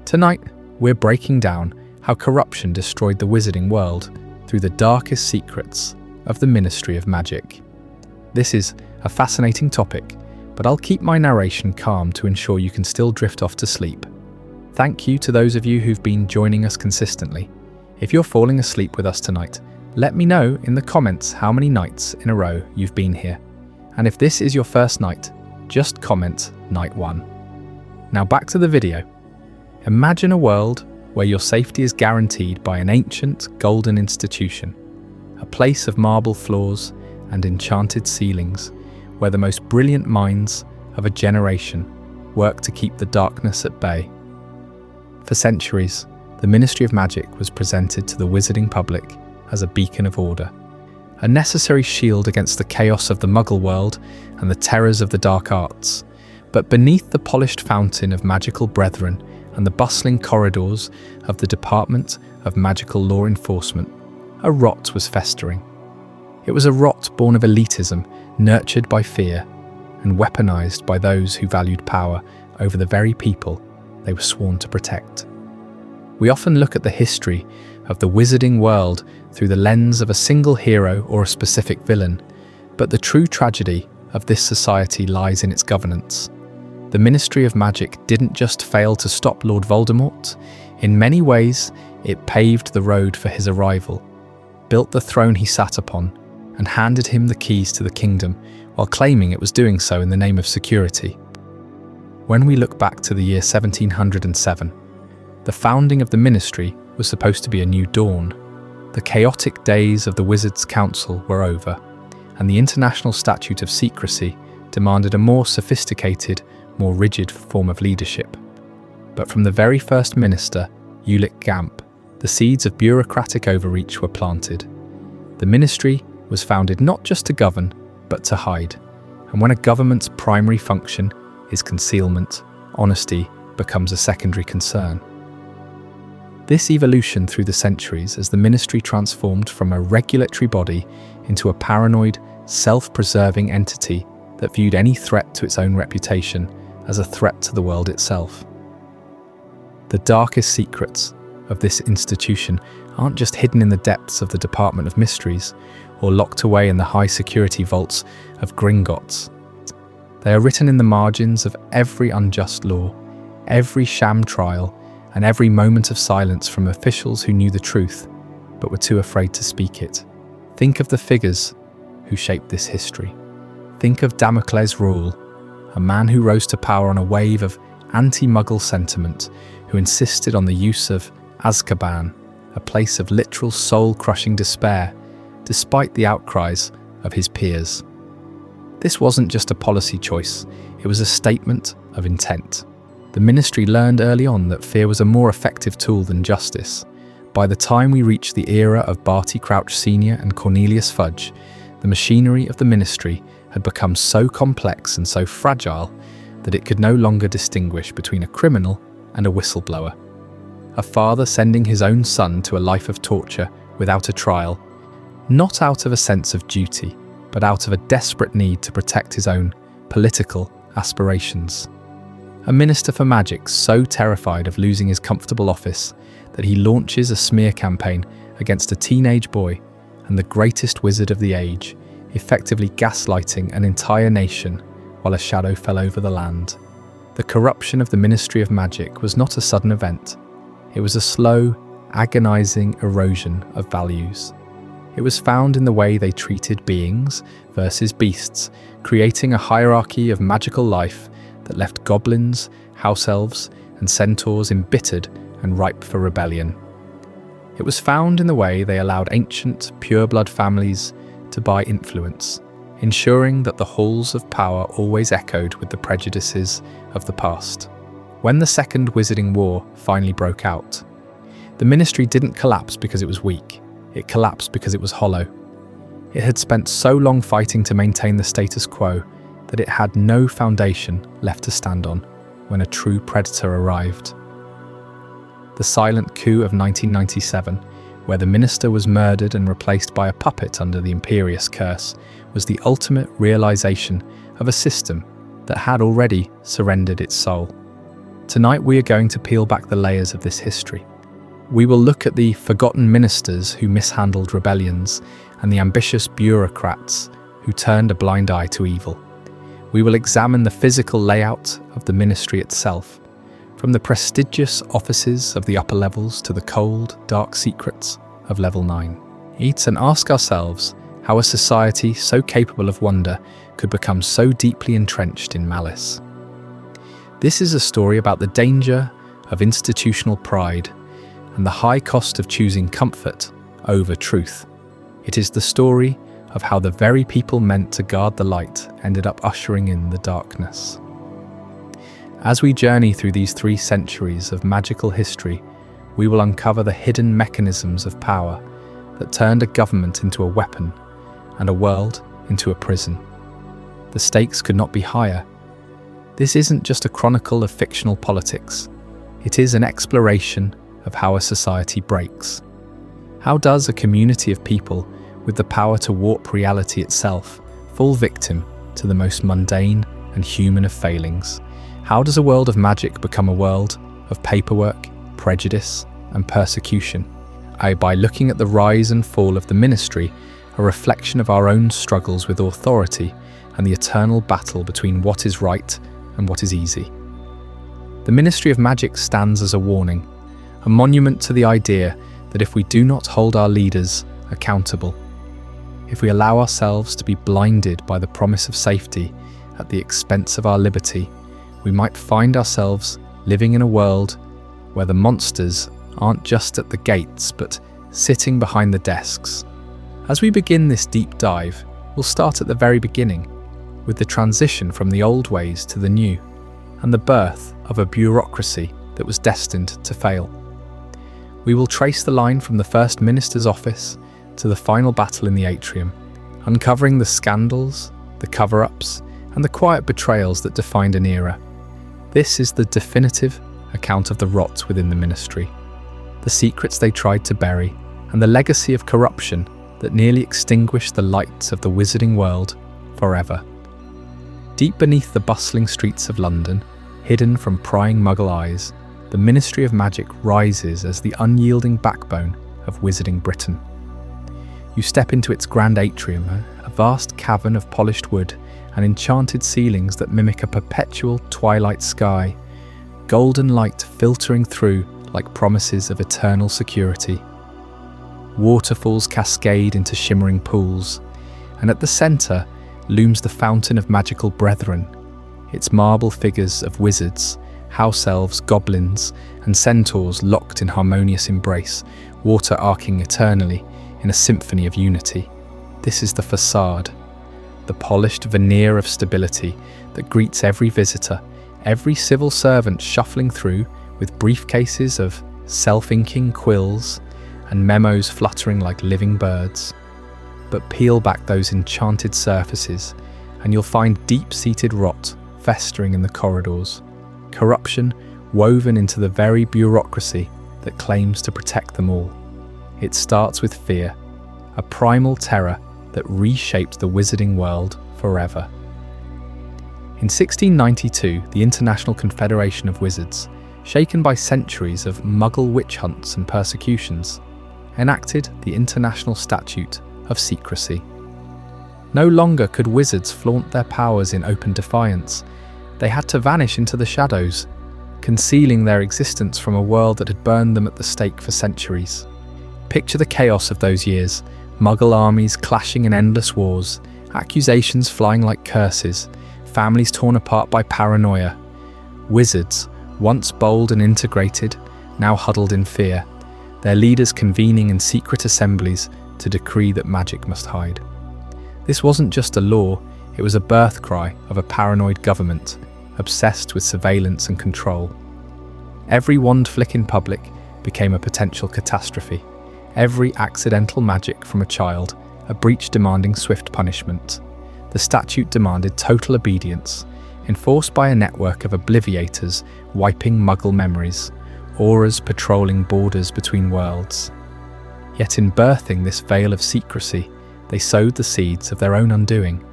Tonight, we're breaking down how corruption destroyed the wizarding world through the darkest secrets of the Ministry of Magic. This is a fascinating topic, but I'll keep my narration calm to ensure you can still drift off to sleep. Thank you to those of you who've been joining us consistently. If you're falling asleep with us tonight, let me know in the comments how many nights in a row you've been here. And if this is your first night, just comment night 1. Now back to the video. Imagine a world where your safety is guaranteed by an ancient golden institution, a place of marble floors and enchanted ceilings, where the most brilliant minds of a generation work to keep the darkness at bay. For centuries, the Ministry of Magic was presented to the wizarding public as a beacon of order, a necessary shield against the chaos of the Muggle world and the terrors of the dark arts. But beneath the polished fountain of magical brethren and the bustling corridors of the Department of Magical Law Enforcement, a rot was festering. It was a rot born of elitism, nurtured by fear, and weaponized by those who valued power over the very people they were sworn to protect. We often look at the history of the wizarding world through the lens of a single hero or a specific villain, but the true tragedy of this society lies in its governance. The Ministry of Magic didn't just fail to stop Lord Voldemort. In many ways, it paved the road for his arrival, built the throne he sat upon, and handed him the keys to the kingdom while claiming it was doing so in the name of security. When we look back to the year 1707, the founding of the ministry was supposed to be a new dawn. The chaotic days of the Wizards' Council were over, and the International Statute of Secrecy demanded a more sophisticated, more rigid form of leadership. But from the very first minister, Ulick Gamp, the seeds of bureaucratic overreach were planted. The ministry was founded not just to govern, but to hide. And when a government's primary function is concealment, honesty becomes a secondary concern. This evolution through the centuries as the ministry transformed from a regulatory body into a paranoid, self-preserving entity that viewed any threat to its own reputation as a threat to the world itself. The darkest secrets of this institution aren't just hidden in the depths of the Department of Mysteries or locked away in the high-security vaults of Gringotts. They are written in the margins of every unjust law, every sham trial, and every moment of silence from officials who knew the truth, but were too afraid to speak it. Think of the figures who shaped this history. Think of Damocles' rule, a man who rose to power on a wave of anti-Muggle sentiment, who insisted on the use of Azkaban, a place of literal soul-crushing despair, despite the outcries of his peers. This wasn't just a policy choice, it was a statement of intent. The ministry learned early on that fear was a more effective tool than justice. By the time we reached the era of Barty Crouch Sr. and Cornelius Fudge, the machinery of the ministry had become so complex and so fragile that it could no longer distinguish between a criminal and a whistleblower. A father sending his own son to a life of torture without a trial, not out of a sense of duty, but out of a desperate need to protect his own political aspirations. A minister for magic so terrified of losing his comfortable office that he launches a smear campaign against a teenage boy and the greatest wizard of the age, effectively gaslighting an entire nation while a shadow fell over the land. The corruption of the Ministry of Magic was not a sudden event. It was a slow, agonizing erosion of values. It was found in the way they treated beings versus beasts, creating a hierarchy of magical life that left goblins, house elves, and centaurs embittered and ripe for rebellion. It was found in the way they allowed ancient, pure-blood families to buy influence, ensuring that the halls of power always echoed with the prejudices of the past. When the Second Wizarding War finally broke out, the ministry didn't collapse because it was weak. It collapsed because it was hollow. It had spent so long fighting to maintain the status quo that it had no foundation left to stand on when a true predator arrived. The silent coup of 1997, where the minister was murdered and replaced by a puppet under the Imperius curse, was the ultimate realization of a system that had already surrendered its soul. Tonight we are going to peel back the layers of this history. We will look at the forgotten ministers who mishandled rebellions and the ambitious bureaucrats who turned a blind eye to evil. We will examine the physical layout of the ministry itself, from the prestigious offices of the upper levels to the cold, dark secrets of level 9. Eat and ask ourselves how a society so capable of wonder could become so deeply entrenched in malice. This is a story about the danger of institutional pride and the high cost of choosing comfort over truth. It is the story of how the very people meant to guard the light ended up ushering in the darkness. As we journey through these 3 centuries of magical history, we will uncover the hidden mechanisms of power that turned a government into a weapon and a world into a prison. The stakes could not be higher. This isn't just a chronicle of fictional politics. It is an exploration of how a society breaks. How does a community of people with the power to warp reality itself fall victim to the most mundane and human of failings? How does a world of magic become a world of paperwork, prejudice, and persecution? By looking at the rise and fall of the ministry, a reflection of our own struggles with authority and the eternal battle between what is right and what is easy. The Ministry of Magic stands as a warning, a monument to the idea that if we do not hold our leaders accountable, if we allow ourselves to be blinded by the promise of safety at the expense of our liberty, we might find ourselves living in a world where the monsters aren't just at the gates but sitting behind the desks. As we begin this deep dive, we'll start at the very beginning, with the transition from the old ways to the new, and the birth of a bureaucracy that was destined to fail. We will trace the line from the first minister's office to the final battle in the atrium, uncovering the scandals, the cover-ups, and the quiet betrayals that defined an era. This is the definitive account of the rot within the ministry, the secrets they tried to bury, and the legacy of corruption that nearly extinguished the lights of the wizarding world forever. Deep beneath the bustling streets of London, hidden from prying Muggle eyes, the Ministry of Magic rises as the unyielding backbone of wizarding Britain. You step into its grand atrium, a vast cavern of polished wood and enchanted ceilings that mimic a perpetual twilight sky, golden light filtering through like promises of eternal security. Waterfalls cascade into shimmering pools, and at the centre looms the Fountain of Magical Brethren, its marble figures of wizards, house elves, goblins, and centaurs locked in harmonious embrace, water arcing eternally in a symphony of unity. This is the facade, the polished veneer of stability that greets every visitor, every civil servant shuffling through with briefcases of self-inking quills and memos fluttering like living birds. But peel back those enchanted surfaces and you'll find deep-seated rot festering in the corridors, corruption woven into the very bureaucracy that claims to protect them all. It starts with fear, a primal terror that reshaped the wizarding world forever. In 1692, the International Confederation of Wizards, shaken by centuries of Muggle witch hunts and persecutions, enacted the International Statute of Secrecy. No longer could wizards flaunt their powers in open defiance. They had to vanish into the shadows, concealing their existence from a world that had burned them at the stake for centuries. Picture the chaos of those years, Muggle armies clashing in endless wars, accusations flying like curses, families torn apart by paranoia. Wizards, once bold and integrated, now huddled in fear, their leaders convening in secret assemblies to decree that magic must hide. This wasn't just a law, it was a birth cry of a paranoid government, obsessed with surveillance and control. Every wand flick in public became a potential catastrophe. Every accidental magic from a child, a breach demanding swift punishment. The statute demanded total obedience, enforced by a network of obliviators wiping Muggle memories, Aurors patrolling borders between worlds. Yet in birthing this veil of secrecy, they sowed the seeds of their own undoing,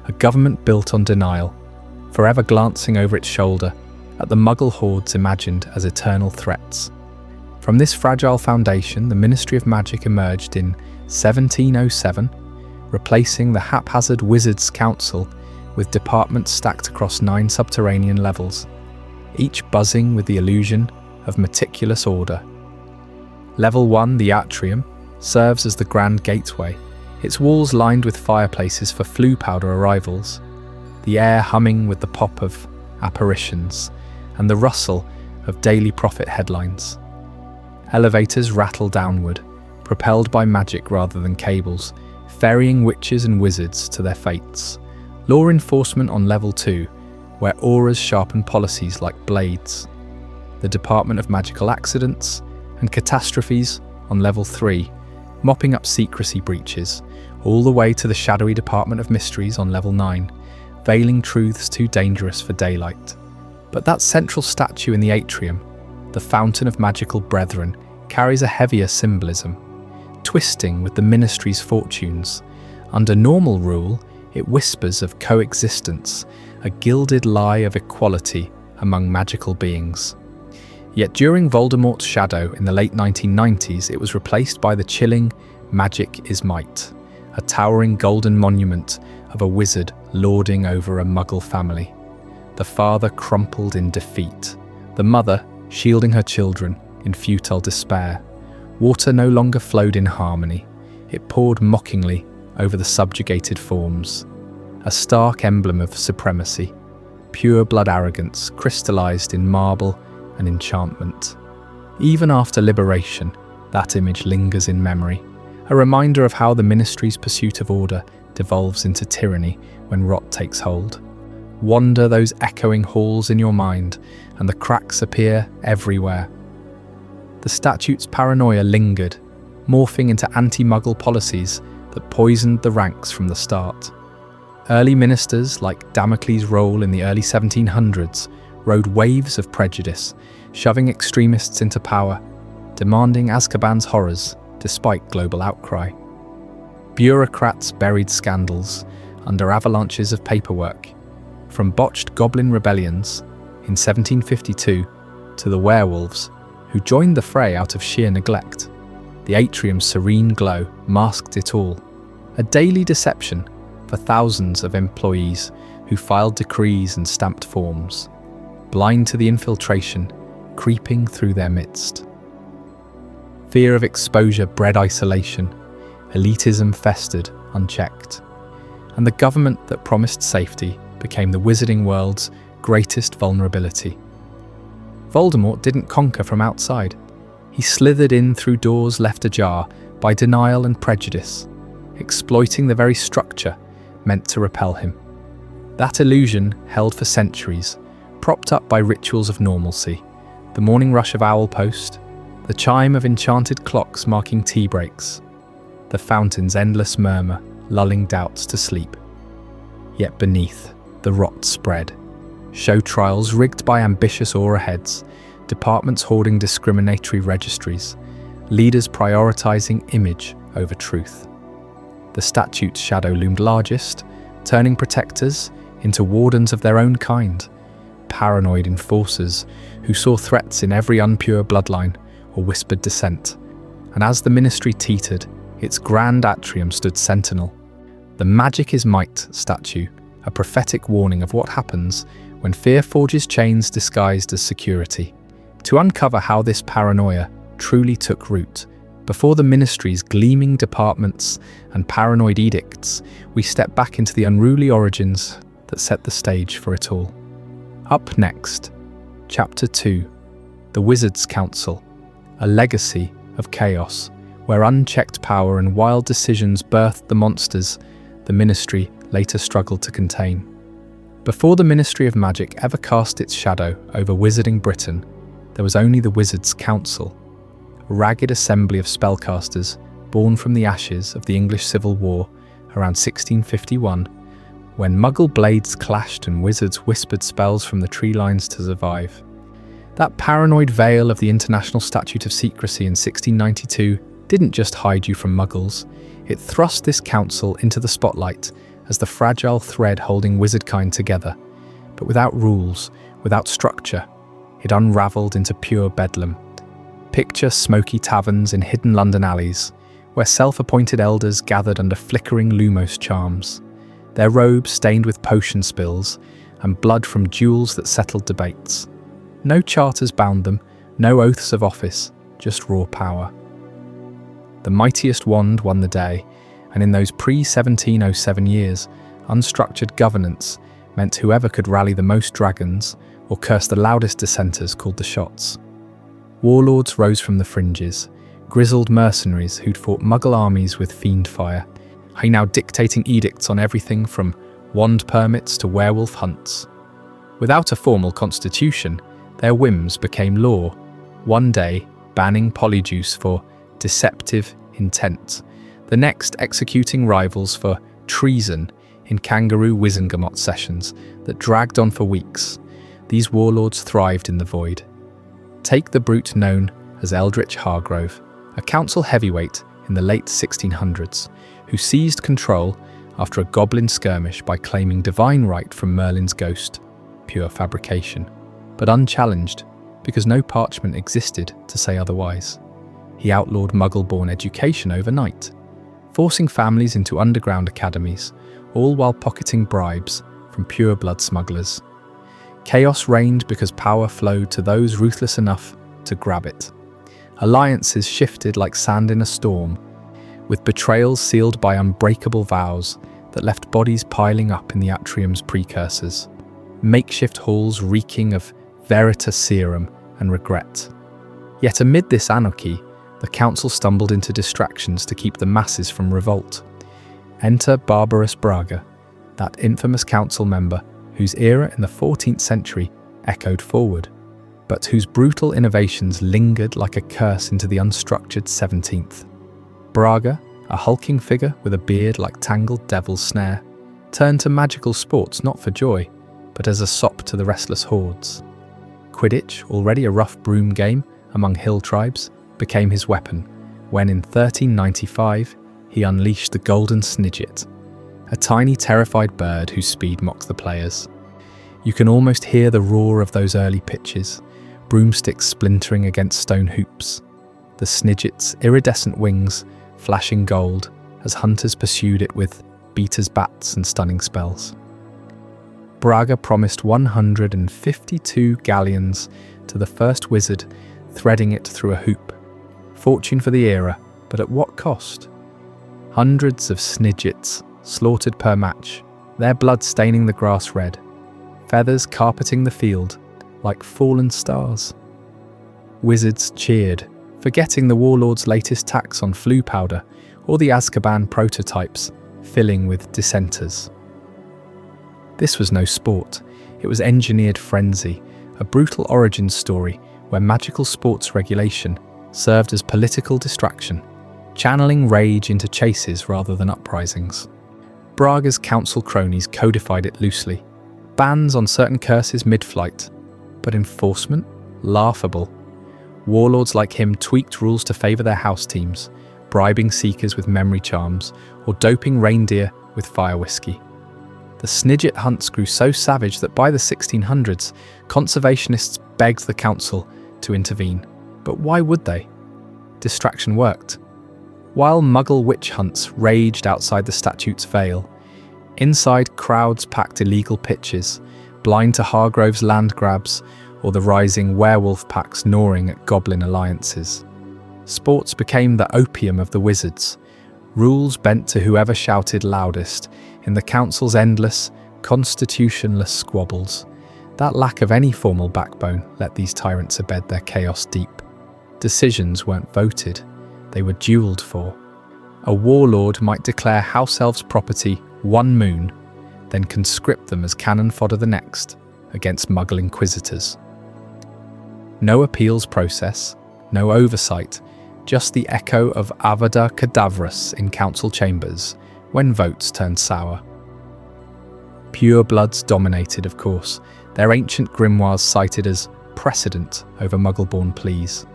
a government built on denial, forever glancing over its shoulder, at the Muggle hordes imagined as eternal threats. From this fragile foundation, the Ministry of Magic emerged in 1707, replacing the haphazard Wizards' Council with departments stacked across 9 subterranean levels, each buzzing with the illusion of meticulous order. Level 1, the Atrium, serves as the Grand Gateway, its walls lined with fireplaces for flue powder arrivals, the air humming with the pop of apparitions and the rustle of Daily Prophet headlines. Elevators rattle downward, propelled by magic rather than cables, ferrying witches and wizards to their fates. Law enforcement on Level 2, where Aurors sharpen policies like blades. The Department of Magical Accidents and Catastrophes on Level 3, mopping up secrecy breaches, all the way to the shadowy Department of Mysteries on Level 9, veiling truths too dangerous for daylight. But that central statue in the atrium, the Fountain of Magical Brethren, carries a heavier symbolism, twisting with the Ministry's fortunes. Under normal rule, it whispers of coexistence, a gilded lie of equality among magical beings. Yet during Voldemort's shadow in the late 1990s, it was replaced by the chilling Magic is Might, a towering golden monument of a wizard lording over a Muggle family. The father crumpled in defeat, the mother shielding her children in futile despair. Water no longer flowed in harmony. It poured mockingly over the subjugated forms, a stark emblem of supremacy, pure blood arrogance crystallized in marble and enchantment. Even after liberation, that image lingers in memory, a reminder of how the Ministry's pursuit of order devolves into tyranny when rot takes hold. Wander those echoing halls in your mind, and the cracks appear everywhere. The statute's paranoia lingered, morphing into anti-Muggle policies that poisoned the ranks from the start. Early ministers like Damocles' role in the early 1700s rode waves of prejudice, shoving extremists into power, demanding Azkaban's horrors despite global outcry. Bureaucrats buried scandals under avalanches of paperwork, from botched goblin rebellions in 1752 to the werewolves who joined the fray out of sheer neglect. The atrium's serene glow masked it all, a daily deception for thousands of employees who filed decrees and stamped forms, blind to the infiltration creeping through their midst. Fear of exposure bred isolation, elitism festered unchecked, and the government that promised safety became the wizarding world's greatest vulnerability. Voldemort didn't conquer from outside. He slithered in through doors left ajar by denial and prejudice, exploiting the very structure meant to repel him. That illusion held for centuries, propped up by rituals of normalcy, the morning rush of owl post, the chime of enchanted clocks marking tea breaks, the fountain's endless murmur lulling doubts to sleep. Yet beneath, the rot spread. Show trials rigged by ambitious aura heads, departments hoarding discriminatory registries, leaders prioritizing image over truth. The statute's shadow loomed largest, turning protectors into wardens of their own kind, paranoid enforcers who saw threats in every unpure bloodline or whispered dissent. And as the Ministry teetered, its grand atrium stood sentinel. The Magic is Might statue, a prophetic warning of what happens when fear forges chains disguised as security. To uncover how this paranoia truly took root, before the Ministry's gleaming departments and paranoid edicts, we step back into the unruly origins that set the stage for it all. Up next, Chapter 2, The Wizards' Council, a legacy of chaos, where unchecked power and wild decisions birthed the monsters the Ministry later struggled to contain. Before the Ministry of Magic ever cast its shadow over Wizarding Britain, there was only the Wizards' Council, a ragged assembly of spellcasters born from the ashes of the English Civil War around 1651, when Muggle blades clashed and wizards whispered spells from the tree lines to survive. That paranoid veil of the International Statute of Secrecy in 1692 didn't just hide you from Muggles, it thrust this council into the spotlight as the fragile thread holding wizardkind together. But without rules, without structure, it unravelled into pure bedlam. Picture smoky taverns in hidden London alleys, where self-appointed elders gathered under flickering Lumos charms, their robes stained with potion spills and blood from duels that settled debates. No charters bound them, no oaths of office, just raw power. The mightiest wand won the day, and in those pre-1707 years, unstructured governance meant whoever could rally the most dragons or curse the loudest dissenters called the shots. Warlords rose from the fringes, grizzled mercenaries who'd fought Muggle armies with fiend fire, now dictating edicts on everything from wand permits to werewolf hunts. Without a formal constitution, their whims became law, one day banning polyjuice for deceptive intent, the next executing rivals for treason in kangaroo Wizengamot sessions that dragged on for weeks. These warlords thrived in the void. Take the brute known as Eldritch Hargrove, a council heavyweight in the late 1600s, who seized control after a goblin skirmish by claiming divine right from Merlin's ghost, pure fabrication, but unchallenged because no parchment existed to say otherwise. He outlawed Muggle-Born education overnight, forcing families into underground academies, all while pocketing bribes from pure-blood smugglers. Chaos reigned because power flowed to those ruthless enough to grab it. Alliances shifted like sand in a storm, with betrayals sealed by unbreakable vows that left bodies piling up in the atrium's precursors, makeshift halls reeking of veritaserum and regret. Yet amid this anarchy, the council stumbled into distractions to keep the masses from revolt. Enter Barbarous Braga, that infamous council member whose era in the 14th century echoed forward, but whose brutal innovations lingered like a curse into the unstructured 17th. Braga, a hulking figure with a beard like tangled devil's snare, turned to magical sports not for joy, but as a sop to the restless hordes. Quidditch, already a rough broom game among hill tribes, became his weapon when in 1395 he unleashed the Golden Snidget, a tiny terrified bird whose speed mocked the players. You can almost hear the roar of those early pitches, broomsticks splintering against stone hoops, the Snidget's iridescent wings flashing gold as hunters pursued it with beaters' bats and stunning spells. Braga promised 152 galleons to the first wizard threading it through a hoop. Fortune for the era, but at what cost? Hundreds of Snidgets slaughtered per match, their blood staining the grass red, feathers carpeting the field like fallen stars. Wizards cheered, forgetting the warlord's latest tax on flu powder or the Azkaban prototypes filling with dissenters. This was no sport, it was engineered frenzy, a brutal origin story where magical sports regulation served as political distraction, channeling rage into chases rather than uprisings. Braga's council cronies codified it loosely, bans on certain curses mid-flight, but enforcement? Laughable. Warlords like him tweaked rules to favour their house teams, bribing seekers with memory charms or doping reindeer with fire whiskey. The Snidget hunts grew so savage that by the 1600s, conservationists begged the council to intervene. But why would they? Distraction worked. While Muggle witch hunts raged outside the statute's veil, inside crowds packed illegal pitches, blind to Hargrove's land grabs or the rising werewolf packs gnawing at goblin alliances. Sports became the opium of the wizards, rules bent to whoever shouted loudest in the council's endless, constitutionless squabbles. That lack of any formal backbone let these tyrants abet their chaos deep. Decisions weren't voted, they were duelled for. A warlord might declare house elves' property one moon, then conscript them as cannon fodder the next, against Muggle inquisitors. No appeals process, no oversight, just the echo of Avada Kedavras in council chambers when votes turned sour. Purebloods dominated, of course, their ancient grimoires cited as precedent over Muggle-Born pleas.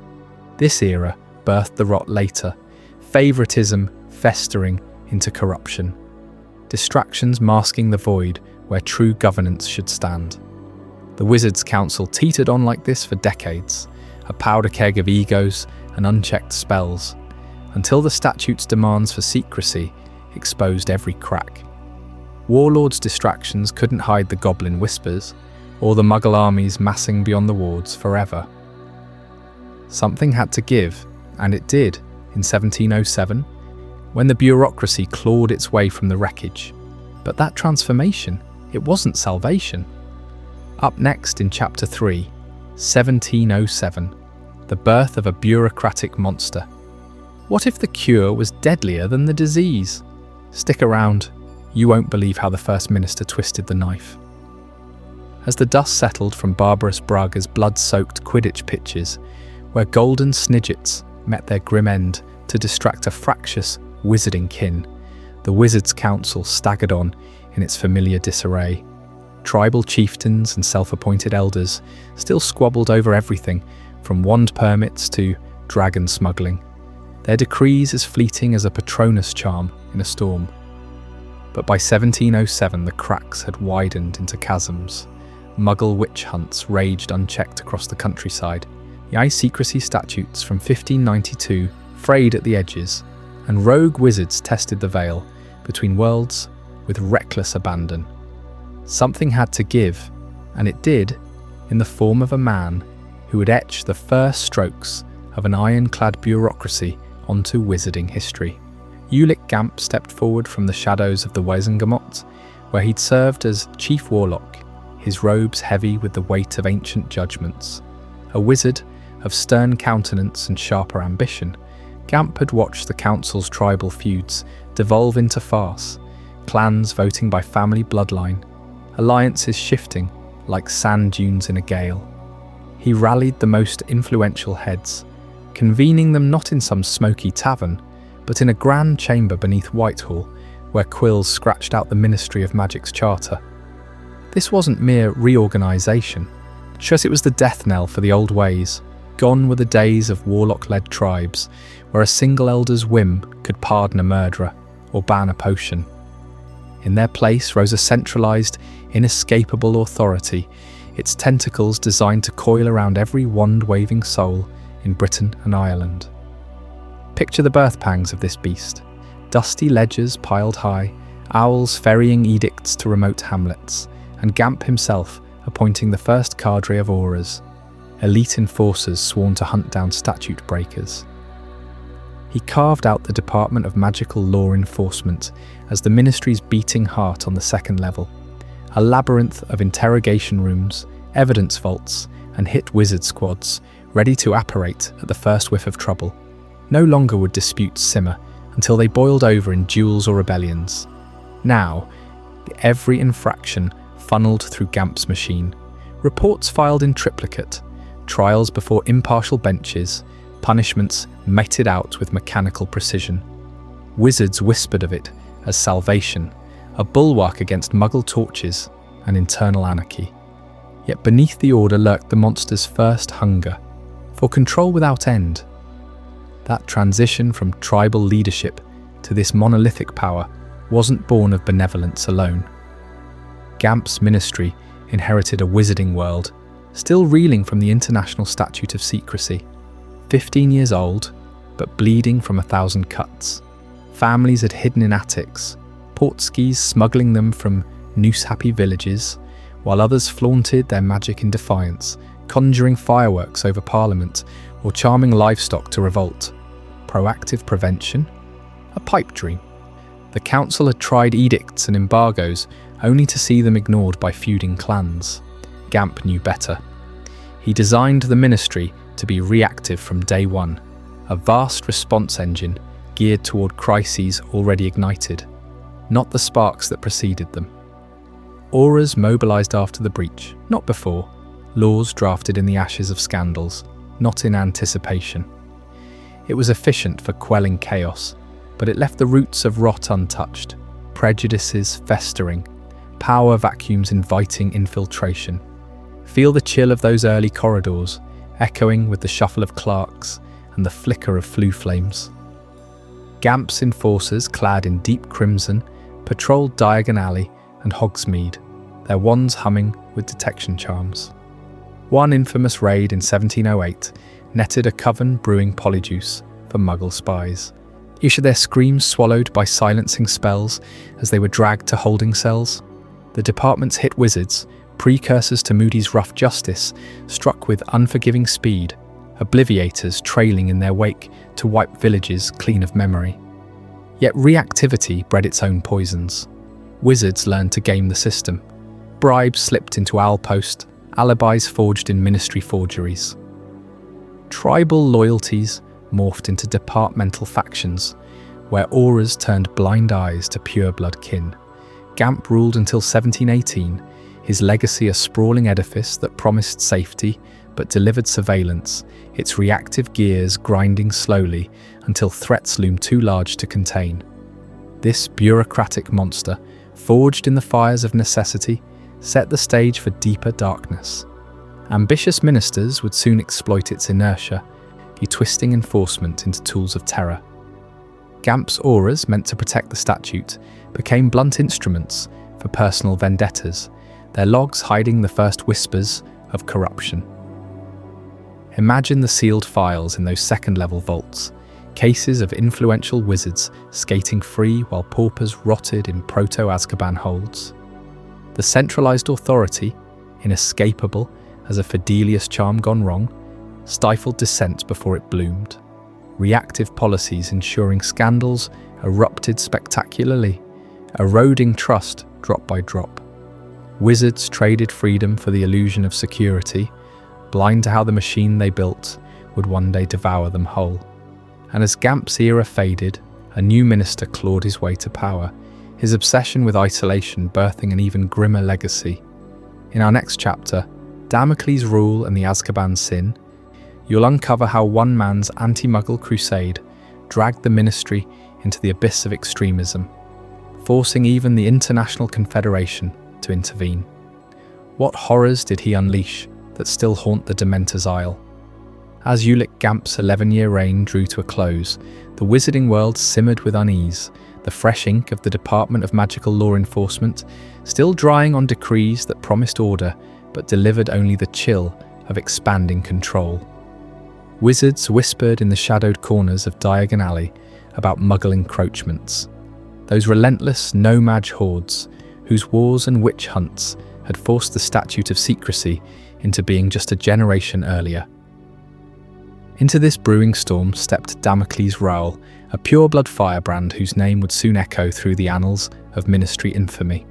This era birthed the rot later, favouritism festering into corruption, distractions masking the void where true governance should stand. The Wizards' Council teetered on like this for decades, a powder keg of egos and unchecked spells, until the statute's demands for secrecy exposed every crack. Warlords' distractions couldn't hide the goblin whispers, or the Muggle armies massing beyond the wards forever. Something had to give, and it did, in 1707, when the bureaucracy clawed its way from the wreckage. But that transformation, it wasn't salvation. Up next in Chapter 3, 1707, the birth of a bureaucratic monster. What if the cure was deadlier than the disease? Stick around, you won't believe how the First Minister twisted the knife. As the dust settled from barbarous Braga's blood-soaked Quidditch pitches, where golden snidgets met their grim end to distract a fractious, wizarding kin, the Wizards' Council staggered on in its familiar disarray. Tribal chieftains and self-appointed elders still squabbled over everything from wand permits to dragon smuggling, their decrees as fleeting as a Patronus charm in a storm. But by 1707 the cracks had widened into chasms. Muggle witch hunts raged unchecked across the countryside. The high secrecy statutes from 1592 frayed at the edges, and rogue wizards tested the veil between worlds with reckless abandon. Something had to give, and it did, in the form of a man who would etch the first strokes of an ironclad bureaucracy onto wizarding history. Ulick Gamp stepped forward from the shadows of the Wizengamot, where he'd served as chief warlock, his robes heavy with the weight of ancient judgments. A wizard of stern countenance and sharper ambition, Gamp had watched the council's tribal feuds devolve into farce, clans voting by family bloodline, alliances shifting like sand dunes in a gale. He rallied the most influential heads, convening them not in some smoky tavern, but in a grand chamber beneath Whitehall, where quills scratched out the Ministry of Magic's charter. This wasn't mere reorganisation, just it was the death knell for the old ways. Gone were the days of warlock-led tribes, where a single elder's whim could pardon a murderer or ban a potion. In their place rose a centralised, inescapable authority, its tentacles designed to coil around every wand-waving soul in Britain and Ireland. Picture the birth pangs of this beast. Dusty ledgers piled high, owls ferrying edicts to remote hamlets, and Gamp himself appointing the first cadre of Aurors, elite enforcers sworn to hunt down statute breakers. He carved out the Department of Magical Law Enforcement as the ministry's beating heart on the second level, a labyrinth of interrogation rooms, evidence vaults, and hit wizard squads ready to apparate at the first whiff of trouble. No longer would disputes simmer until they boiled over in duels or rebellions. Now, every infraction funneled through Gamp's machine, reports filed in triplicate, trials before impartial benches, punishments meted out with mechanical precision. Wizards whispered of it as salvation, a bulwark against Muggle torches and internal anarchy. Yet beneath the order lurked the monster's first hunger, for control without end. That transition from tribal leadership to this monolithic power wasn't born of benevolence alone. Gamp's ministry inherited a wizarding world, still reeling from the International Statute of Secrecy. 15 years old, but bleeding from 1,000 cuts. Families had hidden in attics, Portskis smuggling them from noose-happy villages, while others flaunted their magic in defiance, conjuring fireworks over Parliament or charming livestock to revolt. Proactive prevention? A pipe dream. The council had tried edicts and embargoes only to see them ignored by feuding clans. Gamp knew better. He designed the ministry to be reactive from day one, a vast response engine geared toward crises already ignited, not the sparks that preceded them. Aurors mobilised after the breach, not before, laws drafted in the ashes of scandals, not in anticipation. It was efficient for quelling chaos, but it left the roots of rot untouched, prejudices festering, power vacuums inviting infiltration. Feel the chill of those early corridors, echoing with the shuffle of clerks and the flicker of flue flames. Gamp's enforcers, clad in deep crimson, patrolled Diagon Alley and Hogsmeade, their wands humming with detection charms. One infamous raid in 1708 netted a coven brewing polyjuice for Muggle spies. Each of their screams swallowed by silencing spells as they were dragged to holding cells. The department's hit wizards, precursors to Moody's rough justice, struck with unforgiving speed, obliviators trailing in their wake to wipe villages clean of memory. Yet reactivity bred its own poisons. Wizards learned to game the system. Bribes slipped into owlpost, alibis forged in ministry forgeries. Tribal loyalties morphed into departmental factions, where Aurors turned blind eyes to pureblood kin. Gamp ruled until 1718, his legacy a sprawling edifice that promised safety but delivered surveillance, its reactive gears grinding slowly until threats loomed too large to contain. This bureaucratic monster, forged in the fires of necessity, set the stage for deeper darkness. Ambitious ministers would soon exploit its inertia, twisting enforcement into tools of terror. Gamp's auras, meant to protect the statute, became blunt instruments for personal vendettas, their logs hiding the first whispers of corruption. Imagine the sealed files in those second-level vaults, cases of influential wizards skating free while paupers rotted in proto-Azkaban holds. The centralized authority, inescapable as a Fidelius charm gone wrong, stifled dissent before it bloomed. Reactive policies ensuring scandals erupted spectacularly, eroding trust drop by drop. Wizards traded freedom for the illusion of security, blind to how the machine they built would one day devour them whole. And as Gamp's era faded, a new minister clawed his way to power, his obsession with isolation birthing an even grimmer legacy. In our next chapter, Damocles' Rule and the Azkaban Sin, you'll uncover how one man's anti-Muggle crusade dragged the ministry into the abyss of extremism, forcing even the International Confederation to intervene. What horrors did he unleash that still haunt the Dementor's Isle? As Ulick Gamp's 11-year reign drew to a close, the wizarding world simmered with unease, the fresh ink of the Department of Magical Law Enforcement still drying on decrees that promised order but delivered only the chill of expanding control. Wizards whispered in the shadowed corners of Diagon Alley about Muggle encroachments, those relentless no-mage hordes whose wars and witch hunts had forced the Statute of Secrecy into being just a generation earlier. Into this brewing storm stepped Damocles' Rowell, a pureblood firebrand whose name would soon echo through the annals of ministry infamy.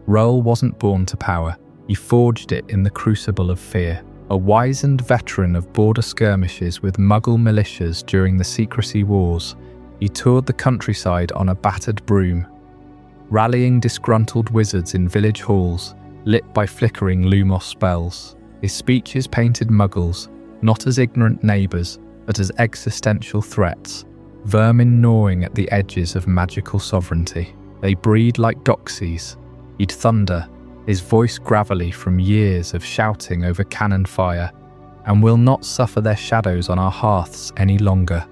Rowell wasn't born to power, he forged it in the crucible of fear. A wizened veteran of border skirmishes with Muggle militias during the Secrecy Wars, he toured the countryside on a battered broom, rallying disgruntled wizards in village halls, lit by flickering Lumos spells. His speeches painted Muggles, not as ignorant neighbours, but as existential threats, vermin gnawing at the edges of magical sovereignty. They breed like doxies. He'd thunder, his voice gravelly from years of shouting over cannon fire, and will not suffer their shadows on our hearths any longer.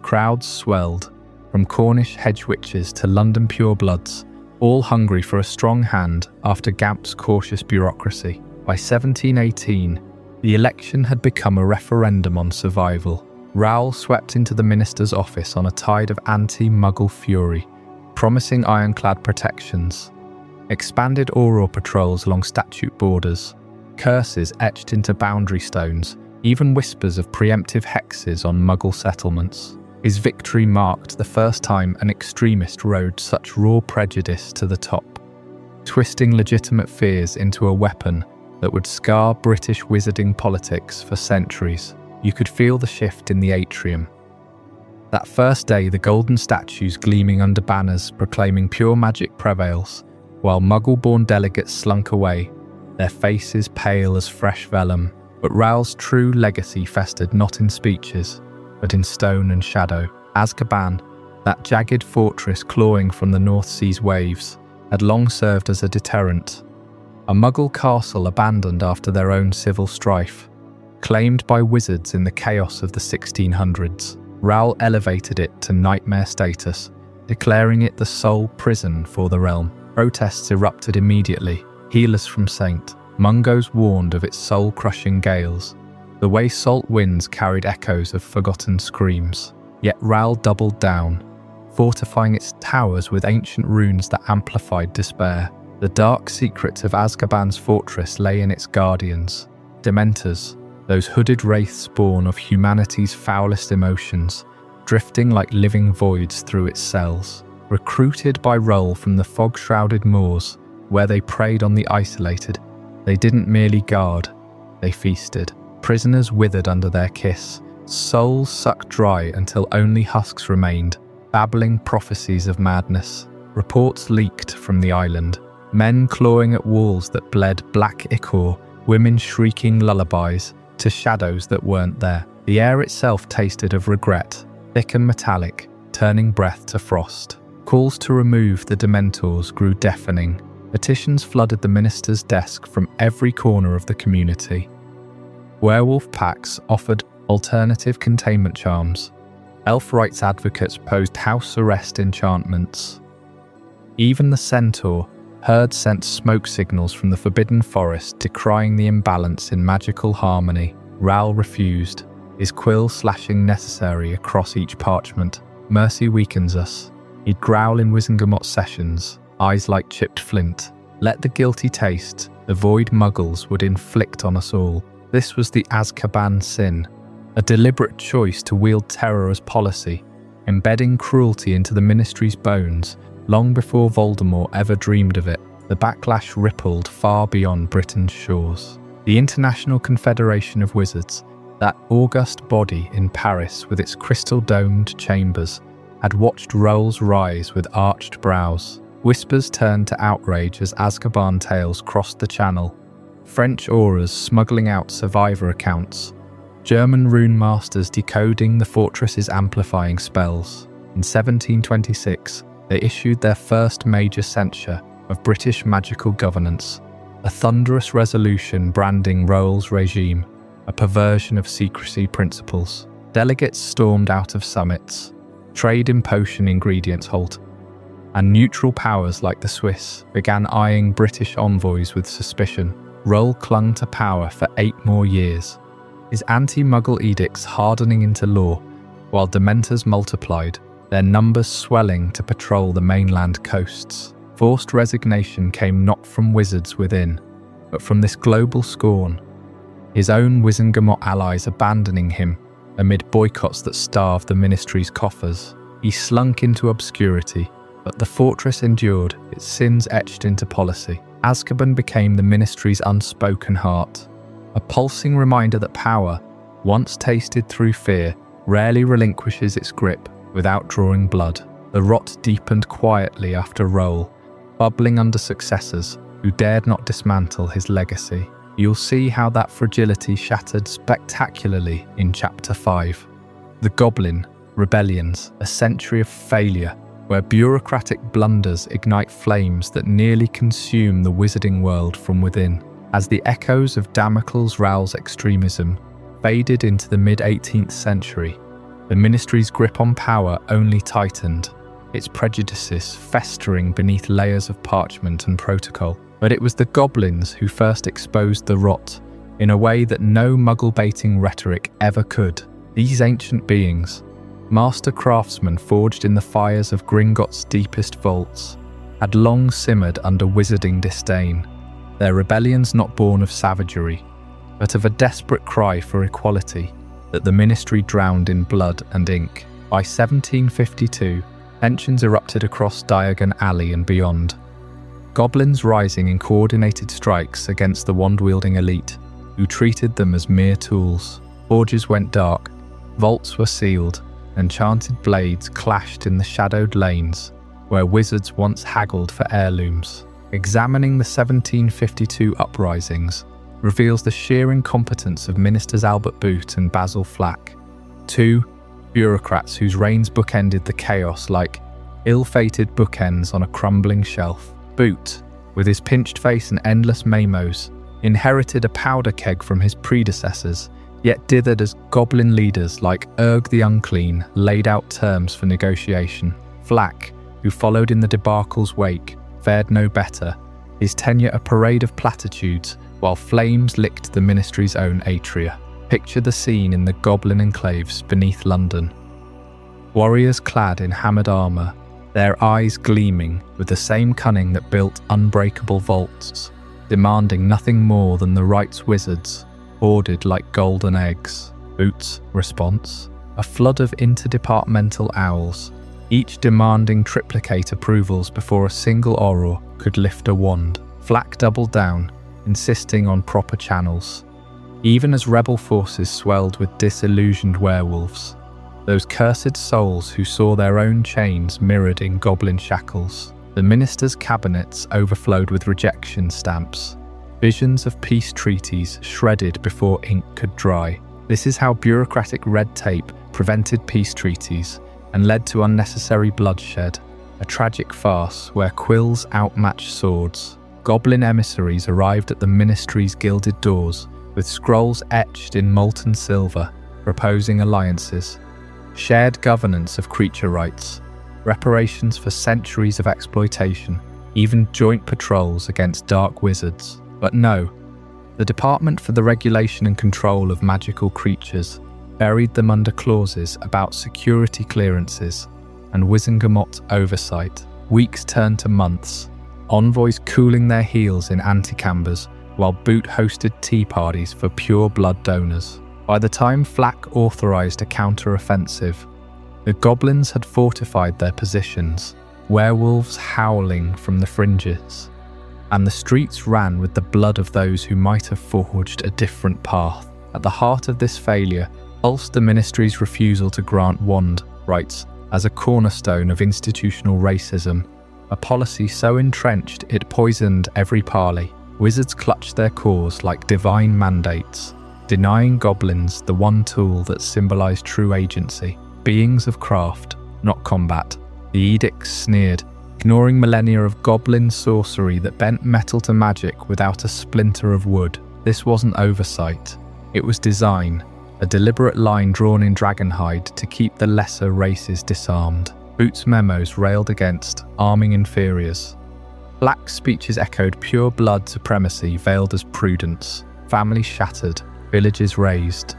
Crowds swelled, from Cornish hedge witches to London purebloods, all hungry for a strong hand after Gamp's cautious bureaucracy. By 1718, the election had become a referendum on survival. Rowell swept into the minister's office on a tide of anti-Muggle fury, promising ironclad protections. Expanded Auror patrols along statute borders, curses etched into boundary stones, even whispers of preemptive hexes on Muggle settlements. His victory marked the first time an extremist rode such raw prejudice to the top, twisting legitimate fears into a weapon that would scar British wizarding politics for centuries. You could feel the shift in the atrium. That first day, the golden statues gleaming under banners proclaiming pure magic prevails, while Muggle-Born delegates slunk away, their faces pale as fresh vellum. But Rowell's true legacy festered not in speeches, but in stone and shadow. Azkaban, that jagged fortress clawing from the North Sea's waves, had long served as a deterrent. A Muggle castle abandoned after their own civil strife, claimed by wizards in the chaos of the 1600s. Rowell elevated it to nightmare status, declaring it the sole prison for the realm. Protests erupted immediately, Healers from Saint. Mungo's warned of its soul-crushing gales. The way salt winds carried echoes of forgotten screams. Yet Ral doubled down, fortifying its towers with ancient runes that amplified despair. The dark secrets of Azkaban's fortress lay in its guardians, Dementors, those hooded wraiths born of humanity's foulest emotions, drifting like living voids through its cells. Recruited by roll from the fog-shrouded moors, where they preyed on the isolated, they didn't merely guard, they feasted. Prisoners withered under their kiss, souls sucked dry until only husks remained, babbling prophecies of madness. Reports leaked from the island, men clawing at walls that bled black ichor, women shrieking lullabies to shadows that weren't there. The air itself tasted of regret, thick and metallic, turning breath to frost. Calls to remove the Dementors grew deafening. Petitions flooded the minister's desk from every corner of the community. Werewolf packs offered alternative containment charms. Elf rights advocates posed house arrest enchantments. Even the centaur herd sent smoke signals from the forbidden forest decrying the imbalance in magical harmony. Ral refused, his quill slashing necessary across each parchment. Mercy weakens us. He'd growl in Wizengamot sessions, eyes like chipped flint. Let the guilty taste the void muggles would inflict on us all. This was the Azkaban sin, a deliberate choice to wield terror as policy, embedding cruelty into the Ministry's bones long before Voldemort ever dreamed of it. The backlash rippled far beyond Britain's shores. The International Confederation of Wizards, that august body in Paris with its crystal-domed chambers, had watched rolls rise with arched brows. Whispers turned to outrage as Azkaban tales crossed the channel. French Aurors smuggling out survivor accounts. German rune masters decoding the fortress's amplifying spells. In 1726, they issued their first major censure of British magical governance, a thunderous resolution branding Roll's regime, a perversion of secrecy principles. Delegates stormed out of summits, trade in potion ingredients halted, and neutral powers like the Swiss began eyeing British envoys with suspicion. Roll clung to power for 8 more years, his anti-Muggle edicts hardening into law, while Dementors multiplied, their numbers swelling to patrol the mainland coasts. Forced resignation came not from wizards within, but from this global scorn, his own Wizengamot allies abandoning him amid boycotts that starved the Ministry's coffers. He slunk into obscurity, but the fortress endured, its sins etched into policy. Azkaban became the Ministry's unspoken heart, a pulsing reminder that power, once tasted through fear, rarely relinquishes its grip without drawing blood. The rot deepened quietly after Roll, bubbling under successors who dared not dismantle his legacy. You'll see how that fragility shattered spectacularly in Chapter 5. The Goblin Rebellions, a century of failure, where bureaucratic blunders ignite flames that nearly consume the wizarding world from within. As the echoes of Damocles Rowell's extremism faded into the mid-18th century, the Ministry's grip on power only tightened, its prejudices festering beneath layers of parchment and protocol. But it was the goblins who first exposed the rot in a way that no Muggle-baiting rhetoric ever could. These ancient beings, master craftsmen forged in the fires of Gringotts' deepest vaults, had long simmered under wizarding disdain, their rebellions not born of savagery, but of a desperate cry for equality that the Ministry drowned in blood and ink. By 1752, tensions erupted across Diagon Alley and beyond, goblins rising in coordinated strikes against the wand-wielding elite, who treated them as mere tools. Forges went dark, vaults were sealed, enchanted blades clashed in the shadowed lanes where wizards once haggled for heirlooms. Examining the 1752 uprisings reveals the sheer incompetence of Ministers Albert Boot and Basil Flack, 2 bureaucrats whose reigns bookended the chaos like ill-fated bookends on a crumbling shelf. Boot, with his pinched face and endless memos, inherited a powder keg from his predecessors, yet dithered as goblin leaders like Urg the Unclean laid out terms for negotiation. Flack, who followed in the debacle's wake, fared no better, his tenure a parade of platitudes, while flames licked the Ministry's own atria. Picture the scene in the Goblin enclaves beneath London. Warriors clad in hammered armour, their eyes gleaming with the same cunning that built unbreakable vaults, demanding nothing more than the right's wizards, hoarded like golden eggs. Boots' response? A flood of interdepartmental owls, each demanding triplicate approvals before a single Auror could lift a wand. Flack doubled down, insisting on proper channels, even as rebel forces swelled with disillusioned werewolves, those cursed souls who saw their own chains mirrored in goblin shackles. The ministers' cabinets overflowed with rejection stamps, visions of peace treaties shredded before ink could dry. This is how bureaucratic red tape prevented peace treaties and led to unnecessary bloodshed, a tragic farce where quills outmatched swords. Goblin emissaries arrived at the ministry's gilded doors, with scrolls etched in molten silver, proposing alliances, shared governance of creature rights, reparations for centuries of exploitation, even joint patrols against dark wizards. But no, the Department for the Regulation and Control of Magical Creatures buried them under clauses about security clearances and Wizengamot oversight. Weeks turned to months, envoys cooling their heels in antichambers while Boot hosted tea parties for pure blood donors. By the time Flack authorised a counter-offensive, the goblins had fortified their positions, werewolves howling from the fringes, and the streets ran with the blood of those who might have forged a different path. At the heart of this failure pulsed the Ministry's refusal to grant wand rights as a cornerstone of institutional racism, a policy so entrenched it poisoned every parley. Wizards clutched their cause like divine mandates, denying goblins the one tool that symbolised true agency, beings of craft, not combat. The edicts sneered, ignoring millennia of goblin sorcery that bent metal to magic without a splinter of wood. This wasn't oversight, it was design, a deliberate line drawn in dragonhide to keep the lesser races disarmed. Boot's memos railed against arming inferiors. Flack's speeches echoed pure blood supremacy veiled as prudence, families shattered, villages razed.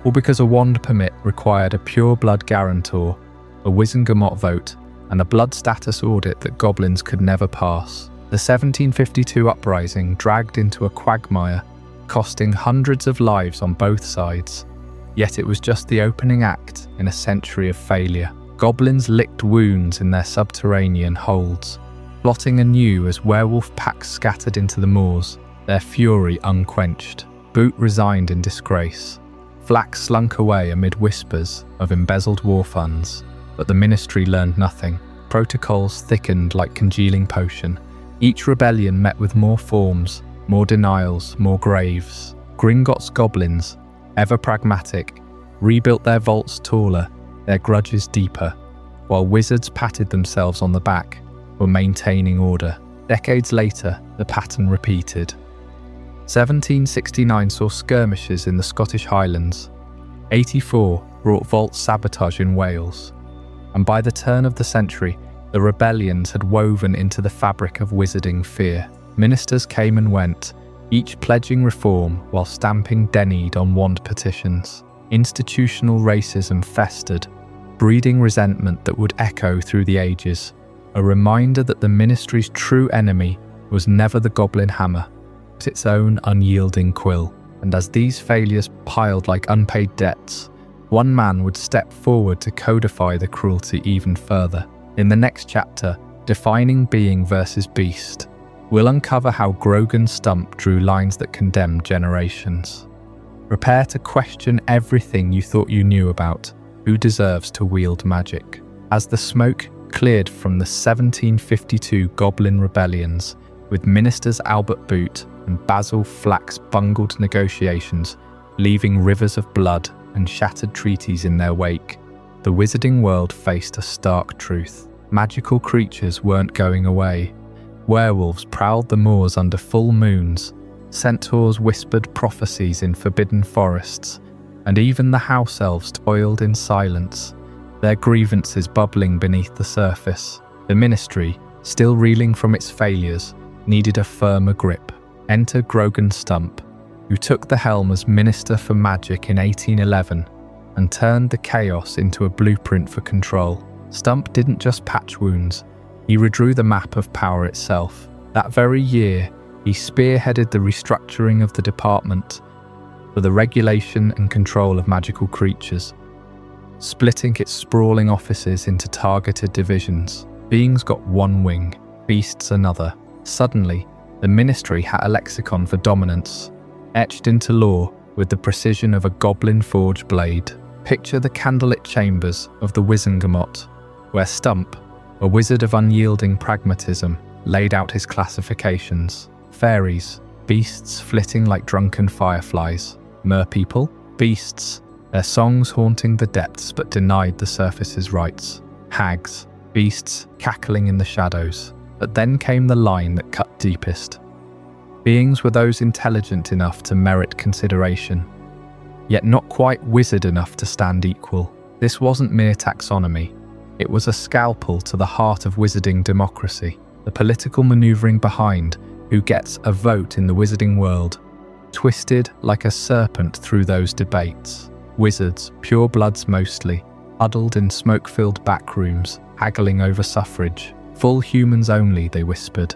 All because a wand permit required a pure blood guarantor, a Wizengamot vote, and a blood status audit that goblins could never pass. The 1752 uprising dragged into a quagmire, costing hundreds of lives on both sides. Yet it was just the opening act in a century of failure. Goblins licked wounds in their subterranean holds, plotting anew as werewolf packs scattered into the moors, their fury unquenched. Boot resigned in disgrace. Flack slunk away amid whispers of embezzled war funds, but the Ministry learned nothing. Protocols thickened like congealing potion. Each rebellion met with more forms, more denials, more graves. Gringotts goblins, ever pragmatic, rebuilt their vaults taller, their grudges deeper, while wizards patted themselves on the back for maintaining order. Decades later, the pattern repeated. 1769 saw skirmishes in the Scottish Highlands. 84 brought vault sabotage in Wales. And by the turn of the century, the rebellions had woven into the fabric of wizarding fear. Ministers came and went, each pledging reform while stamping Dennied on wand petitions. Institutional racism festered, breeding resentment that would echo through the ages, a reminder that the Ministry's true enemy was never the goblin hammer, but its own unyielding quill. And as these failures piled like unpaid debts, one man would step forward to codify the cruelty even further. In the next chapter, Defining Being versus Beast, we'll uncover how Grogan Stump drew lines that condemned generations. Prepare to question everything you thought you knew about who deserves to wield magic. As the smoke cleared from the 1752 Goblin rebellions, with Ministers Albert Boot and Basil Flack's bungled negotiations leaving rivers of blood and shattered treaties in their wake, the wizarding world faced a stark truth. Magical creatures weren't going away. Werewolves prowled the moors under full moons, centaurs whispered prophecies in forbidden forests, and even the house elves toiled in silence, their grievances bubbling beneath the surface. The Ministry, still reeling from its failures, needed a firmer grip. Enter Grogan Stump, who took the helm as Minister for Magic in 1811 and turned the chaos into a blueprint for control. Stump didn't just patch wounds, he redrew the map of power itself. That very year, he spearheaded the restructuring of the department for the regulation and control of magical creatures, splitting its sprawling offices into targeted divisions. Beings got one wing, beasts another. Suddenly, the ministry had a lexicon for dominance, etched into law with the precision of a goblin-forged blade. Picture the candlelit chambers of the Wizengamot, where Stump, a wizard of unyielding pragmatism, laid out his classifications. Fairies, beasts flitting like drunken fireflies. Merpeople, beasts, their songs haunting the depths but denied the surface's rights. Hags, beasts cackling in the shadows. But then came the line that cut deepest. Beings were those intelligent enough to merit consideration, yet not quite wizard enough to stand equal. This wasn't mere taxonomy. It was a scalpel to the heart of wizarding democracy, the political maneuvering behind who gets a vote in the wizarding world, twisted like a serpent through those debates. Wizards, purebloods mostly, huddled in smoke-filled back rooms, haggling over suffrage. Full humans only, they whispered,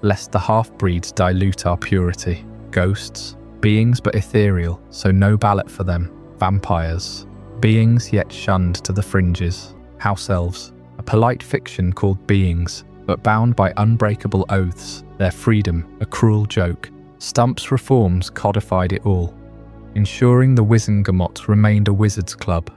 lest the half-breeds dilute our purity. Ghosts, beings but ethereal, so no ballot for them. Vampires, beings yet shunned to the fringes. House elves, a polite fiction called beings, but bound by unbreakable oaths, their freedom a cruel joke. Stump's reforms codified it all, ensuring the Wizengamot remained a wizard's club.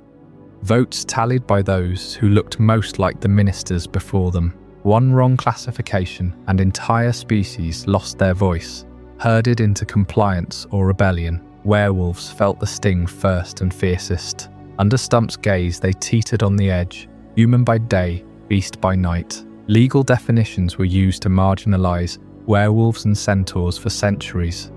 Votes tallied by those who looked most like the ministers before them. One wrong classification and entire species lost their voice, herded into compliance or rebellion. Werewolves felt the sting first and fiercest. Under Stump's gaze, they teetered on the edge, human by day, beast by night. Legal definitions were used to marginalize werewolves and centaurs for centuries,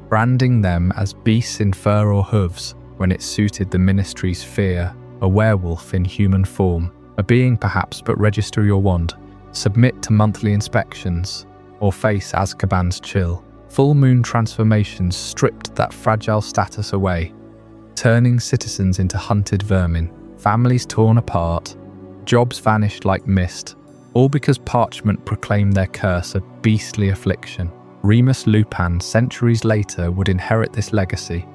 branding them as beasts in fur or hooves when it suited the ministry's fear. A werewolf in human form, a being perhaps, but register your wand. Submit to monthly inspections, or face Azkaban's chill. Full moon transformations stripped that fragile status away, turning citizens into hunted vermin. Families torn apart, jobs vanished like mist, all because parchment proclaimed their curse a beastly affliction. Remus Lupin, centuries later, would inherit this legacy,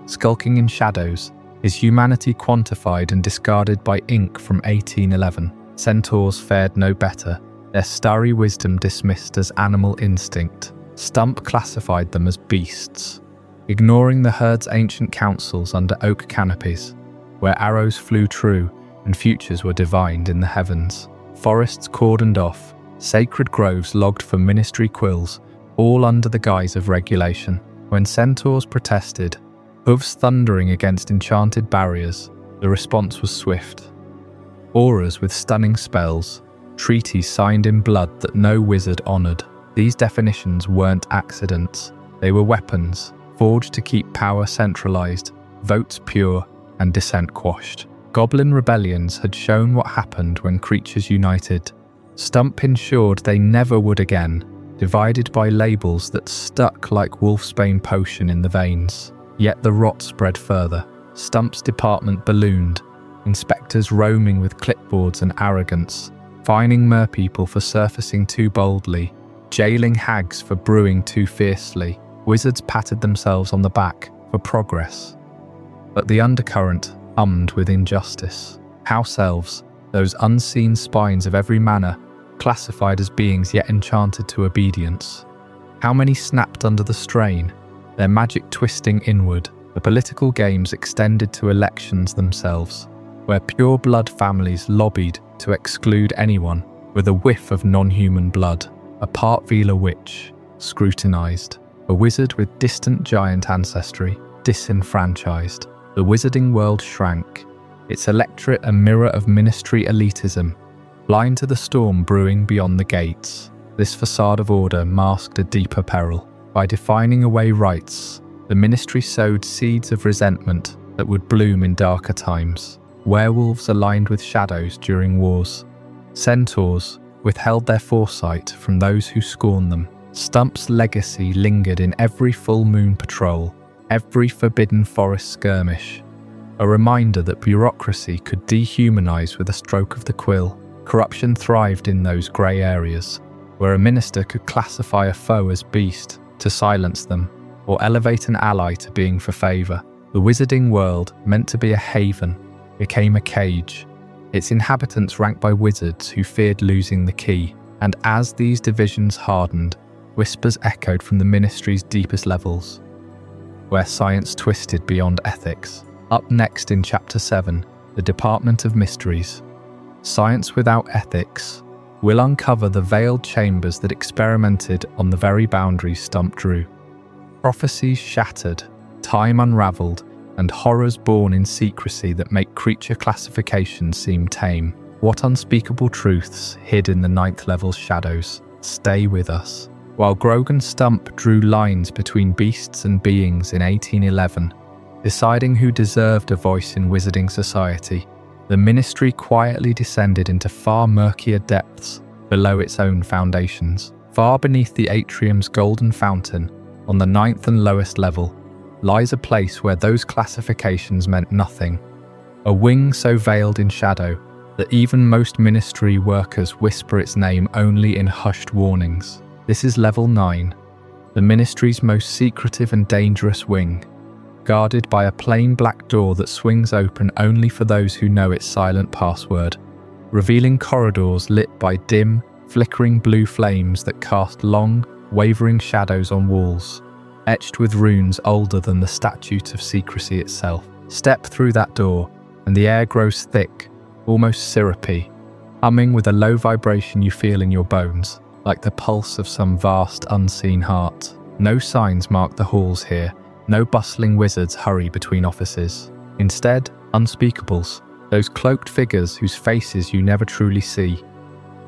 skulking in shadows, his humanity quantified and discarded by ink from 1811. Centaurs fared no better, their starry wisdom dismissed as animal instinct. Stump classified them as beasts, ignoring the herd's ancient councils under oak canopies, where arrows flew true and futures were divined in the heavens. Forests cordoned off, sacred groves logged for ministry quills, all under the guise of regulation. When centaurs protested, hooves thundering against enchanted barriers, the response was swift. Aurors with stunning spells, treaties signed in blood that no wizard honored. These definitions weren't accidents. They were weapons, forged to keep power centralized, votes pure, and dissent quashed. Goblin rebellions had shown what happened when creatures united. Stump ensured they never would again, divided by labels that stuck like wolfsbane potion in the veins. Yet the rot spread further. Stump's department ballooned, inspectors roaming with clipboards and arrogance, fining merpeople for surfacing too boldly, jailing hags for brewing too fiercely. Wizards patted themselves on the back for progress, but the undercurrent hummed with injustice. House elves, those unseen spines of every manor, classified as beings yet enchanted to obedience. How many snapped under the strain, their magic twisting inward? The political games extended to elections themselves, where pure-blood families lobbied to exclude anyone with a whiff of non-human blood. A part-Velar witch, scrutinized. A wizard with distant giant ancestry, disenfranchised. The wizarding world shrank, its electorate a mirror of ministry elitism, blind to the storm brewing beyond the gates. This facade of order masked a deeper peril. By defining away rights, the ministry sowed seeds of resentment that would bloom in darker times. Werewolves aligned with shadows during wars. Centaurs withheld their foresight from those who scorned them. Stump's legacy lingered in every full moon patrol, every forbidden forest skirmish. A reminder that bureaucracy could dehumanize with a stroke of the quill. Corruption thrived in those grey areas, where a minister could classify a foe as beast to silence them, or elevate an ally to being for favour. The wizarding world, meant to be a haven, became a cage, its inhabitants ranked by wizards who feared losing the key. And as these divisions hardened, whispers echoed from the ministry's deepest levels, where science twisted beyond ethics. Up next in Chapter 7, the Department of Mysteries. Science without ethics will uncover the veiled chambers that experimented on the very boundaries Stump drew. Prophecies shattered, time unravelled, and horrors born in secrecy that make creature classification seem tame. What unspeakable truths hid in the 9th level's shadows? Stay with us. While Grogan Stump drew lines between beasts and beings in 1811, deciding who deserved a voice in wizarding society, the ministry quietly descended into far murkier depths below its own foundations. Far beneath the atrium's golden fountain, on the 9th and lowest level, lies a place where those classifications meant nothing. A wing so veiled in shadow that even most ministry workers whisper its name only in hushed warnings. This is Level 9, the ministry's most secretive and dangerous wing, guarded by a plain black door that swings open only for those who know its silent password, revealing corridors lit by dim, flickering blue flames that cast long, wavering shadows on walls, etched with runes older than the Statute of Secrecy itself. Step through that door, and the air grows thick, almost syrupy, humming with a low vibration you feel in your bones, like the pulse of some vast, unseen heart. No signs mark the halls here. No bustling wizards hurry between offices. Instead, unspeakables, those cloaked figures whose faces you never truly see,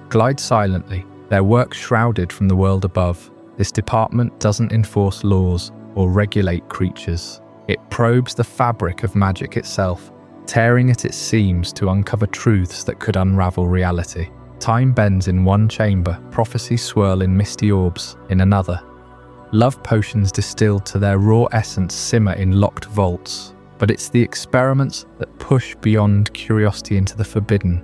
glide silently, their work shrouded from the world above. This department doesn't enforce laws or regulate creatures. It probes the fabric of magic itself, tearing at its seams to uncover truths that could unravel reality. Time bends in one chamber, prophecies swirl in misty orbs in another. Love potions distilled to their raw essence simmer in locked vaults. But it's the experiments that push beyond curiosity into the forbidden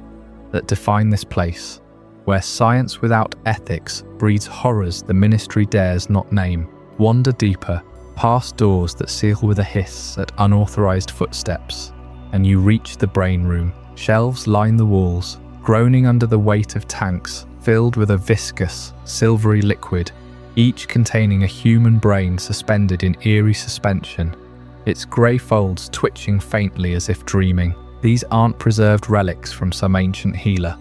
that define this place, where science without ethics breeds horrors the ministry dares not name. Wander deeper, past doors that seal with a hiss at unauthorized footsteps, and you reach the brain room. Shelves line the walls, groaning under the weight of tanks filled with a viscous, silvery liquid, each containing a human brain suspended in eerie suspension, its grey folds twitching faintly as if dreaming. These aren't preserved relics from some ancient healer.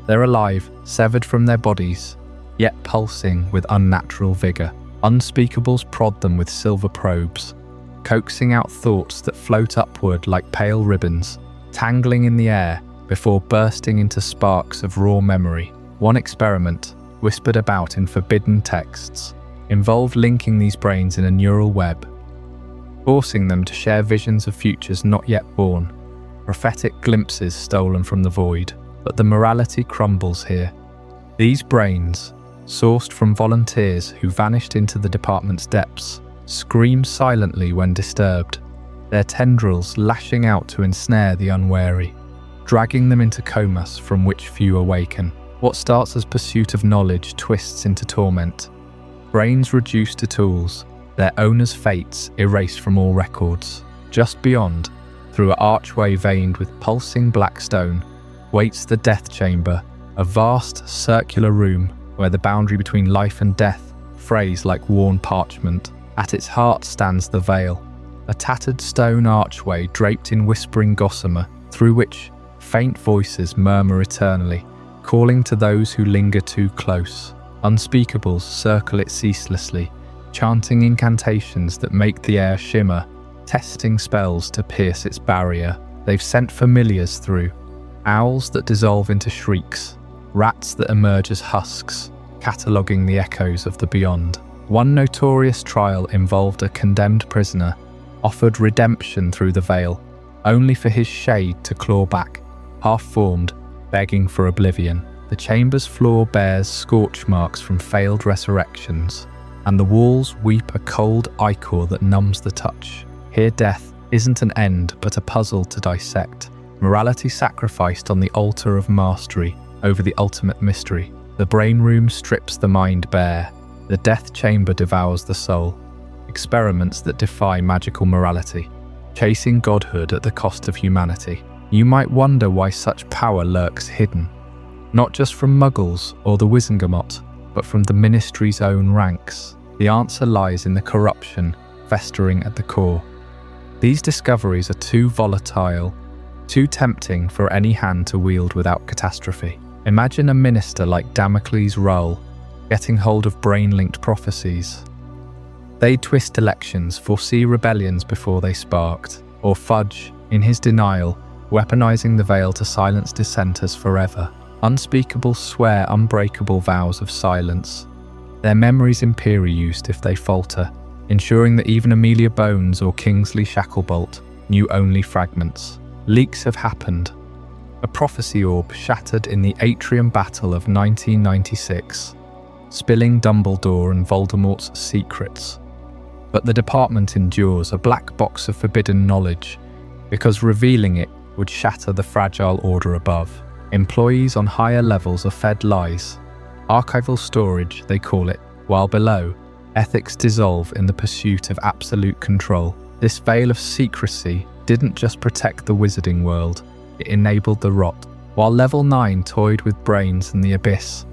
They're alive, severed from their bodies, yet pulsing with unnatural vigour. Unspeakables prod them with silver probes, coaxing out thoughts that float upward like pale ribbons, tangling in the air before bursting into sparks of raw memory. One experiment, whispered about in forbidden texts, involved linking these brains in a neural web, forcing them to share visions of futures not yet born, prophetic glimpses stolen from the void. But the morality crumbles here. These brains, sourced from volunteers who vanished into the department's depths, scream silently when disturbed, their tendrils lashing out to ensnare the unwary, dragging them into comas from which few awaken. What starts as pursuit of knowledge twists into torment. Brains reduced to tools, their owners' fates erased from all records. Just beyond, through an archway veined with pulsing black stone, waits the death chamber, a vast circular room where the boundary between life and death frays like worn parchment. At its heart stands the veil, a tattered stone archway draped in whispering gossamer, through which faint voices murmur eternally, calling to those who linger too close. Unspeakables circle it ceaselessly, chanting incantations that make the air shimmer, testing spells to pierce its barrier. They've sent familiars through, owls that dissolve into shrieks, rats that emerge as husks, cataloguing the echoes of the beyond. One notorious trial involved a condemned prisoner, offered redemption through the veil, only for his shade to claw back, half-formed, begging for oblivion. The chamber's floor bears scorch marks from failed resurrections, and the walls weep a cold ichor that numbs the touch. Here death isn't an end, but a puzzle to dissect. Morality sacrificed on the altar of mastery over the ultimate mystery. The brain room strips the mind bare. The death chamber devours the soul. Experiments that defy magical morality, chasing godhood at the cost of humanity. You might wonder why such power lurks hidden, not just from Muggles or the Wizengamot, but from the Ministry's own ranks. The answer lies in the corruption festering at the core. These discoveries are too volatile, too tempting for any hand to wield without catastrophe. Imagine a minister like Damocles' Role getting hold of brain-linked prophecies. They'd twist elections, foresee rebellions before they sparked, or Fudge, in his denial, weaponizing the veil to silence dissenters forever. Unspeakables swear unbreakable vows of silence. Their memories Imperius if they falter, ensuring that even Amelia Bones or Kingsley Shacklebolt knew only fragments. Leaks have happened. A prophecy orb shattered in the Atrium Battle of 1996, spilling Dumbledore and Voldemort's secrets. But the department endures, a black box of forbidden knowledge, because revealing it would shatter the fragile order above. Employees on higher levels are fed lies. Archival storage, they call it, while below, ethics dissolve in the pursuit of absolute control. This veil of secrecy didn't just protect the wizarding world, it enabled the rot. While Level 9 toyed with brains and the abyss,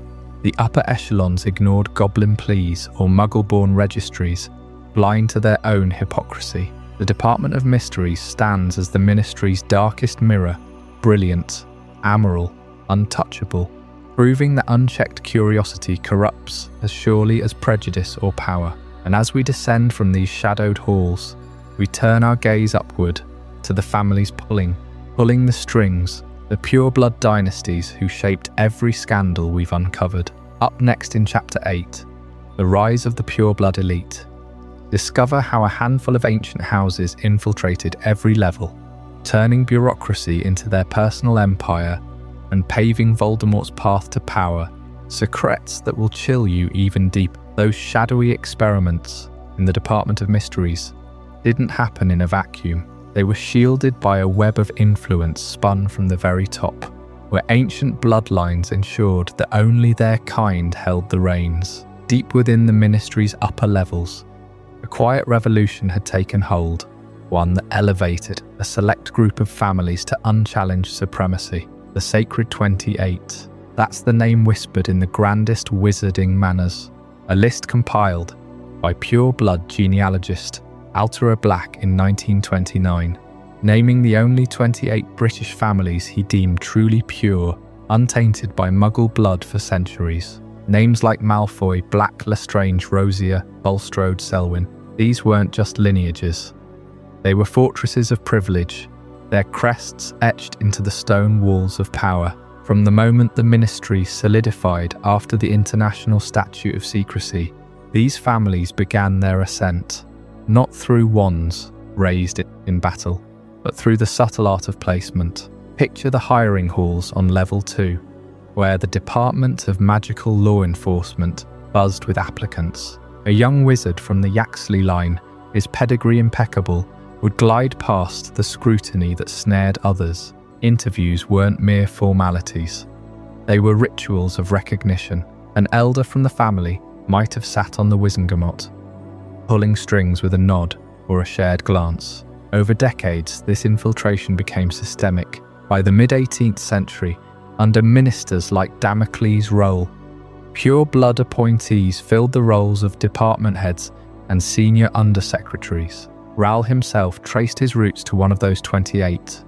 the upper echelons ignored goblin pleas or Muggle-Born registries, blind to their own hypocrisy. The Department of Mysteries stands as the Ministry's darkest mirror, brilliant, amoral, untouchable, proving that unchecked curiosity corrupts as surely as prejudice or power. And as we descend from these shadowed halls, we turn our gaze upward to the families pulling the strings, the pure-blood dynasties who shaped every scandal we've uncovered. Up next in Chapter 8, the rise of the pure-blood elite. Discover how a handful of ancient houses infiltrated every level, turning bureaucracy into their personal empire and paving Voldemort's path to power. Secrets that will chill you even deeper. Those shadowy experiments in the Department of Mysteries didn't happen in a vacuum. They were shielded by a web of influence spun from the very top, where ancient bloodlines ensured that only their kind held the reins. Deep within the Ministry's upper levels, a quiet revolution had taken hold, one that elevated a select group of families to unchallenged supremacy. The Sacred 28. That's the name whispered in the grandest wizarding manners. A list compiled by pure-blood genealogist Altera Black in 1929, naming the only 28 British families he deemed truly pure, untainted by Muggle blood for centuries. Names like Malfoy, Black, Lestrange, Rosier, Bulstrode, Selwyn. These weren't just lineages. They were fortresses of privilege, their crests etched into the stone walls of power. From the moment the Ministry solidified after the International Statute of Secrecy, these families began their ascent, not through wands raised in battle, but through the subtle art of placement. Picture the hiring halls on Level 2, where the Department of Magical Law Enforcement buzzed with applicants. A young wizard from the Yaxley line, his pedigree impeccable, would glide past the scrutiny that snared others. Interviews weren't mere formalities. They were rituals of recognition. An elder from the family might have sat on the Wizengamot, pulling strings with a nod or a shared glance. Over decades, this infiltration became systemic. By the mid-18th century, under ministers like Damocles' Role, pure-blood appointees filled the roles of department heads and senior undersecretaries. Raoul himself traced his roots to one of those 28,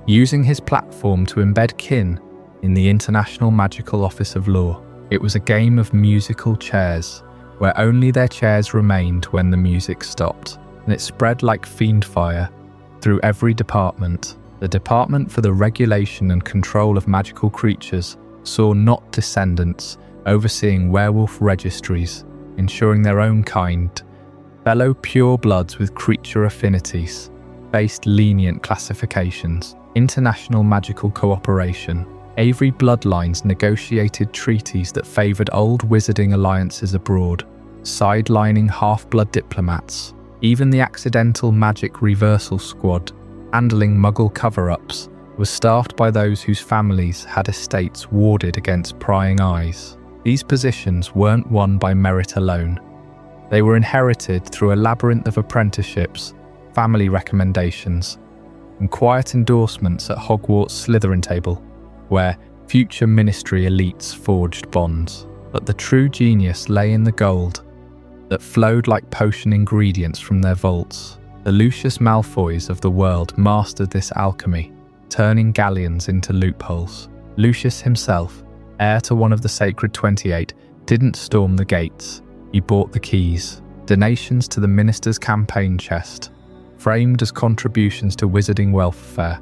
using his platform to embed kin in the International Magical Office of Law. It was a game of musical chairs, where only their chairs remained when the music stopped, and it spread like fiend fire through every department. The Department for the Regulation and Control of Magical Creatures saw not descendants overseeing werewolf registries, ensuring their own kind, fellow purebloods with creature affinities, faced lenient classifications. International magical cooperation, Avery bloodlines negotiated treaties that favoured old wizarding alliances abroad, sidelining half-blood diplomats. Even the accidental magic reversal squad, handling Muggle cover-ups, was staffed by those whose families had estates warded against prying eyes. These positions weren't won by merit alone. They were inherited through a labyrinth of apprenticeships, family recommendations, and quiet endorsements at Hogwarts' Slytherin table, where future ministry elites forged bonds. But the true genius lay in the gold that flowed like potion ingredients from their vaults. The Lucius Malfoys of the world mastered this alchemy, turning galleons into loopholes. Lucius himself, heir to one of the Sacred 28, didn't storm the gates. He bought the keys. Donations to the minister's campaign chest, framed as contributions to wizarding welfare.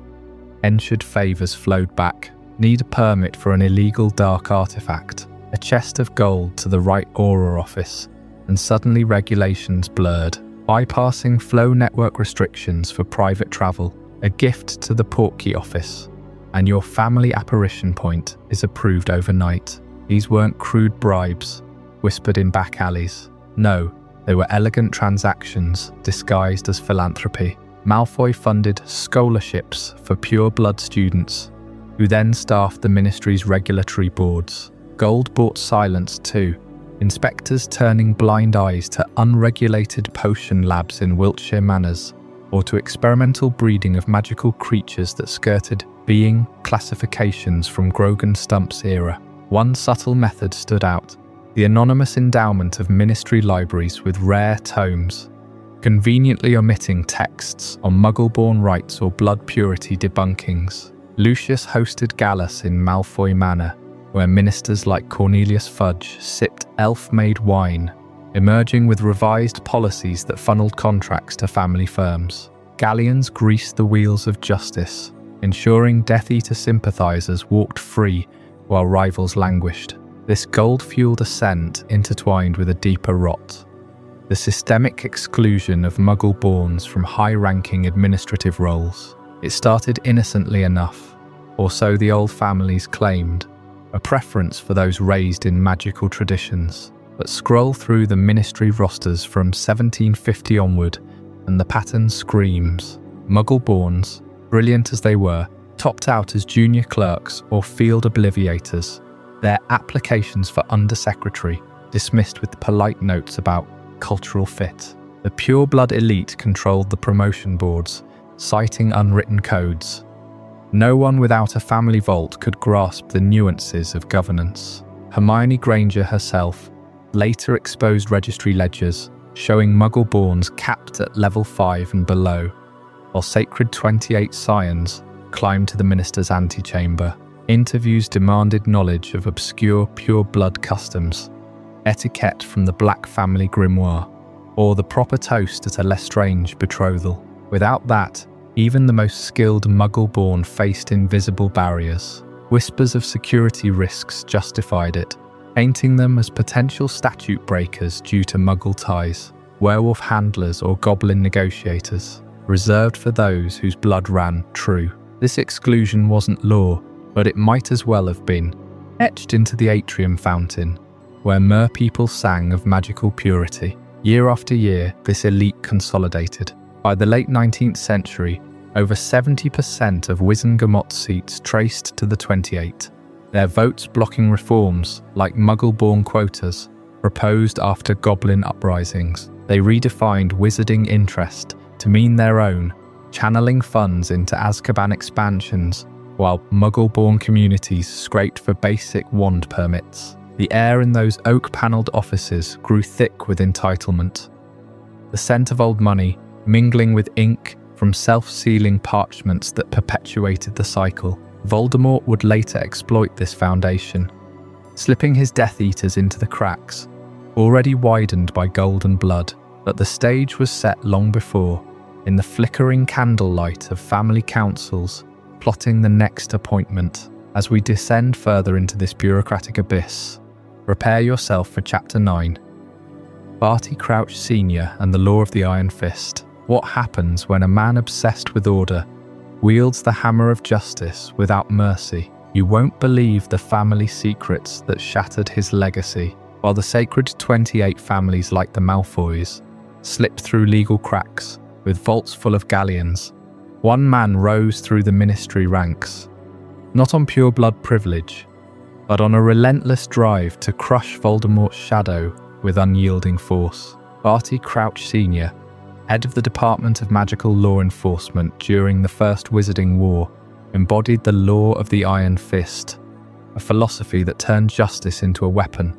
Ensured favours flowed back. Need a permit for an illegal dark artifact. A chest of gold to the right Auror office, and suddenly regulations blurred. Bypassing flow network restrictions for private travel. A gift to the Portkey office, and your family apparition point is approved overnight. These weren't crude bribes, whispered in back alleys. No, they were elegant transactions disguised as philanthropy. Malfoy funded scholarships for pure-blood students, who then staffed the ministry's regulatory boards. Gold bought silence too, inspectors turning blind eyes to unregulated potion labs in Wiltshire manors, or to experimental breeding of magical creatures that skirted being classifications from Grogan Stump's era. One subtle method stood out: the anonymous endowment of ministry libraries with rare tomes, conveniently omitting texts on Muggle-Born rights or blood purity debunkings. Lucius hosted galas in Malfoy Manor, where ministers like Cornelius Fudge sipped elf-made wine, emerging with revised policies that funneled contracts to family firms. Galleons greased the wheels of justice, ensuring Death Eater sympathisers walked free while rivals languished. This gold-fueled ascent intertwined with a deeper rot: the systemic exclusion of Muggle-Borns from high-ranking administrative roles. It started innocently enough, or so the old families claimed, a preference for those raised in magical traditions. But scroll through the ministry rosters from 1750 onward, and the pattern screams. Muggle-Borns, brilliant as they were, topped out as junior clerks or field obliviators, their applications for undersecretary dismissed with polite notes about cultural fit. The pure-blood elite controlled the promotion boards, citing unwritten codes. No one without a family vault could grasp the nuances of governance. Hermione Granger herself later exposed registry ledgers, showing Muggle-Borns capped at level 5 and below, while Sacred 28 scions climbed to the minister's antechamber. Interviews demanded knowledge of obscure pure-blood customs, etiquette from the Black family grimoire, or the proper toast at a Lestrange betrothal. Without that, even the most skilled Muggle-Born faced invisible barriers. Whispers of security risks justified it, painting them as potential statute breakers due to Muggle ties, werewolf handlers or goblin negotiators, reserved for those whose blood ran true. This exclusion wasn't law, but it might as well have been, etched into the atrium fountain, where mer-people sang of magical purity. Year after year, this elite consolidated. By the late 19th century, over 70% of Wizengamot seats traced to the 28. Their votes blocking reforms, like Muggle-Born quotas, proposed after Goblin uprisings. They redefined wizarding interest to mean their own, channeling funds into Azkaban expansions, while Muggle-Born communities scraped for basic wand permits. The air in those oak-panelled offices grew thick with entitlement. The scent of old money, mingling with ink from self-sealing parchments that perpetuated the cycle. Voldemort would later exploit this foundation, slipping his Death Eaters into the cracks, already widened by golden blood. But the stage was set long before, in the flickering candlelight of family councils, plotting the next appointment. As we descend further into this bureaucratic abyss, prepare yourself for Chapter 9. Barty Crouch Sr. and the Law of the Iron Fist. What happens when a man obsessed with order wields the hammer of justice without mercy? You won't believe the family secrets that shattered his legacy, while the sacred 28 families like the Malfoys slipped through legal cracks with vaults full of galleons. One man rose through the ministry ranks, not on pure blood privilege, but on a relentless drive to crush Voldemort's shadow with unyielding force. Barty Crouch Sr., head of the Department of Magical Law Enforcement during the First Wizarding War, embodied the law of the Iron Fist, a philosophy that turned justice into a weapon,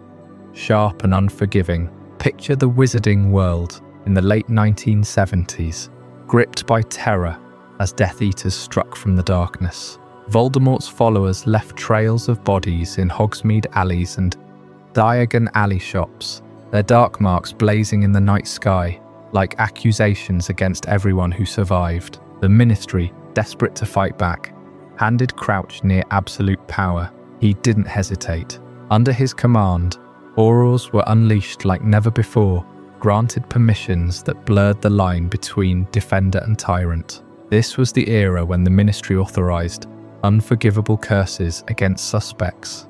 sharp and unforgiving. Picture the wizarding world in the late 1970s, gripped by terror as Death Eaters struck from the darkness. Voldemort's followers left trails of bodies in Hogsmeade alleys and Diagon Alley shops, their dark marks blazing in the night sky like accusations against everyone who survived. The Ministry, desperate to fight back, handed Crouch near absolute power. He didn't hesitate. Under his command, Aurors were unleashed like never before, granted permissions that blurred the line between defender and tyrant. This was the era when the Ministry authorized unforgivable curses against suspects,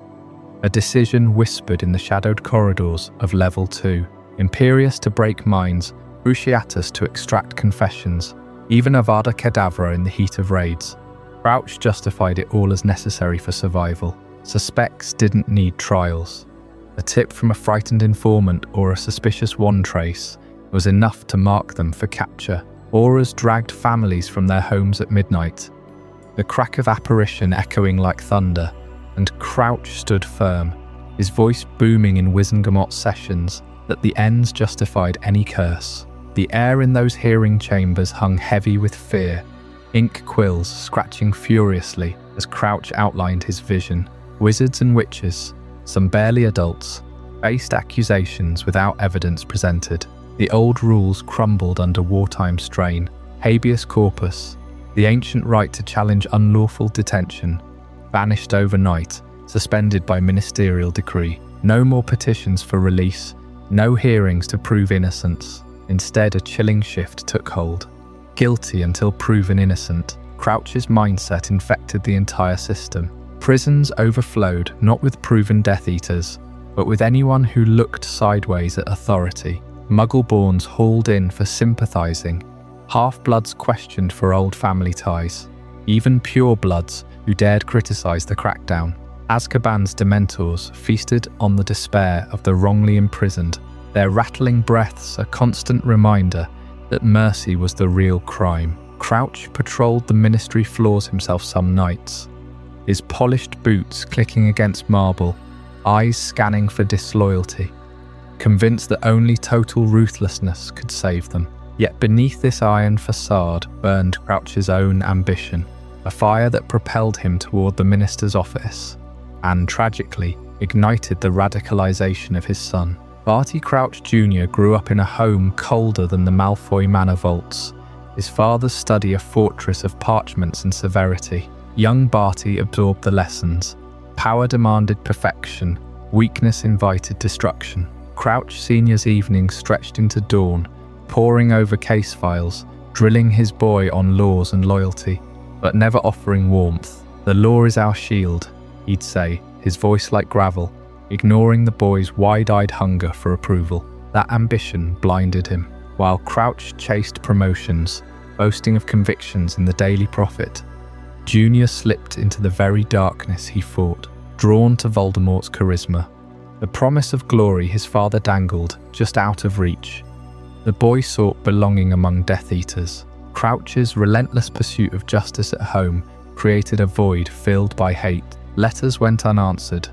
a decision whispered in the shadowed corridors of Level 2. Imperius to break minds, Cruciatus to extract confessions, even Avada Kedavra in the heat of raids. Crouch justified it all as necessary for survival. Suspects didn't need trials. A tip from a frightened informant or a suspicious wand trace was enough to mark them for capture. Aurors dragged families from their homes at midnight, the crack of apparition echoing like thunder, and Crouch stood firm, his voice booming in Wizengamot sessions that the ends justified any curse. The air in those hearing chambers hung heavy with fear, ink quills scratching furiously as Crouch outlined his vision. Wizards and witches, some barely adults, faced accusations without evidence presented. The old rules crumbled under wartime strain. Habeas corpus, the ancient right to challenge unlawful detention, vanished overnight, suspended by ministerial decree. No more petitions for release, no hearings to prove innocence. Instead, a chilling shift took hold. Guilty until proven innocent. Crouch's mindset infected the entire system. Prisons overflowed not with proven Death Eaters, but with anyone who looked sideways at authority. Muggle-Borns hauled in for sympathizing, half-bloods questioned for old family ties, even pure-bloods who dared criticize the crackdown. Azkaban's Dementors feasted on the despair of the wrongly imprisoned, their rattling breaths a constant reminder that mercy was the real crime. Crouch patrolled the ministry floors himself some nights, his polished boots clicking against marble, eyes scanning for disloyalty, convinced that only total ruthlessness could save them. Yet beneath this iron facade burned Crouch's own ambition, a fire that propelled him toward the minister's office, and tragically ignited the radicalization of his son. Barty Crouch Jr. grew up in a home colder than the Malfoy Manor vaults, his father's study a fortress of parchments and severity. Young Barty absorbed the lessons. Power demanded perfection, weakness invited destruction. Crouch Sr.'s evenings stretched into dawn, poring over case files, drilling his boy on laws and loyalty, but never offering warmth. "The law is our shield," he'd say, his voice like gravel, ignoring the boy's wide-eyed hunger for approval. That ambition blinded him. While Crouch chased promotions, boasting of convictions in the Daily Prophet, Junior slipped into the very darkness he fought, drawn to Voldemort's charisma. The promise of glory his father dangled, just out of reach. The boy sought belonging among Death Eaters. Crouch's relentless pursuit of justice at home created a void filled by hate. Letters went unanswered,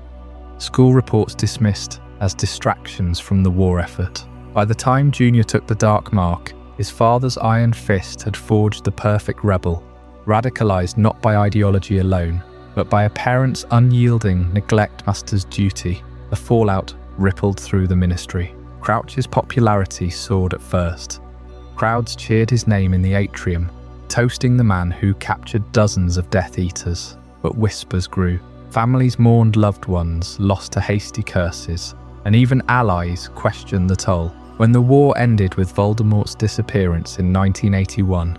school reports dismissed as distractions from the war effort. By the time Junior took the dark mark, his father's iron fist had forged the perfect rebel, radicalized not by ideology alone, but by a parent's unyielding neglect master's duty. The fallout rippled through the ministry. Crouch's popularity soared at first. Crowds cheered his name in the atrium, toasting the man who captured dozens of Death Eaters. But whispers grew. Families mourned loved ones lost to hasty curses, and even allies questioned the toll. When the war ended with Voldemort's disappearance in 1981,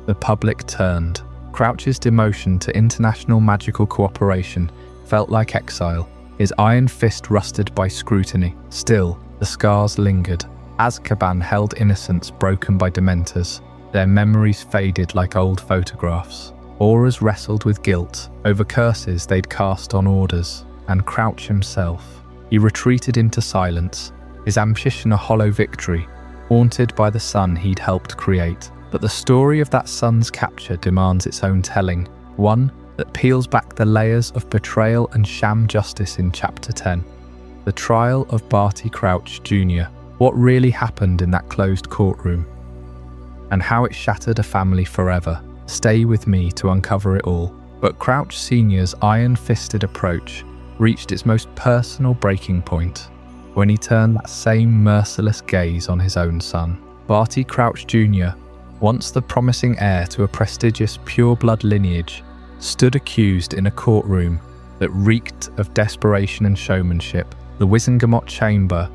the public turned. Crouch's demotion to international magical cooperation felt like exile, his iron fist rusted by scrutiny. Still, the scars lingered. Azkaban held innocence broken by Dementors. Their memories faded like old photographs. Aurors wrestled with guilt over curses they'd cast on orders, and Crouch himself. He retreated into silence, his ambition a hollow victory, haunted by the son he'd helped create. But the story of that son's capture demands its own telling, one that peels back the layers of betrayal and sham justice in Chapter 10. The trial of Barty Crouch Jr. What really happened in that closed courtroom, and how it shattered a family forever. Stay with me to uncover it all. But Crouch Sr.'s iron-fisted approach reached its most personal breaking point when he turned that same merciless gaze on his own son. Barty Crouch Jr., once the promising heir to a prestigious pure-blood lineage, stood accused in a courtroom that reeked of desperation and showmanship. The Wizengamot chamber,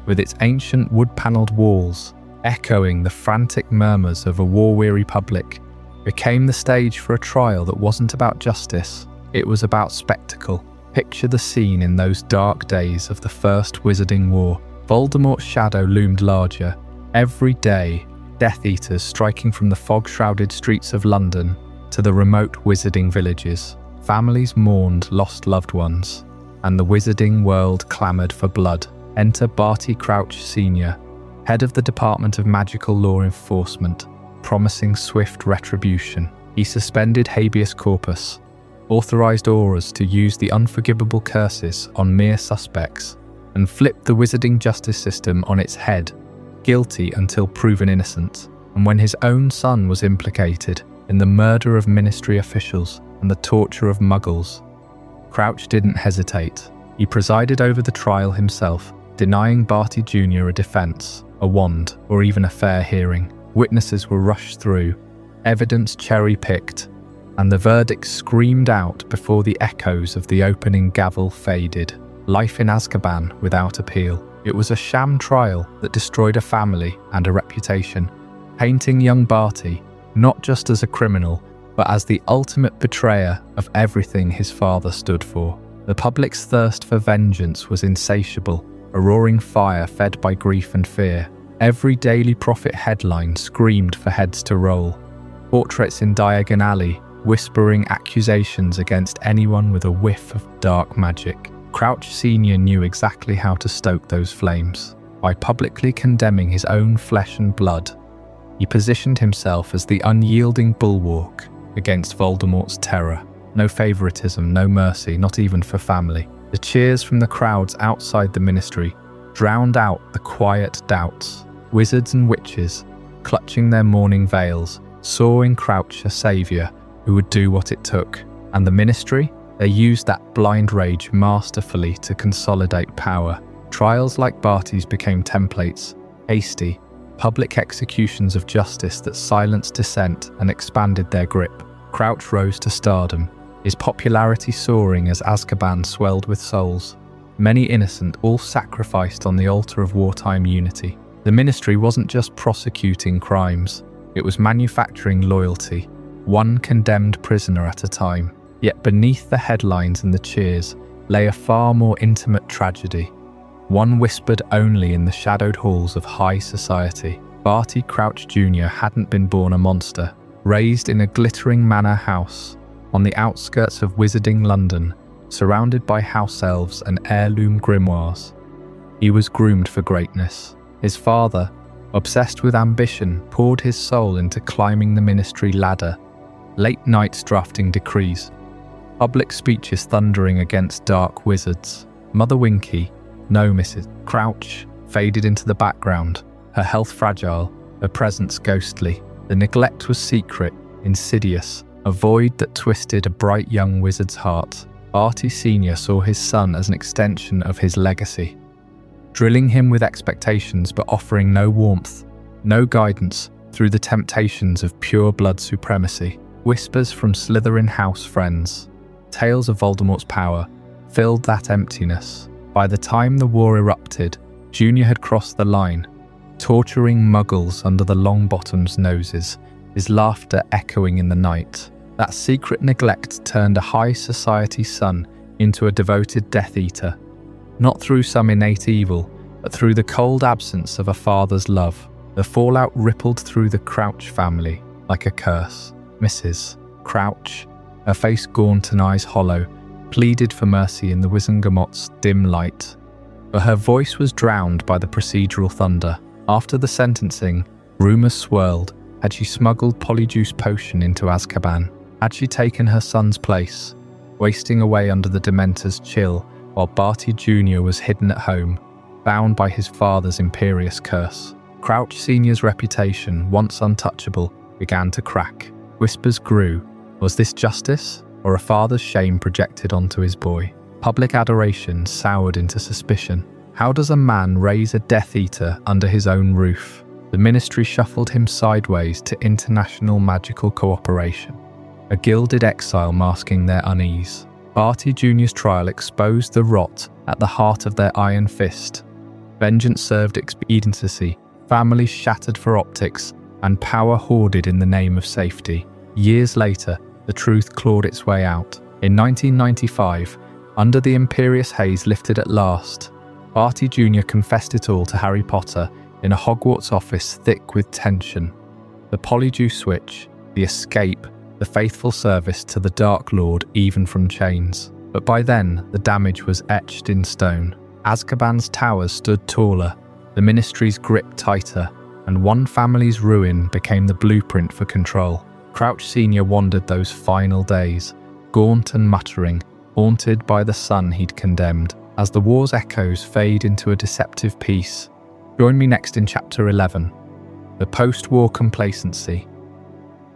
with its ancient wood-panelled walls, echoing the frantic murmurs of a war-weary public, became the stage for a trial that wasn't about justice, it was about spectacle. Picture the scene in those dark days of the First Wizarding War. Voldemort's shadow loomed larger. Every day, Death Eaters striking from the fog-shrouded streets of London to the remote wizarding villages. Families mourned lost loved ones, and the wizarding world clamoured for blood. Enter Barty Crouch Sr., head of the Department of Magical Law Enforcement, promising swift retribution. He suspended habeas corpus, authorised Aurors to use the unforgivable curses on mere suspects, and flipped the wizarding justice system on its head, guilty until proven innocent. And when his own son was implicated in the murder of ministry officials and the torture of muggles, Crouch didn't hesitate. He presided over the trial himself, denying Barty Jr. a defence, a wand, or even a fair hearing. Witnesses were rushed through, evidence cherry-picked, and the verdict screamed out before the echoes of the opening gavel faded. Life in Azkaban without appeal. It was a sham trial that destroyed a family and a reputation, painting young Barty not just as a criminal, but as the ultimate betrayer of everything his father stood for. The public's thirst for vengeance was insatiable, a roaring fire fed by grief and fear. Every Daily Prophet headline screamed for heads to roll. Portraits in Diagon Alley, whispering accusations against anyone with a whiff of dark magic. Crouch Sr. knew exactly how to stoke those flames. By publicly condemning his own flesh and blood, he positioned himself as the unyielding bulwark against Voldemort's terror. No favoritism, no mercy, not even for family. The cheers from the crowds outside the ministry drowned out the quiet doubts. Wizards and witches, clutching their mourning veils, saw in Crouch a saviour who would do what it took. And the ministry? They used that blind rage masterfully to consolidate power. Trials like Barty's became templates, hasty, public executions of justice that silenced dissent and expanded their grip. Crouch rose to stardom, his popularity soaring as Azkaban swelled with souls. Many innocent, all sacrificed on the altar of wartime unity. The ministry wasn't just prosecuting crimes, it was manufacturing loyalty, one condemned prisoner at a time. Yet beneath the headlines and the cheers lay a far more intimate tragedy, one whispered only in the shadowed halls of high society. Barty Crouch Jr. hadn't been born a monster. Raised in a glittering manor house on the outskirts of wizarding London, surrounded by house elves and heirloom grimoires, he was groomed for greatness. His father, obsessed with ambition, poured his soul into climbing the ministry ladder, late nights drafting decrees, public speeches thundering against dark wizards. Mother Winky, no Mrs. Crouch, faded into the background, her health fragile, her presence ghostly. The neglect was secret, insidious, a void that twisted a bright young wizard's heart. Barty Sr. saw his son as an extension of his legacy, drilling him with expectations but offering no warmth, no guidance through the temptations of pure blood supremacy. Whispers from Slytherin house friends, tales of Voldemort's power, filled that emptiness. By the time the war erupted, Junior had crossed the line, torturing muggles under the Longbottom's noses, his laughter echoing in the night. That secret neglect turned a high society son into a devoted Death Eater, not through some innate evil, but through the cold absence of a father's love. The fallout rippled through the Crouch family like a curse. Mrs. Crouch, her face gaunt and eyes hollow, pleaded for mercy in the Wizengamot's dim light, but her voice was drowned by the procedural thunder. After the sentencing, rumours swirled. Had she smuggled Polyjuice Potion into Azkaban? Had she taken her son's place, wasting away under the Dementor's chill while Barty Jr. was hidden at home, bound by his father's Imperius curse? Crouch Sr.'s reputation, once untouchable, began to crack. Whispers grew. Was this justice, or a father's shame projected onto his boy? Public adoration soured into suspicion. How does a man raise a Death Eater under his own roof? The Ministry shuffled him sideways to international magical cooperation, a gilded exile masking their unease. Barty Jr.'s trial exposed the rot at the heart of their iron fist. Vengeance served expediency, families shattered for optics, and power hoarded in the name of safety. Years later, the truth clawed its way out. In 1995, under the Imperius haze lifted at last, Barty Jr. confessed it all to Harry Potter in a Hogwarts office thick with tension. The Polyjuice switch, the escape, the faithful service to the Dark Lord even from chains. But by then, the damage was etched in stone. Azkaban's towers stood taller, the Ministry's grip tighter, and one family's ruin became the blueprint for control. Crouch Sr. wandered those final days, gaunt and muttering, haunted by the son he'd condemned. As the war's echoes fade into a deceptive peace, join me next in Chapter 11, The Post-War Complacency,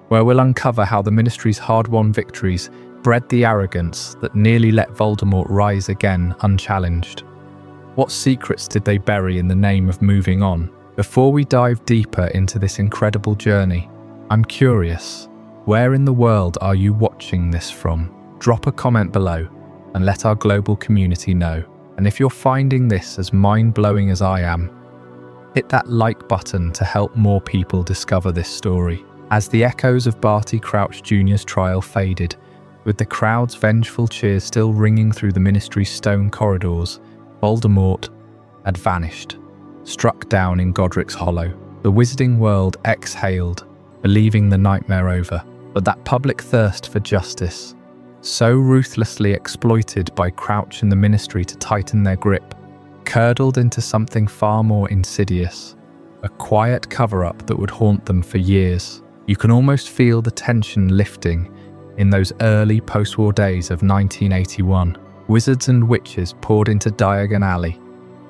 where we'll uncover how the Ministry's hard-won victories bred the arrogance that nearly let Voldemort rise again unchallenged. What secrets did they bury in the name of moving on? Before we dive deeper into this incredible journey, I'm curious, where in the world are you watching this from? Drop a comment below and let our global community know. And if you're finding this as mind-blowing as I am, hit that like button to help more people discover this story. As the echoes of Barty Crouch Jr.'s trial faded, with the crowd's vengeful cheers still ringing through the Ministry's stone corridors, Voldemort had vanished, struck down in Godric's Hollow. The wizarding world exhaled, believing the nightmare over. But that public thirst for justice, so ruthlessly exploited by Crouch and the Ministry to tighten their grip, curdled into something far more insidious, a quiet cover-up that would haunt them for years. You can almost feel the tension lifting in those early post-war days of 1981. Wizards and witches poured into Diagon Alley,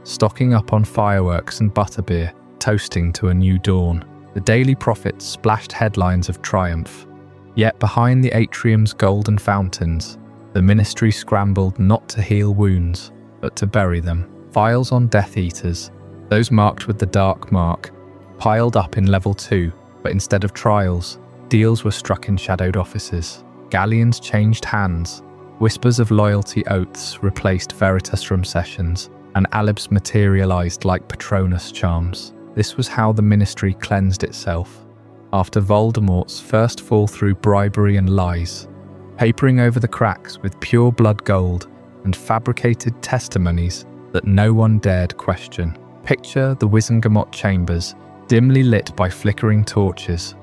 stocking up on fireworks and butterbeer, toasting to a new dawn. The Daily Prophet splashed headlines of triumph. Yet behind the atrium's golden fountains, the Ministry scrambled not to heal wounds, but to bury them. Files on Death Eaters, those marked with the Dark Mark, piled up in Level 2, but instead of trials, deals were struck in shadowed offices. Galleons changed hands, whispers of loyalty oaths replaced Veritasrum sessions, and alibs materialized like Patronus charms. This was how the Ministry cleansed itself. After Voldemort's first fall through bribery and lies, papering over the cracks with pure blood gold and fabricated testimonies that no one dared question. Picture the Wizengamot chambers, dimly lit by flickering torches,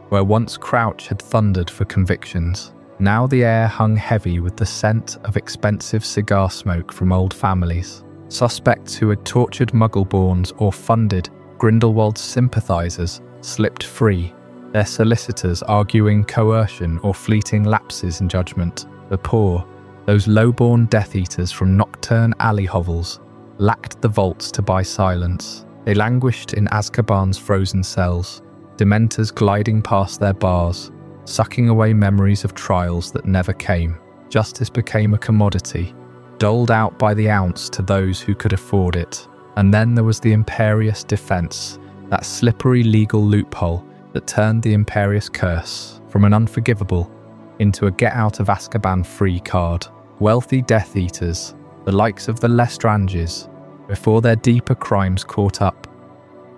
where once Crouch had thundered for convictions. Now the air hung heavy with the scent of expensive cigar smoke from old families. Suspects who had tortured Muggle-Borns or funded Grindelwald's sympathizers slipped free, their solicitors arguing coercion or fleeting lapses in judgment. The poor, those low-born Death Eaters from nocturne alley hovels, lacked the vaults to buy silence. They languished in Azkaban's frozen cells, Dementors gliding past their bars, sucking away memories of trials that never came. Justice became a commodity, doled out by the ounce to those who could afford it. And then there was the Imperius defense, that slippery legal loophole that turned the Imperius curse from an unforgivable into a get-out-of-Azkaban free card. Wealthy Death Eaters, the likes of the Lestranges, before their deeper crimes caught up,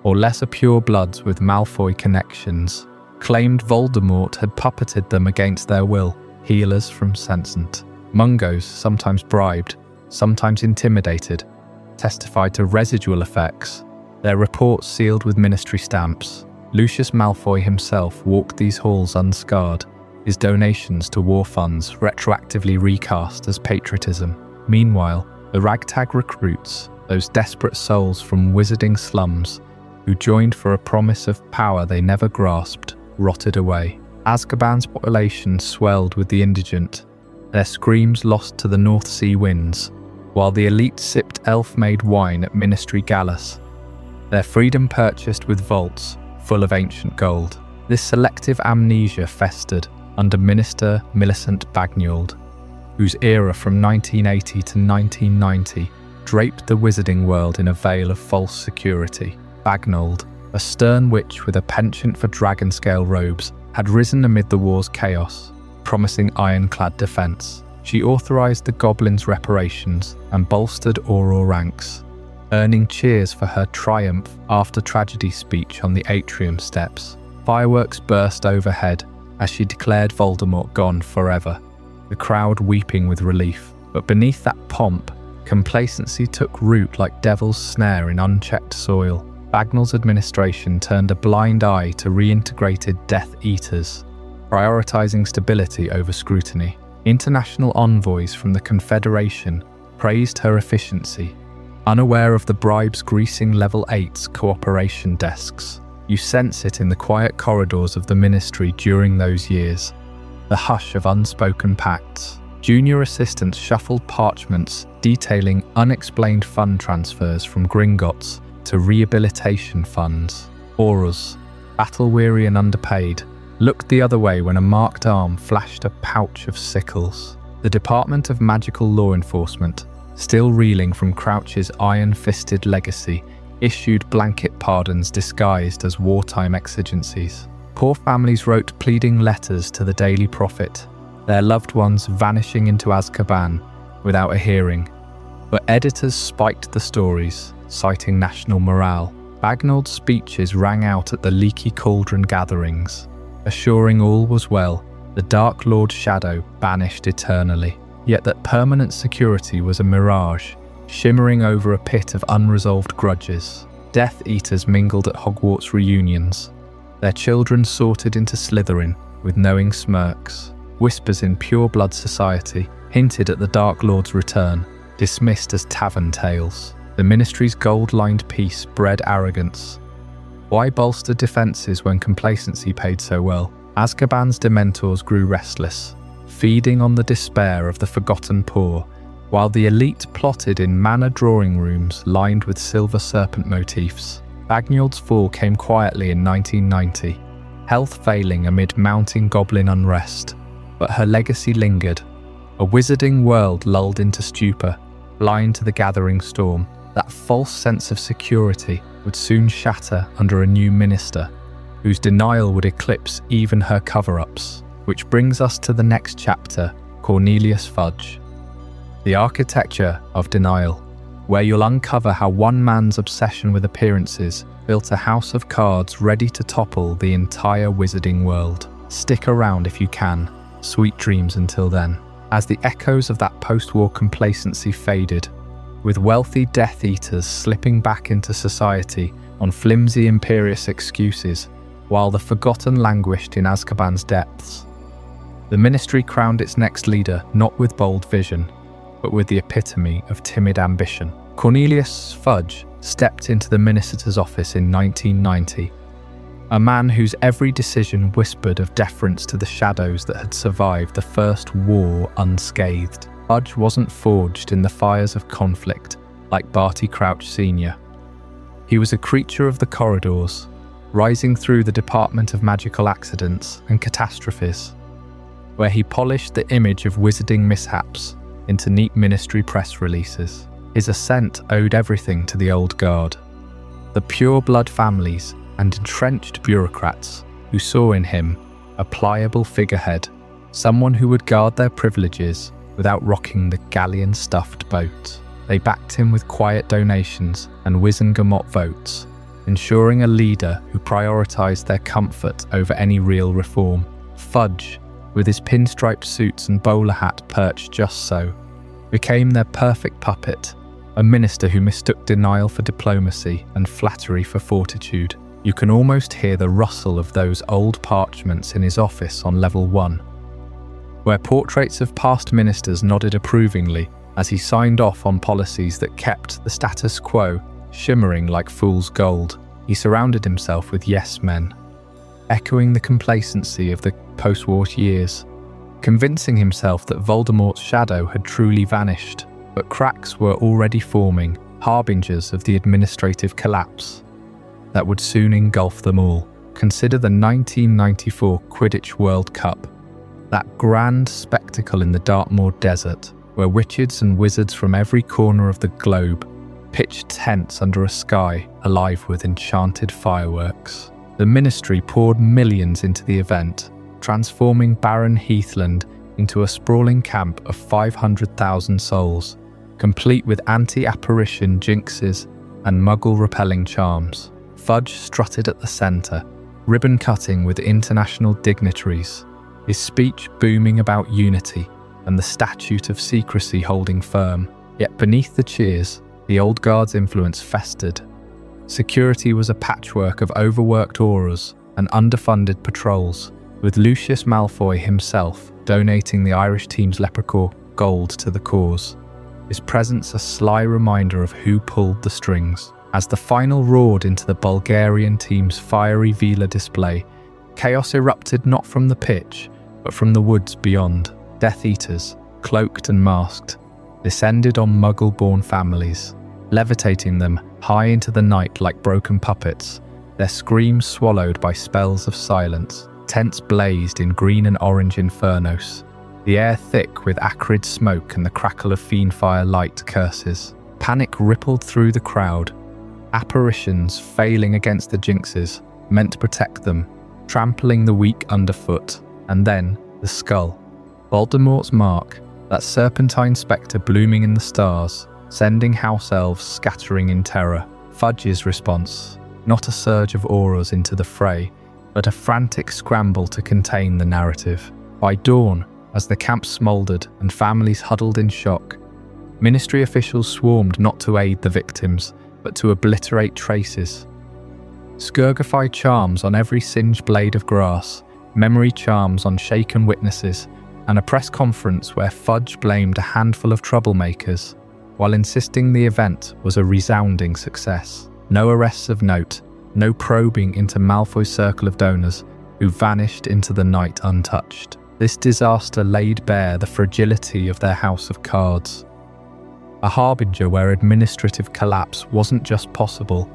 or lesser purebloods with Malfoy connections, claimed Voldemort had puppeted them against their will, healers from Sensant. Mungos, sometimes bribed, sometimes intimidated, testified to residual effects, their reports sealed with ministry stamps. Lucius Malfoy himself walked these halls unscarred, his donations to war funds retroactively recast as patriotism. Meanwhile, the ragtag recruits, those desperate souls from wizarding slums who joined for a promise of power they never grasped, rotted away. Azkaban's population swelled with the indigent, their screams lost to the North Sea winds, while the elite sipped elf-made wine at ministry galas, their freedom purchased with vaults full of ancient gold. This selective amnesia festered under Minister Millicent Bagnold, whose era from 1980 to 1990 draped the wizarding world in a veil of false security. Bagnold, a stern witch with a penchant for dragon-scale robes, had risen amid the war's chaos, promising ironclad defense. She authorized the goblins' reparations and bolstered Auror ranks, earning cheers for her triumph after tragedy speech on the atrium steps. Fireworks burst overhead as she declared Voldemort gone forever, the crowd weeping with relief. But beneath that pomp, complacency took root like devil's snare in unchecked soil. Bagnold's administration turned a blind eye to reintegrated Death Eaters, prioritizing stability over scrutiny. International envoys from the Confederation praised her efficiency, unaware of the bribes greasing Level 8's cooperation desks. You sense it in the quiet corridors of the ministry during those years, the hush of unspoken pacts. Junior assistants shuffled parchments detailing unexplained fund transfers from Gringotts to rehabilitation funds. Aurors, battle-weary and underpaid, looked the other way when a marked arm flashed a pouch of sickles. The Department of Magical Law Enforcement, still reeling from Crouch's iron-fisted legacy, issued blanket pardons disguised as wartime exigencies. Poor families wrote pleading letters to the Daily Prophet, their loved ones vanishing into Azkaban without a hearing. But editors spiked the stories, citing national morale. Bagnold's speeches rang out at the Leaky Cauldron gatherings, assuring all was well, the Dark Lord's shadow banished eternally. Yet that permanent security was a mirage, shimmering over a pit of unresolved grudges. Death Eaters mingled at Hogwarts reunions, their children sorted into Slytherin with knowing smirks. Whispers in pure blood society hinted at the Dark Lord's return, dismissed as tavern tales. The ministry's gold-lined peace bred arrogance. Why bolster defences when complacency paid so well? Azkaban's Dementors grew restless, feeding on the despair of the forgotten poor, while the elite plotted in manor drawing rooms lined with silver serpent motifs. Bagnold's fall came quietly in 1990, health failing amid mounting goblin unrest, but her legacy lingered. A wizarding world lulled into stupor, blind to the gathering storm. That false sense of security would soon shatter under a new minister, whose denial would eclipse even her cover-ups. Which brings us to the next chapter, Cornelius Fudge. The Architecture of Denial, where you'll uncover how one man's obsession with appearances built a house of cards ready to topple the entire wizarding world. Stick around if you can. Sweet dreams until then. As the echoes of that post-war complacency faded, with wealthy Death Eaters slipping back into society on flimsy Imperius excuses, while the forgotten languished in Azkaban's depths. The ministry crowned its next leader not with bold vision, but with the epitome of timid ambition. Cornelius Fudge stepped into the minister's office in 1990, a man whose every decision whispered of deference to the shadows that had survived the First War unscathed. Fudge wasn't forged in the fires of conflict like Barty Crouch Sr. He was a creature of the corridors, rising through the Department of Magical Accidents and Catastrophes, where he polished the image of wizarding mishaps into neat ministry press releases. His ascent owed everything to the old guard, the pure-blood families and entrenched bureaucrats who saw in him a pliable figurehead, someone who would guard their privileges without rocking the galleon-stuffed boat. They backed him with quiet donations and Wizengamot votes, ensuring a leader who prioritised their comfort over any real reform. Fudge, with his pinstriped suits and bowler hat perched just so, became their perfect puppet, a minister who mistook denial for diplomacy and flattery for fortitude. You can almost hear the rustle of those old parchments in his office on level 1, where portraits of past ministers nodded approvingly as he signed off on policies that kept the status quo shimmering like fool's gold. He surrounded himself with yes men, echoing the complacency of the post-war years, convincing himself that Voldemort's shadow had truly vanished, but cracks were already forming, harbingers of the administrative collapse that would soon engulf them all. Consider the 1994 Quidditch World Cup, that grand spectacle in the Dartmoor desert, where witches and wizards from every corner of the globe pitched tents under a sky alive with enchanted fireworks. The Ministry poured millions into the event, transforming barren heathland into a sprawling camp of 500,000 souls, complete with anti-apparition jinxes and muggle-repelling charms. Fudge strutted at the centre, ribbon-cutting with international dignitaries, his speech booming about unity and the statute of secrecy holding firm. Yet beneath the cheers, the old guard's influence festered. Security was a patchwork of overworked Aurors and underfunded patrols, with Lucius Malfoy himself donating the Irish team's leprechaun gold to the cause, his presence a sly reminder of who pulled the strings. As the final roared into the Bulgarian team's fiery Vela display, chaos erupted not from the pitch, but from the woods beyond. Death Eaters, cloaked and masked, descended on Muggle-Born families, levitating them high into the night like broken puppets, their screams swallowed by spells of silence. Tents blazed in green and orange infernos, the air thick with acrid smoke and the crackle of fiendfire light curses. Panic rippled through the crowd, apparitions failing against the jinxes, meant to protect them, trampling the weak underfoot. And then, the skull. Voldemort's mark, that serpentine spectre blooming in the stars, sending house elves scattering in terror. Fudge's response, not a surge of Aurors into the fray, but a frantic scramble to contain the narrative. By dawn, as the camp smouldered and families huddled in shock, Ministry officials swarmed not to aid the victims, but to obliterate traces. Scourgified charms on every singed blade of grass, memory charms on shaken witnesses, and a press conference where Fudge blamed a handful of troublemakers, while insisting the event was a resounding success. No arrests of note, no probing into Malfoy's circle of donors, who vanished into the night untouched. This disaster laid bare the fragility of their house of cards. A harbinger where administrative collapse wasn't just possible,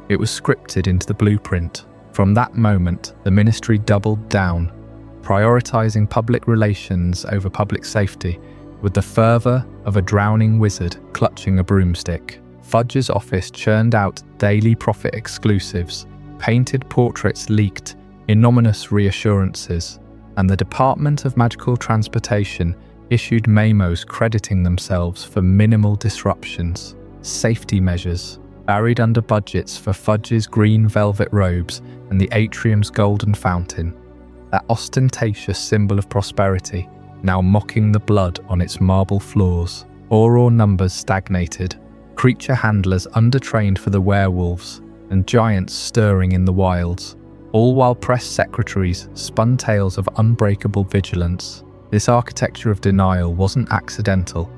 it was scripted into the blueprint. From that moment, the Ministry doubled down, prioritising public relations over public safety, with the fervour of a drowning wizard clutching a broomstick. Fudge's office churned out daily profit exclusives, painted portraits leaked, ominous reassurances, and the Department of Magical Transportation issued memos crediting themselves for minimal disruptions. Safety measures, buried under budgets for Fudge's green velvet robes and the atrium's golden fountain, that ostentatious symbol of prosperity, now mocking the blood on its marble floors. Auror numbers stagnated, creature handlers undertrained for the werewolves, and giants stirring in the wilds, all while press secretaries spun tales of unbreakable vigilance. This architecture of denial wasn't accidental.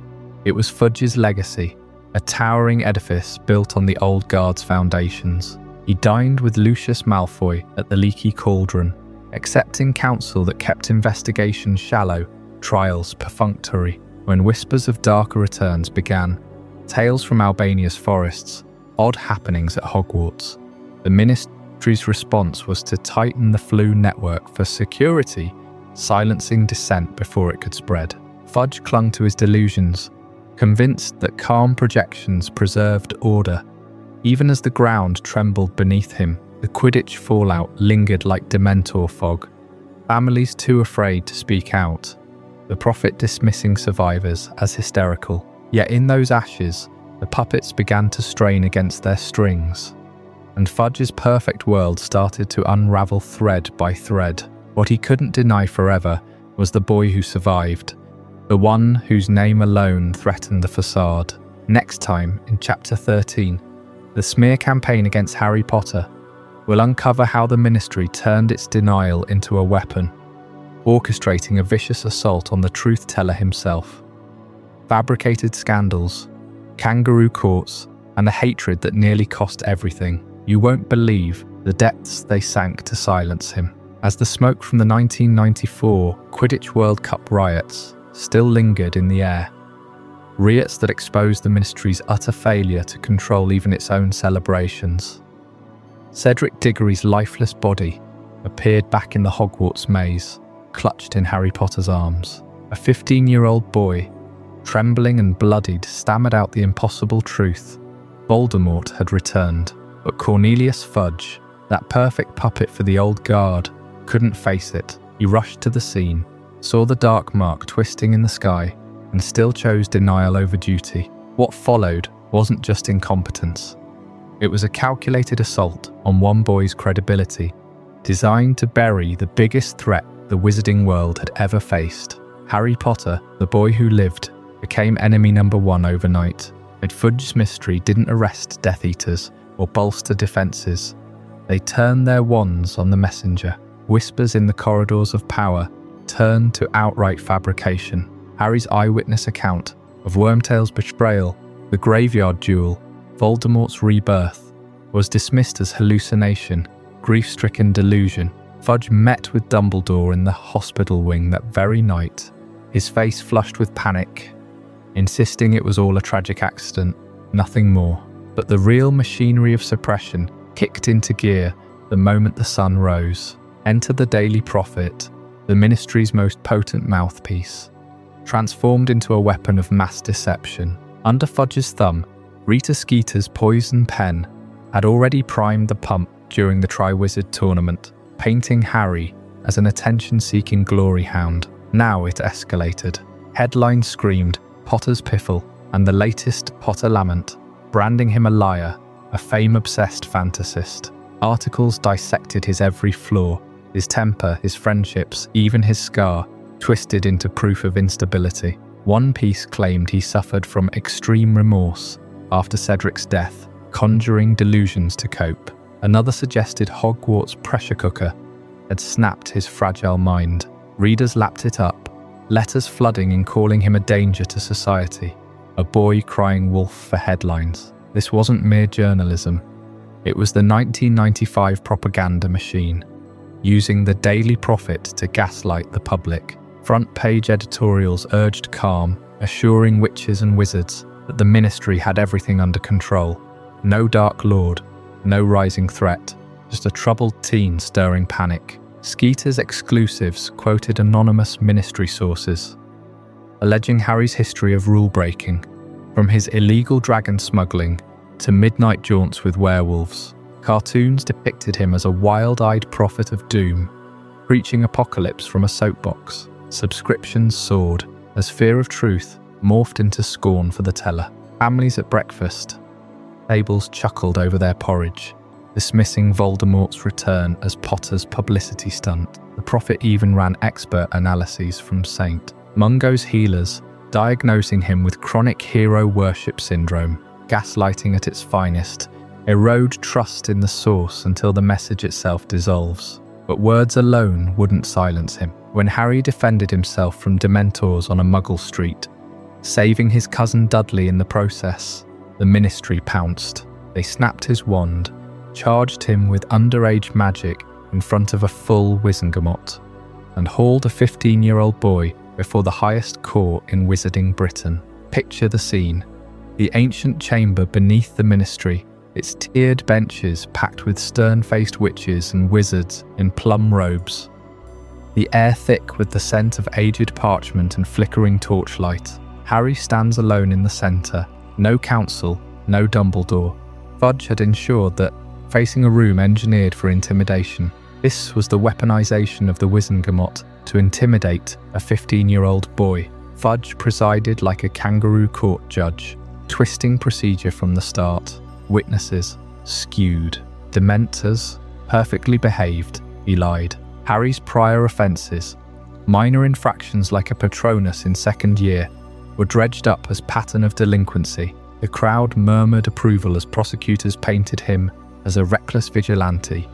It was Fudge's legacy, a towering edifice built on the old guard's foundations. He dined with Lucius Malfoy at the Leaky Cauldron, accepting counsel that kept investigations shallow, trials perfunctory. When whispers of darker returns began, tales from Albania's forests, odd happenings at Hogwarts, the Ministry's response was to tighten the Flu network for security, silencing dissent before it could spread. Fudge clung to his delusions, convinced that calm projections preserved order. Even as the ground trembled beneath him, the Quidditch fallout lingered like Dementor fog, families too afraid to speak out, the prophet dismissing survivors as hysterical. Yet in those ashes, the puppets began to strain against their strings. and Fudge's perfect world started to unravel thread by thread. What he couldn't deny forever was the boy who survived, the one whose name alone threatened the facade. Next time, in Chapter 13, the smear campaign against Harry Potter will uncover how the Ministry turned its denial into a weapon, orchestrating a vicious assault on the truth-teller himself. Fabricated scandals, kangaroo courts, and a hatred that nearly cost everything. You won't believe the depths they sank to silence him. As the smoke from the 1994 Quidditch World Cup riots still lingered in the air, riots that exposed the Ministry's utter failure to control even its own celebrations, Cedric Diggory's lifeless body appeared back in the Hogwarts maze, clutched in Harry Potter's arms. A 15-year-old boy, trembling and bloodied, stammered out the impossible truth. Voldemort had returned, but Cornelius Fudge, that perfect puppet for the old guard, couldn't face it. He rushed to the scene, saw the dark mark twisting in the sky, and still chose denial over duty. What followed wasn't just incompetence. It was a calculated assault on one boy's credibility, designed to bury the biggest threat the wizarding world had ever faced. Harry Potter, the boy who lived, became enemy number one overnight. But Fudge's mystery didn't arrest Death Eaters or bolster defences. They turned their wands on the messenger. Whispers in the corridors of power turned to outright fabrication. Harry's eyewitness account of Wormtail's betrayal, the graveyard duel, Voldemort's rebirth, was dismissed as hallucination, grief-stricken delusion. Fudge met with Dumbledore in the hospital wing that very night, his face flushed with panic, insisting it was all a tragic accident, nothing more. But the real machinery of suppression kicked into gear the moment the sun rose. Enter the Daily Prophet, the Ministry's most potent mouthpiece, transformed into a weapon of mass deception. Under Fudge's thumb, Rita Skeeter's poison pen had already primed the pump during the Triwizard Tournament, painting Harry as an attention-seeking glory hound. Now it escalated. Headlines screamed Potter's piffle and the latest Potter lament, branding him a liar, a fame-obsessed fantasist. Articles dissected his every flaw, his temper, his friendships, even his scar, twisted into proof of instability. One piece claimed he suffered from extreme remorse after Cedric's death, conjuring delusions to cope. Another suggested Hogwarts pressure cooker had snapped his fragile mind. Readers lapped it up, letters flooding in calling him a danger to society, a boy crying wolf for headlines. This wasn't mere journalism. It was the 1995 propaganda machine, using the Daily Prophet to gaslight the public. Front-page editorials urged calm, assuring witches and wizards that the Ministry had everything under control. No Dark Lord, no rising threat, just a troubled teen stirring panic. Skeeter's exclusives quoted anonymous Ministry sources, alleging Harry's history of rule-breaking, from his illegal dragon smuggling to midnight jaunts with werewolves. Cartoons depicted him as a wild-eyed prophet of doom, preaching apocalypse from a soapbox. Subscriptions soared as fear of truth morphed into scorn for the teller. Families at breakfast tables chuckled over their porridge, dismissing Voldemort's return as Potter's publicity stunt. The prophet even ran expert analyses from St. Mungo's healers, diagnosing him with chronic hero worship syndrome. Gaslighting at its finest, erode trust in the source until the message itself dissolves. But words alone wouldn't silence him. When Harry defended himself from Dementors on a Muggle street, saving his cousin Dudley in the process, the Ministry pounced. They snapped his wand, charged him with underage magic in front of a full Wizengamot, and hauled a 15-year-old boy before the highest court in Wizarding Britain. Picture the scene. The ancient chamber beneath the Ministry, its tiered benches packed with stern-faced witches and wizards in plum robes. The air thick with the scent of aged parchment and flickering torchlight. Harry stands alone in the centre. No council, no Dumbledore. Fudge had ensured that, facing a room engineered for intimidation, this was the weaponization of the Wizengamot to intimidate a 15-year-old boy. Fudge presided like a kangaroo court judge, twisting procedure from the start. Witnesses skewed. Dementors, perfectly behaved, he lied. Harry's prior offences, minor infractions like a Patronus in second year, were dredged up as pattern of delinquency. The crowd murmured approval as prosecutors painted him as a reckless vigilante,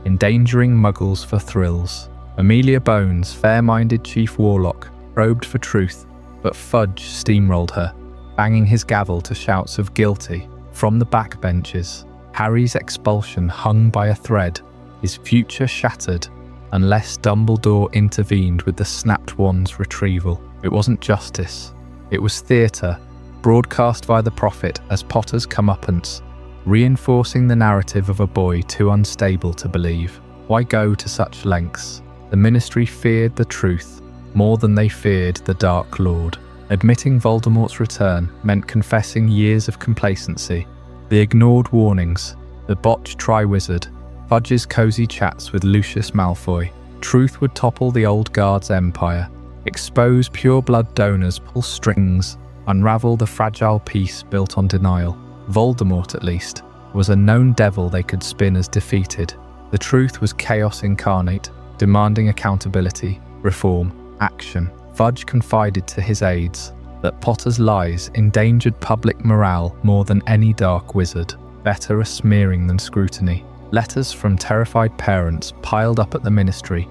endangering muggles for thrills. Amelia Bones, fair-minded chief warlock, probed for truth, but Fudge steamrolled her, banging his gavel to shouts of guilty from the backbenches. Harry's expulsion hung by a thread, his future shattered, unless Dumbledore intervened with the snapped wand's retrieval. It wasn't justice. It was theatre, broadcast by the Prophet as Potter's comeuppance, reinforcing the narrative of a boy too unstable to believe. Why go to such lengths? The Ministry feared the truth more than they feared the Dark Lord. Admitting Voldemort's return meant confessing years of complacency, the ignored warnings, the botched Triwizard, Fudge's cosy chats with Lucius Malfoy. Truth would topple the old guard's empire, expose pure-blood donors, pull strings, unravel the fragile peace built on denial. Voldemort, at least, was a known devil they could spin as defeated. The truth was chaos incarnate, demanding accountability, reform, action. Fudge confided to his aides that Potter's lies endangered public morale more than any dark wizard, better a smearing than scrutiny. Letters from terrified parents piled up at the Ministry,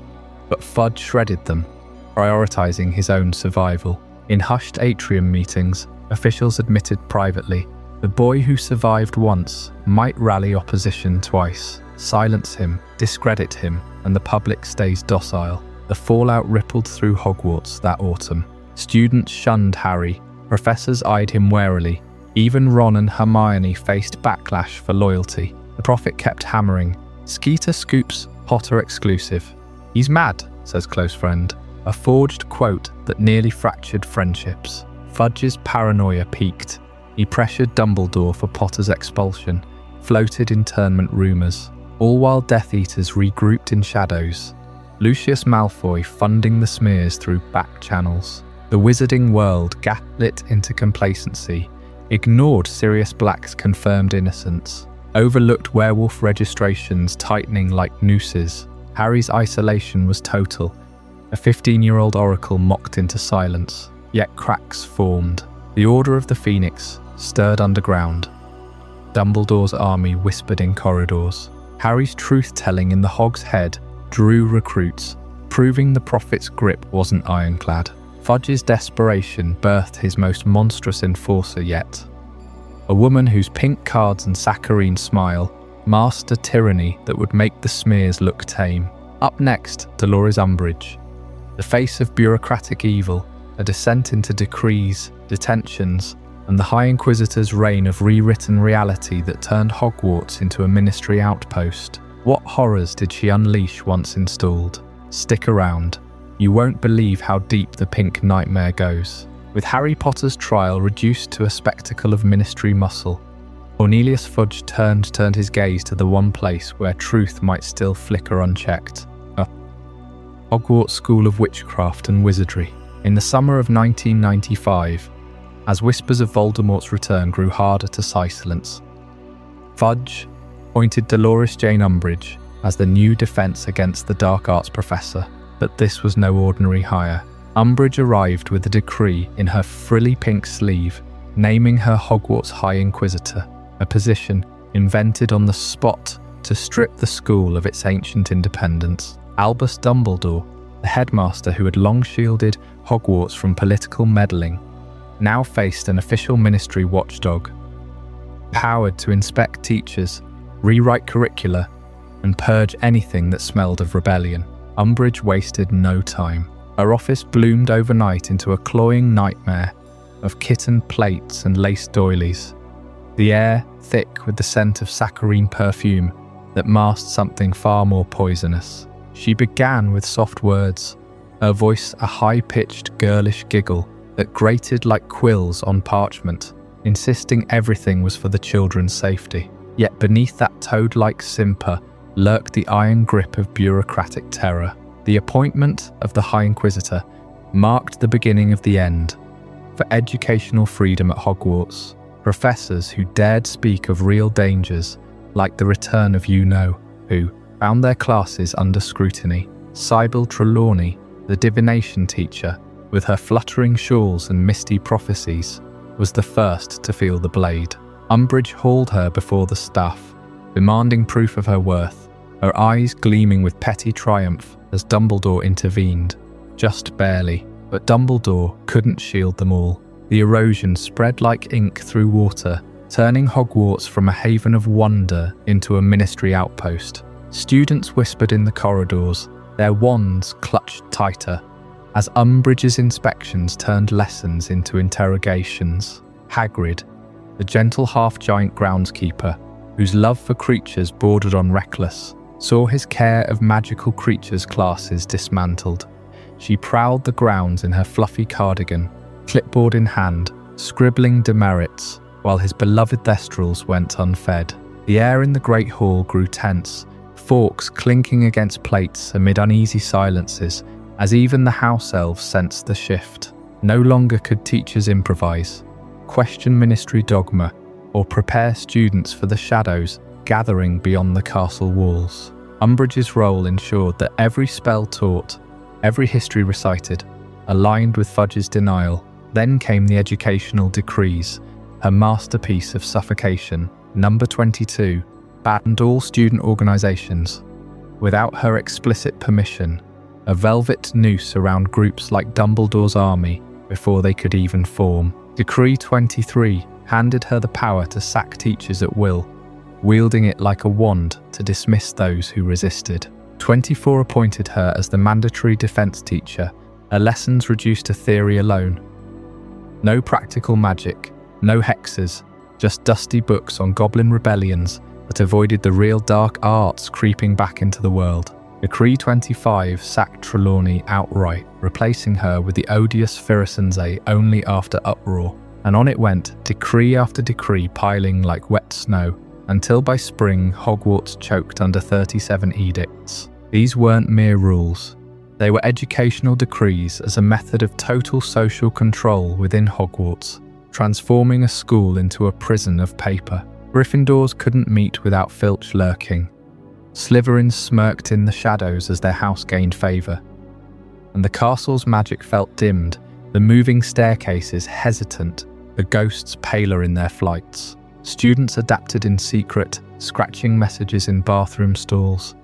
but Fudge shredded them, prioritizing his own survival. In hushed atrium meetings, officials admitted privately, the boy who survived once might rally opposition twice, silence him, discredit him, and the public stays docile. The fallout rippled through Hogwarts that autumn. Students shunned Harry, professors eyed him warily, even Ron and Hermione faced backlash for loyalty. The Prophet kept hammering, Skeeter Scoops, Potter exclusive. He's mad, says close friend, a forged quote that nearly fractured friendships. Fudge's paranoia peaked. He pressured Dumbledore for Potter's expulsion, floated internment rumours, all while Death Eaters regrouped in shadows. Lucius Malfoy funding the smears through back channels. The wizarding world gaslit into complacency, ignored Sirius Black's confirmed innocence, overlooked werewolf registrations tightening like nooses. Harry's isolation was total. A 15-year-old oracle mocked into silence, yet cracks formed. The Order of the Phoenix stirred underground. Dumbledore's army whispered in corridors. Harry's truth-telling in the Hog's Head drew recruits, proving the Prophet's grip wasn't ironclad. Fudge's desperation birthed his most monstrous enforcer yet. A woman whose pink cards and saccharine smile masked a tyranny that would make the smears look tame. Up next, Dolores Umbridge, the face of bureaucratic evil, a descent into decrees, detentions, and the High Inquisitor's reign of rewritten reality that turned Hogwarts into a Ministry outpost. What horrors did she unleash once installed? Stick around. You won't believe how deep the pink nightmare goes. With Harry Potter's trial reduced to a spectacle of Ministry muscle, Cornelius Fudge turned his gaze to the one place where truth might still flicker unchecked. Hogwarts School of Witchcraft and Wizardry. In the summer of 1995, as whispers of Voldemort's return grew harder to silence, Fudge appointed Dolores Jane Umbridge as the new defense against the dark arts professor. But this was no ordinary hire. Umbridge arrived with a decree in her frilly pink sleeve, naming her Hogwarts High Inquisitor, a position invented on the spot to strip the school of its ancient independence. Albus Dumbledore, the headmaster who had long shielded Hogwarts from political meddling, now faced an official Ministry watchdog, empowered to inspect teachers, rewrite curricula, and purge anything that smelled of rebellion. Umbridge wasted no time. Her office bloomed overnight into a cloying nightmare of kitten plates and lace doilies, the air thick with the scent of saccharine perfume that masked something far more poisonous. She began with soft words, her voice a high-pitched girlish giggle that grated like quills on parchment, insisting everything was for the children's safety. Yet beneath that toad-like simper lurked the iron grip of bureaucratic terror. The appointment of the High Inquisitor marked the beginning of the end for educational freedom at Hogwarts. Professors who dared speak of real dangers, like the return of you-know-who, found their classes under scrutiny. Sybil Trelawney, the divination teacher, with her fluttering shawls and misty prophecies, was the first to feel the blade. Umbridge hauled her before the staff, demanding proof of her worth, her eyes gleaming with petty triumph as Dumbledore intervened. Just barely, but Dumbledore couldn't shield them all. The erosion spread like ink through water, turning Hogwarts from a haven of wonder into a ministry outpost. Students whispered in the corridors, their wands clutched tighter, as Umbridge's inspections turned lessons into interrogations. Hagrid, the gentle half-giant groundskeeper, whose love for creatures bordered on reckless, saw his care of magical creatures classes dismantled. She prowled the grounds in her fluffy cardigan, clipboard in hand, scribbling demerits, while his beloved Thestrals went unfed. The air in the Great Hall grew tense, forks clinking against plates amid uneasy silences, as even the house elves sensed the shift. No longer could teachers improvise, question ministry dogma, or prepare students for the shadows gathering beyond the castle walls. Umbridge's role ensured that every spell taught, every history recited, aligned with Fudge's denial. Then came the educational decrees, her masterpiece of suffocation. Number 22 banned all student organizations. Without her explicit permission, a velvet noose around groups like Dumbledore's army before they could even form. Decree 23 handed her the power to sack teachers at will, wielding it like a wand to dismiss those who resisted. 24 appointed her as the mandatory defense teacher, her lessons reduced to theory alone. No practical magic, no hexes, just dusty books on goblin rebellions that avoided the real dark arts creeping back into the world. Decree 25 sacked Trelawney outright, replacing her with the odious Firecense only after uproar. And on it went, decree after decree piling like wet snow, until by spring Hogwarts choked under 37 edicts. These weren't mere rules. They were educational decrees as a method of total social control within Hogwarts, transforming a school into a prison of paper. Gryffindors couldn't meet without Filch lurking. Slytherins smirked in the shadows as their house gained favour. And the castle's magic felt dimmed, the moving staircases hesitant, the ghosts paler in their flights. Students adapted in secret, scratching messages in bathroom stalls,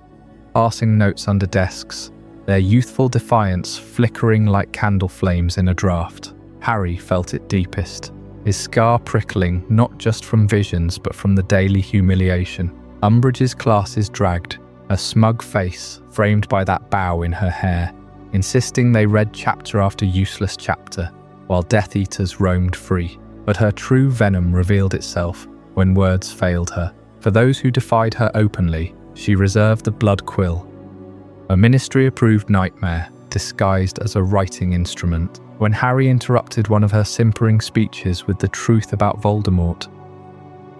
passing notes under desks, their youthful defiance flickering like candle flames in a draught. Harry felt it deepest, his scar prickling not just from visions but from the daily humiliation. Umbridge's classes dragged, her smug face framed by that bow in her hair, insisting they read chapter after useless chapter, while Death Eaters roamed free. But her true venom revealed itself when words failed her. For those who defied her openly, she reserved the blood quill, a ministry-approved nightmare disguised as a writing instrument. When Harry interrupted one of her simpering speeches with the truth about Voldemort,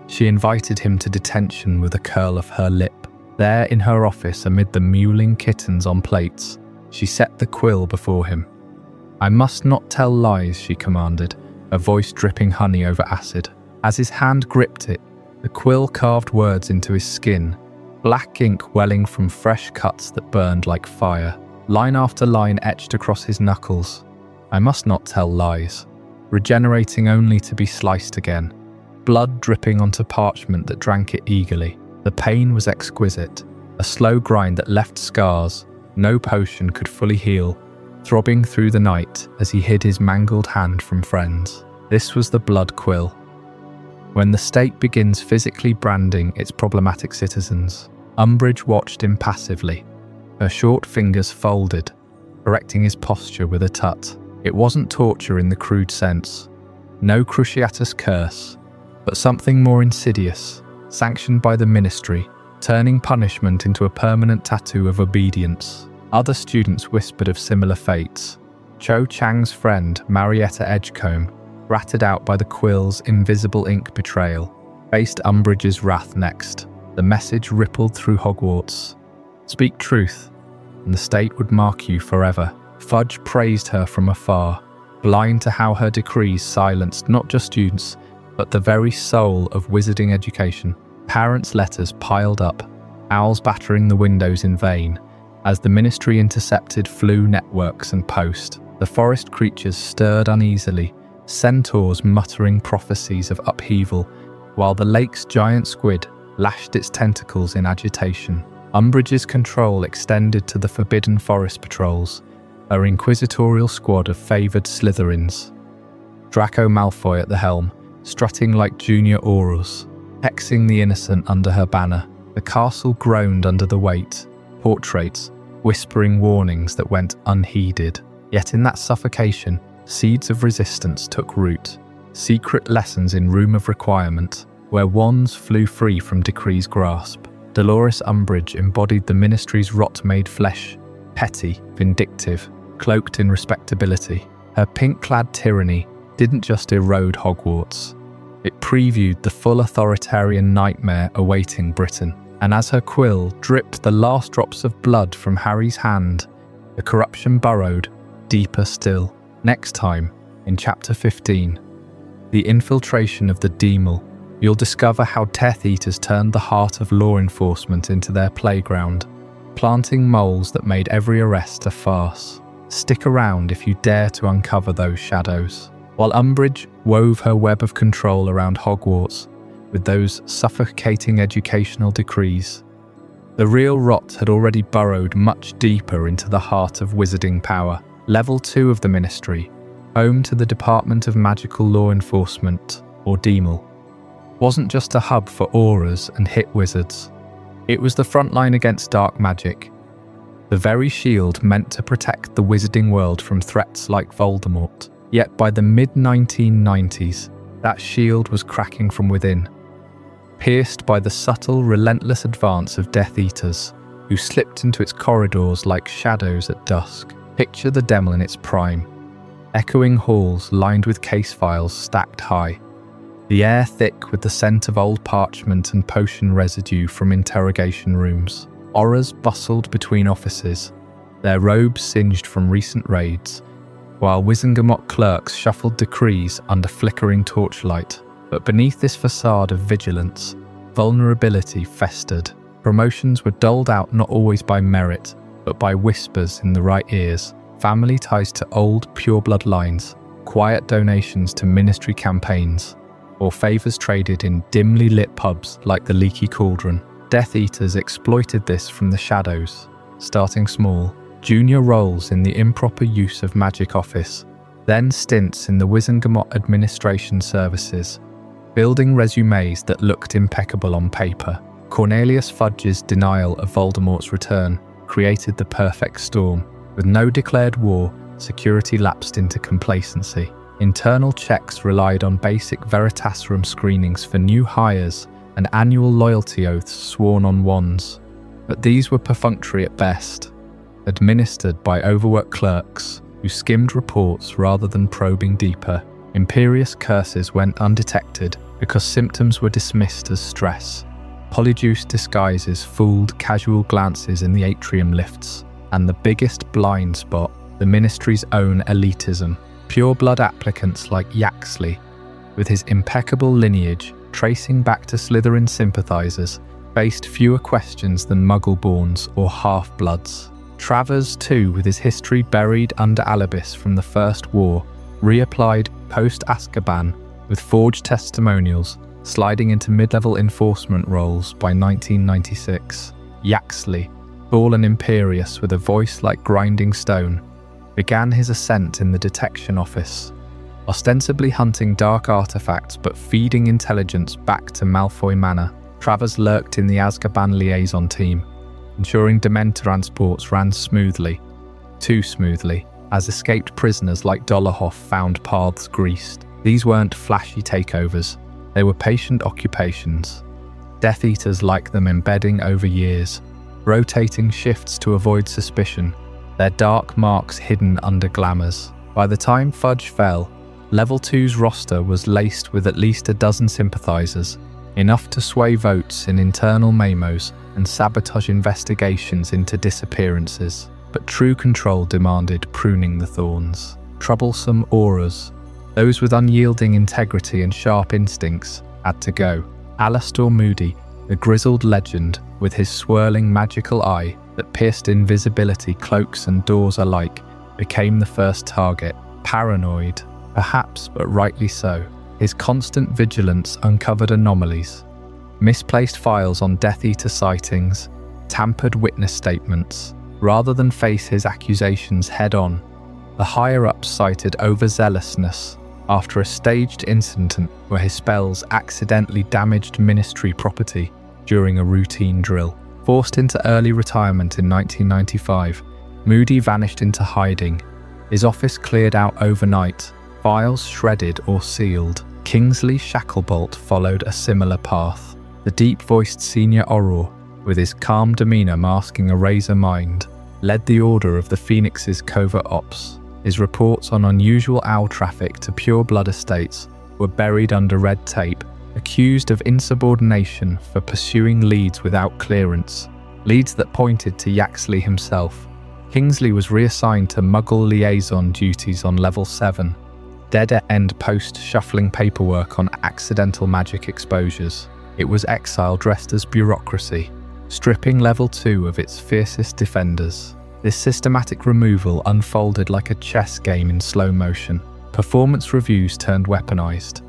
she invited him to detention with a curl of her lip. There in her office, amid the mewling kittens on plates, she set the quill before him. "I must not tell lies," she commanded, her voice dripping honey over acid. As his hand gripped it, the quill carved words into his skin, black ink welling from fresh cuts that burned like fire. Line after line etched across his knuckles. "I must not tell lies," regenerating only to be sliced again. Blood dripping onto parchment that drank it eagerly. The pain was exquisite, a slow grind that left scars no potion could fully heal, throbbing through the night as he hid his mangled hand from friends. This was the blood quill. When the state begins physically branding its problematic citizens, Umbridge watched impassively, her short fingers folded, correcting his posture with a tut. It wasn't torture in the crude sense, no Cruciatus curse, but something more insidious, sanctioned by the ministry, turning punishment into a permanent tattoo of obedience. Other students whispered of similar fates. Cho Chang's friend, Marietta Edgecombe, ratted out by the quill's invisible ink betrayal, faced Umbridge's wrath next. The message rippled through Hogwarts. Speak truth, and the state would mark you forever. Fudge praised her from afar, blind to how her decrees silenced not just students, but the very soul of wizarding education. parents' letters piled up, owls battering the windows in vain, as the ministry intercepted flu networks and post. The forest creatures stirred uneasily, centaurs muttering prophecies of upheaval, while the lake's giant squid lashed its tentacles in agitation. Umbridge's control extended to the Forbidden Forest patrols, her inquisitorial squad of favoured Slytherins. Draco Malfoy at the helm, strutting like junior Aurors, hexing the innocent under her banner. The castle groaned under the weight, portraits whispering warnings that went unheeded. Yet in that suffocation, seeds of resistance took root. Secret lessons in Room of Requirement, where wands flew free from Decree's grasp. Dolores Umbridge embodied the ministry's rot-made flesh, petty, vindictive, cloaked in respectability. Her pink-clad tyranny didn't just erode Hogwarts. It previewed the full authoritarian nightmare awaiting Britain. And as her quill dripped the last drops of blood from Harry's hand, the corruption burrowed deeper still. Next time, in Chapter 15, The Infiltration of the Demel, you'll discover how Death Eaters turned the heart of law enforcement into their playground, planting moles that made every arrest a farce. Stick around if you dare to uncover those shadows. While Umbridge wove her web of control around Hogwarts with those suffocating educational decrees, the real rot had already burrowed much deeper into the heart of wizarding power. Level 2 of the Ministry, home to the Department of Magical Law Enforcement, or Demel, wasn't just a hub for Aurors and hit wizards. It was the front line against dark magic, the very shield meant to protect the wizarding world from threats like Voldemort. Yet by the mid-1990s, that shield was cracking from within, pierced by the subtle, relentless advance of Death Eaters, who slipped into its corridors like shadows at dusk. Picture the Demel in its prime, echoing halls lined with case files stacked high, the air thick with the scent of old parchment and potion residue from interrogation rooms. Aurors bustled between offices, their robes singed from recent raids, while Wizengamot clerks shuffled decrees under flickering torchlight. But beneath this facade of vigilance, vulnerability festered. Promotions were doled out not always by merit, but by whispers in the right ears. Family ties to old pureblood lines, quiet donations to ministry campaigns, or favours traded in dimly lit pubs like the Leaky Cauldron. Death Eaters exploited this from the shadows, starting small. Junior roles in the improper use of magic office, then stints in the Wizengamot administration services, building resumes that looked impeccable on paper. Cornelius Fudge's denial of Voldemort's return created the perfect storm. With no declared war, security lapsed into complacency. Internal checks relied on basic Veritaserum screenings for new hires and annual loyalty oaths sworn on wands. But these were perfunctory at best, administered by overworked clerks who skimmed reports rather than probing deeper. Imperius curses went undetected because symptoms were dismissed as stress. Polyjuice disguises fooled casual glances in the atrium lifts. And the biggest blind spot, the ministry's own elitism. Pure-blood applicants like Yaxley, with his impeccable lineage tracing back to Slytherin sympathisers, faced fewer questions than Muggle-Borns or half-bloods. Travers, too, with his history buried under Alibis from the First War, reapplied post-Azkaban with forged testimonials, sliding into mid-level enforcement roles by 1996. Yaxley, fallen Imperius with a voice like grinding stone, began his ascent in the detection office, ostensibly hunting dark artifacts but feeding intelligence back to Malfoy Manor. Travers lurked in the Azkaban liaison team, ensuring Dementor transports ran smoothly, too smoothly, as escaped prisoners like Dolohov found paths greased. These weren't flashy takeovers, they were patient occupations. Death Eaters like them embedding over years, rotating shifts to avoid suspicion, their dark marks hidden under glamours. By the time Fudge fell, Level 2's roster was laced with at least a dozen sympathisers, enough to sway votes in internal memos and sabotage investigations into disappearances. But true control demanded pruning the thorns. Troublesome Aurors, those with unyielding integrity and sharp instincts, had to go. Alastor Moody, the grizzled legend with his swirling magical eye that pierced invisibility cloaks and doors alike, became the first target. Paranoid, perhaps, but rightly so. His constant vigilance uncovered anomalies. Misplaced files on Death Eater sightings, tampered witness statements. Rather than face his accusations head-on, the higher-ups cited overzealousness after a staged incident where his spells accidentally damaged Ministry property during a routine drill. Forced into early retirement in 1995, Moody vanished into hiding. His office cleared out overnight, files shredded or sealed. Kingsley Shacklebolt followed a similar path. The deep-voiced senior Auror, with his calm demeanour masking a razor mind, led the Order of the Phoenix's covert ops. His reports on unusual owl traffic to Pure Blood estates were buried under red tape, accused of insubordination for pursuing leads without clearance, leads that pointed to Yaxley himself. Kingsley was reassigned to Muggle liaison duties on Level 7, dead-end post-shuffling paperwork on accidental magic exposures. It was exile dressed as bureaucracy, stripping Level 2 of its fiercest defenders. This systematic removal unfolded like a chess game in slow motion. Performance reviews turned weaponized.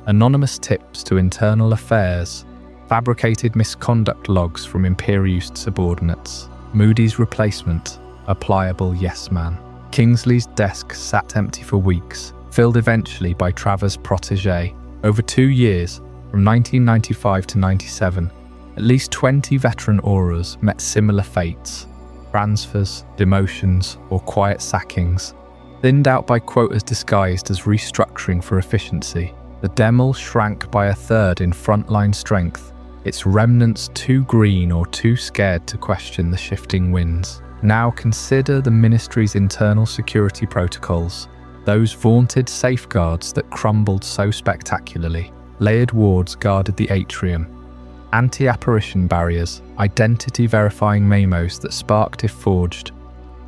Anonymous tips to internal affairs, fabricated misconduct logs from Imperius subordinates. Moody's replacement, a pliable yes-man. Kingsley's desk sat empty for weeks, filled eventually by Travers' protégé. Over 2 years, from 1995 to 97, at least 20 veteran Aurors met similar fates. Transfers, demotions, or quiet sackings, thinned out by quotas disguised as restructuring for efficiency. The Demel shrank by a third in frontline strength, its remnants too green or too scared to question the shifting winds. Now consider the Ministry's internal security protocols, those vaunted safeguards that crumbled so spectacularly. Layered wards guarded the atrium, anti-apparition barriers, identity-verifying memos that sparked if forged,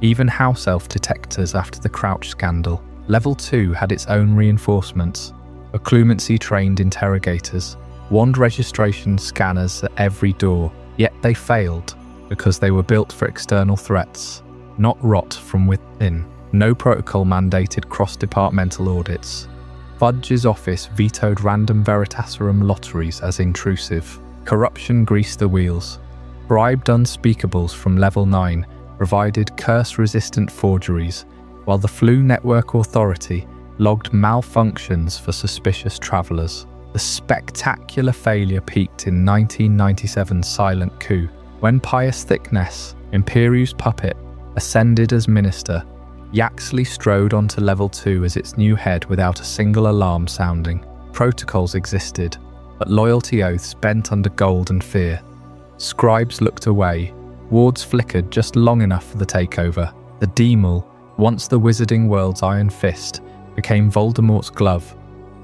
even house elf detectors after the Crouch scandal. Level 2 had its own reinforcements, occlumency-trained interrogators, wand registration scanners at every door, yet they failed because they were built for external threats, not rot from within. No protocol mandated cross-departmental audits. Fudge's office vetoed random Veritaserum lotteries as intrusive. Corruption greased the wheels. Bribed Unspeakables from Level 9 provided curse-resistant forgeries, while the Flu Network Authority logged malfunctions for suspicious travellers. The spectacular failure peaked in 1997's silent coup, when Pius Thicknesse, Imperius puppet, ascended as minister. Yaxley strode onto Level 2 as its new head without a single alarm sounding. Protocols existed, but loyalty oaths bent under gold and fear. Scribes looked away. Wards flickered just long enough for the takeover. The Demel, once the wizarding world's iron fist, became Voldemort's glove,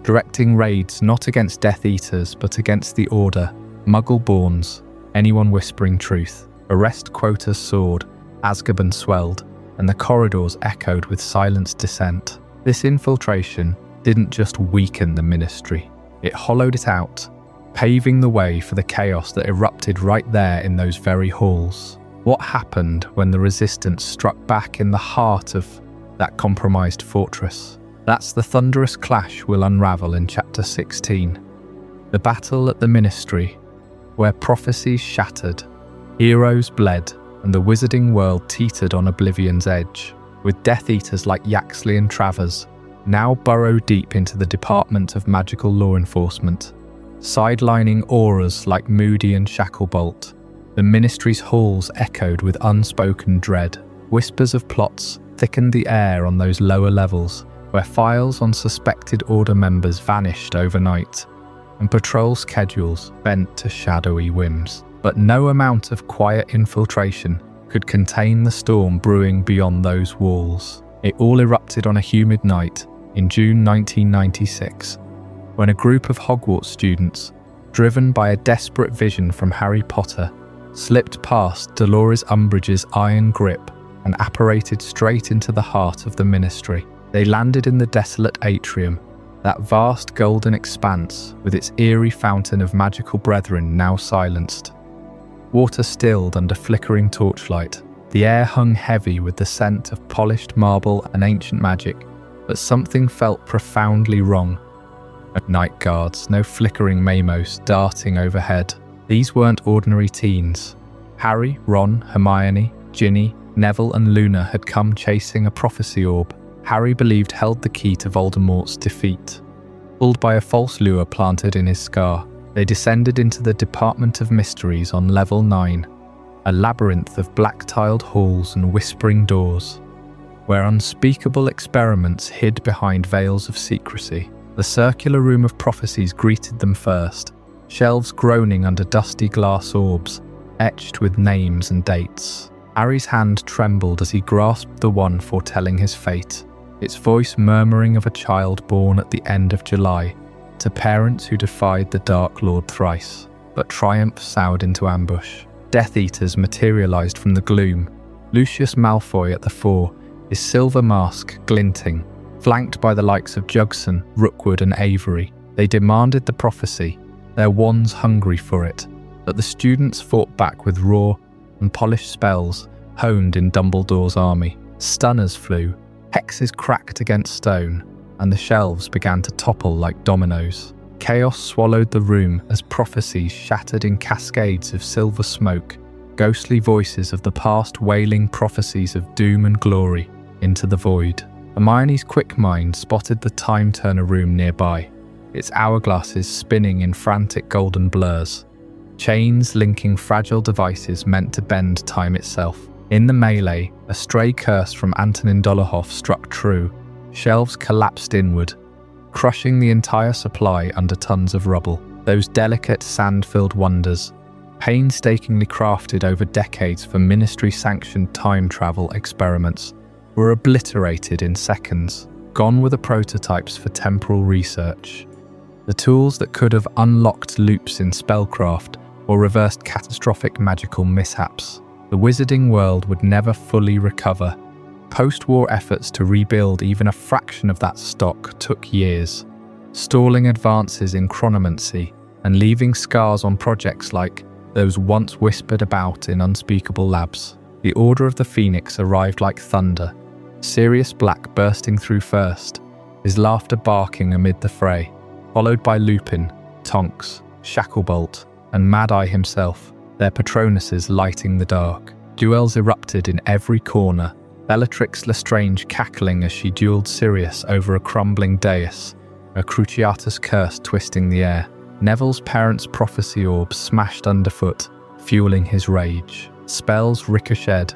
directing raids not against Death Eaters but against the Order, Muggle-Borns, anyone whispering truth. Arrest quotas soared, Azkaban swelled, and the corridors echoed with silenced dissent. This infiltration didn't just weaken the Ministry, it hollowed it out, paving the way for the chaos that erupted right there in those very halls. What happened when the Resistance struck back in the heart of that compromised fortress? That's the thunderous clash we'll unravel in Chapter 16. The battle at the Ministry, where prophecies shattered, heroes bled, and the wizarding world teetered on oblivion's edge, with Death Eaters like Yaxley and Travers now burrow deep into the Department of Magical Law Enforcement, sidelining Aurors like Moody and Shacklebolt. The Ministry's halls echoed with unspoken dread. Whispers of plots thickened the air on those lower levels, where files on suspected Order members vanished overnight, and patrol schedules bent to shadowy whims. But no amount of quiet infiltration could contain the storm brewing beyond those walls. It all erupted on a humid night in June 1996, when a group of Hogwarts students, driven by a desperate vision from Harry Potter, slipped past Dolores Umbridge's iron grip and apparated straight into the heart of the Ministry. They landed in the desolate atrium, that vast golden expanse with its eerie fountain of magical brethren now silenced. Water stilled under flickering torchlight. The air hung heavy with the scent of polished marble and ancient magic, but something felt profoundly wrong. No night guards, no flickering Mamos darting overhead. These weren't ordinary teens. Harry, Ron, Hermione, Ginny, Neville and Luna had come chasing a prophecy orb Harry believed held the key to Voldemort's defeat. Pulled by a false lure planted in his scar, they descended into the Department of Mysteries on Level 9, a labyrinth of black-tiled halls and whispering doors, where unspeakable experiments hid behind veils of secrecy. The circular room of prophecies greeted them first, shelves groaning under dusty glass orbs, etched with names and dates. Harry's hand trembled as he grasped the one foretelling his fate, its voice murmuring of a child born at the end of July, to parents who defied the Dark Lord thrice, but triumph soured into ambush. Death Eaters materialized from the gloom, Lucius Malfoy at the fore, his silver mask glinting, flanked by the likes of Jugson, Rookwood and Avery. They demanded the prophecy, their wands hungry for it, but the students fought back with raw and polished spells honed in Dumbledore's army. Stunners flew, hexes cracked against stone, and the shelves began to topple like dominoes. Chaos swallowed the room as prophecies shattered in cascades of silver smoke, ghostly voices of the past wailing prophecies of doom and glory into the void. Hermione's quick mind spotted the time turner room nearby, its hourglasses spinning in frantic golden blurs, chains linking fragile devices meant to bend time itself. In the melee, a stray curse from Antonin Dolohov struck true. Shelves collapsed inward, crushing the entire supply under tons of rubble. Those delicate, sand-filled wonders, painstakingly crafted over decades for ministry-sanctioned time travel experiments, were obliterated in seconds, gone were the prototypes for temporal research. The tools that could have unlocked loops in spellcraft or reversed catastrophic magical mishaps. The wizarding world would never fully recover. Post-war efforts to rebuild even a fraction of that stock took years, stalling advances in chronomancy and leaving scars on projects like those once whispered about in Unspeakable Labs. The Order of the Phoenix arrived like thunder, Sirius Black bursting through first, his laughter barking amid the fray, followed by Lupin, Tonks, Shacklebolt, and Mad-Eye himself, their Patronuses lighting the dark. Duels erupted in every corner, Bellatrix Lestrange cackling as she dueled Sirius over a crumbling dais, a Cruciatus curse twisting the air. Neville's parents' prophecy orbs smashed underfoot, fueling his rage. Spells ricocheted,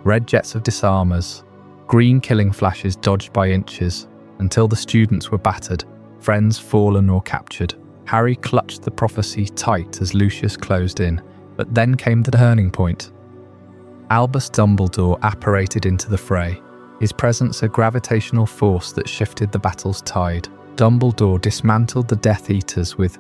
red jets of disarmers, green killing flashes dodged by inches, until the students were battered, friends fallen or captured. Harry clutched the prophecy tight as Lucius closed in, but then came the turning point. Albus Dumbledore apparated into the fray, his presence a gravitational force that shifted the battle's tide. Dumbledore dismantled the Death Eaters with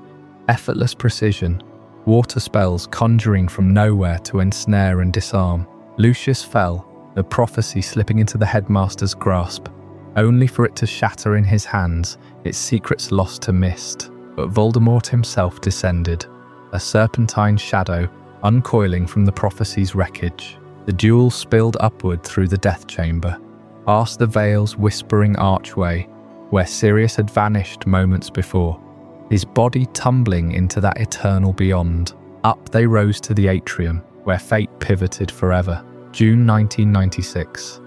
effortless precision, water spells conjuring from nowhere to ensnare and disarm. Lucius fell, the prophecy slipping into the headmaster's grasp, only for it to shatter in his hands, its secrets lost to mist. But Voldemort himself descended, a serpentine shadow uncoiling from the prophecy's wreckage. The duel spilled upward through the Death Chamber, past the Veil's whispering archway, where Sirius had vanished moments before, his body tumbling into that eternal beyond. Up they rose to the atrium, where fate pivoted forever. June 1996.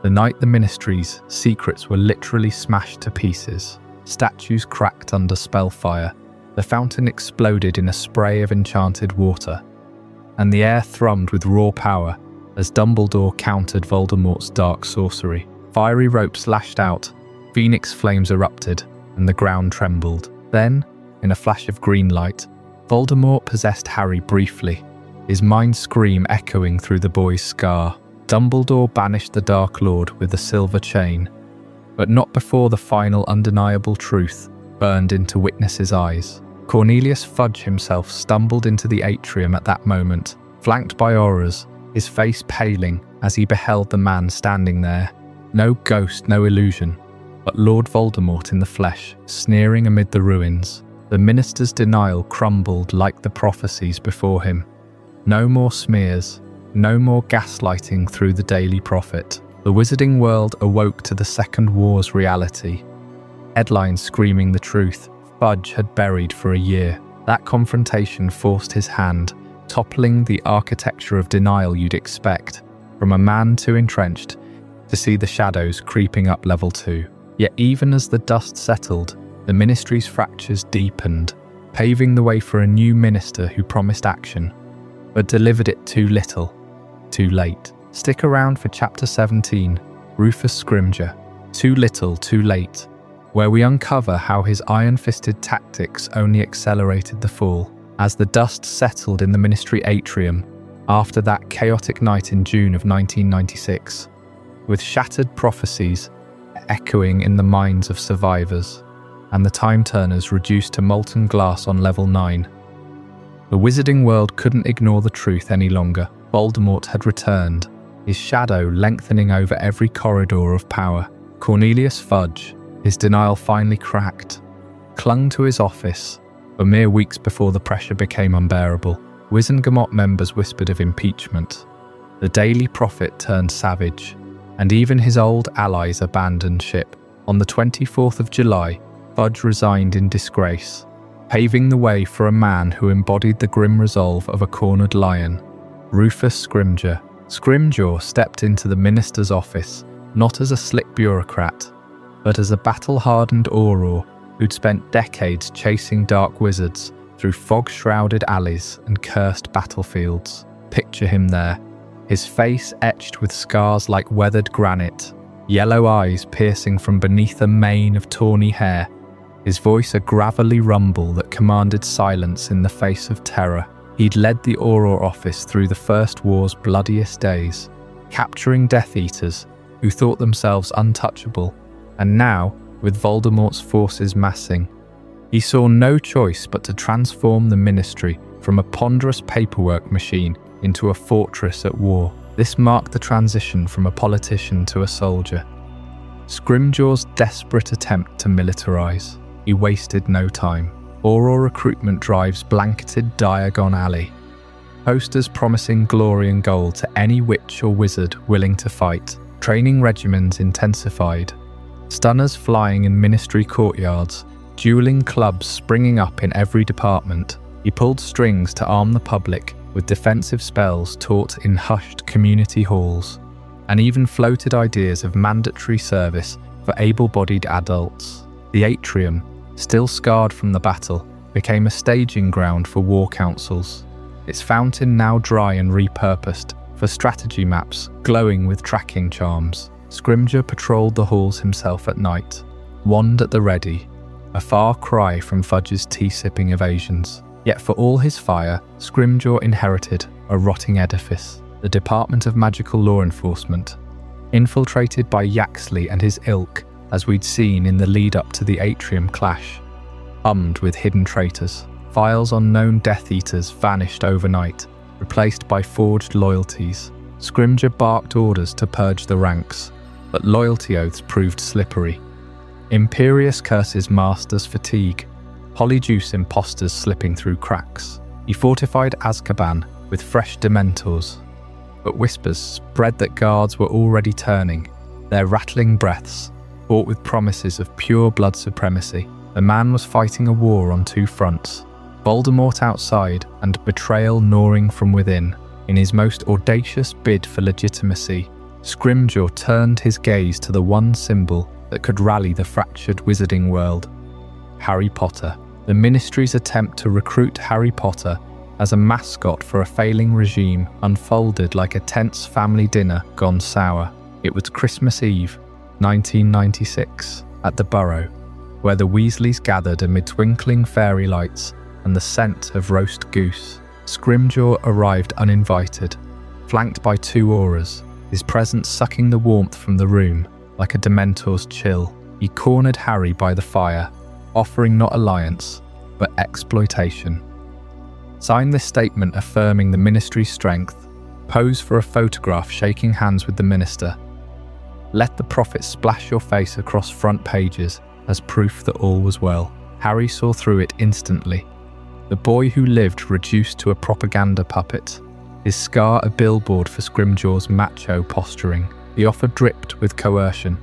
The night the Ministry's secrets were literally smashed to pieces. Statues cracked under spellfire, the fountain exploded in a spray of enchanted water, and the air thrummed with raw power as Dumbledore countered Voldemort's dark sorcery. Fiery ropes lashed out, phoenix flames erupted, and the ground trembled. Then, in a flash of green light, Voldemort possessed Harry briefly, his mind scream echoing through the boy's scar. Dumbledore banished the Dark Lord with a silver chain, but not before the final undeniable truth burned into witnesses' eyes. Cornelius Fudge himself stumbled into the atrium at that moment, flanked by Aurors, his face paling as he beheld the man standing there. No ghost, no illusion. but Lord Voldemort in the flesh, sneering amid the ruins. The minister's denial crumbled like the prophecies before him. No more smears, no more gaslighting through the Daily Prophet. The wizarding world awoke to the Second War's reality. Headlines screaming the truth Fudge had buried for a year. That confrontation forced his hand, toppling the architecture of denial you'd expect from a man too entrenched to see the shadows creeping up level 2. Yet even as the dust settled, the ministry's fractures deepened, paving the way for a new minister who promised action, but delivered it too little, too late. Stick around for Chapter 17, Rufus Scrimgeour, Too Little, Too Late, where we uncover how his iron-fisted tactics only accelerated the fall. As the dust settled in the ministry atrium after that chaotic night in June of 1996, with shattered prophecies echoing in the minds of survivors, and the time-turners reduced to molten glass on level 9. The wizarding world couldn't ignore the truth any longer. Voldemort had returned, his shadow lengthening over every corridor of power. Cornelius Fudge, his denial finally cracked, clung to his office for mere weeks before the pressure became unbearable. Wizengamot members whispered of impeachment. The Daily Prophet turned savage, and even his old allies abandoned ship. On the 24th of July, Fudge resigned in disgrace, paving the way for a man who embodied the grim resolve of a cornered lion, Rufus Scrimgeour. Scrimgeour stepped into the minister's office, not as a slick bureaucrat, but as a battle-hardened Auror who'd spent decades chasing dark wizards through fog-shrouded alleys and cursed battlefields. Picture him there, his face etched with scars like weathered granite, yellow eyes piercing from beneath a mane of tawny hair, his voice a gravelly rumble that commanded silence in the face of terror. He'd led the Auror office through the First War's bloodiest days, capturing Death Eaters who thought themselves untouchable, and now, with Voldemort's forces massing, he saw no choice but to transform the ministry from a ponderous paperwork machine into a fortress at war. This marked the transition from a politician to a soldier. Scrimgeour's desperate attempt to militarize. He wasted no time. Auror recruitment drives blanketed Diagon Alley, posters promising glory and gold to any witch or wizard willing to fight. Training regimens intensified, stunners flying in ministry courtyards, dueling clubs springing up in every department. He pulled strings to arm the public with defensive spells taught in hushed community halls, and even floated ideas of mandatory service for able-bodied adults. The atrium, still scarred from the battle, became a staging ground for war councils, its fountain now dry and repurposed for strategy maps glowing with tracking charms. Scrimgeour patrolled the halls himself at night, wand at the ready, a far cry from Fudge's tea-sipping evasions. Yet for all his fire, Scrimgeour inherited a rotting edifice, the Department of Magical Law Enforcement, infiltrated by Yaxley and his ilk, as we'd seen in the lead-up to the Atrium clash, hummed with hidden traitors. Files on known Death Eaters vanished overnight, replaced by forged loyalties. Scrimgeour barked orders to purge the ranks, but loyalty oaths proved slippery. Imperius curses masters' fatigue, Polyjuice imposters slipping through cracks. He fortified Azkaban with fresh Dementors, but whispers spread that guards were already turning, their rattling breaths bought with promises of pure blood supremacy. The man was fighting a war on two fronts, Voldemort outside and betrayal gnawing from within. In his most audacious bid for legitimacy, Scrimgeour turned his gaze to the one symbol that could rally the fractured wizarding world: Harry Potter. The ministry's attempt to recruit Harry Potter as a mascot for a failing regime unfolded like a tense family dinner gone sour. It was Christmas Eve, 1996, at the Burrow, where the Weasleys gathered amid twinkling fairy lights and the scent of roast goose. Scrimgeour arrived uninvited, flanked by two Aurors, his presence sucking the warmth from the room like a Dementor's chill. He cornered Harry by the fire, offering not alliance, but exploitation. Sign this statement affirming the ministry's strength. Pose for a photograph shaking hands with the minister. Let the prophet splash your face across front pages as proof that all was well. Harry saw through it instantly. The boy who lived reduced to a propaganda puppet. His scar a billboard for Scrimgeour's macho posturing. The offer dripped with coercion.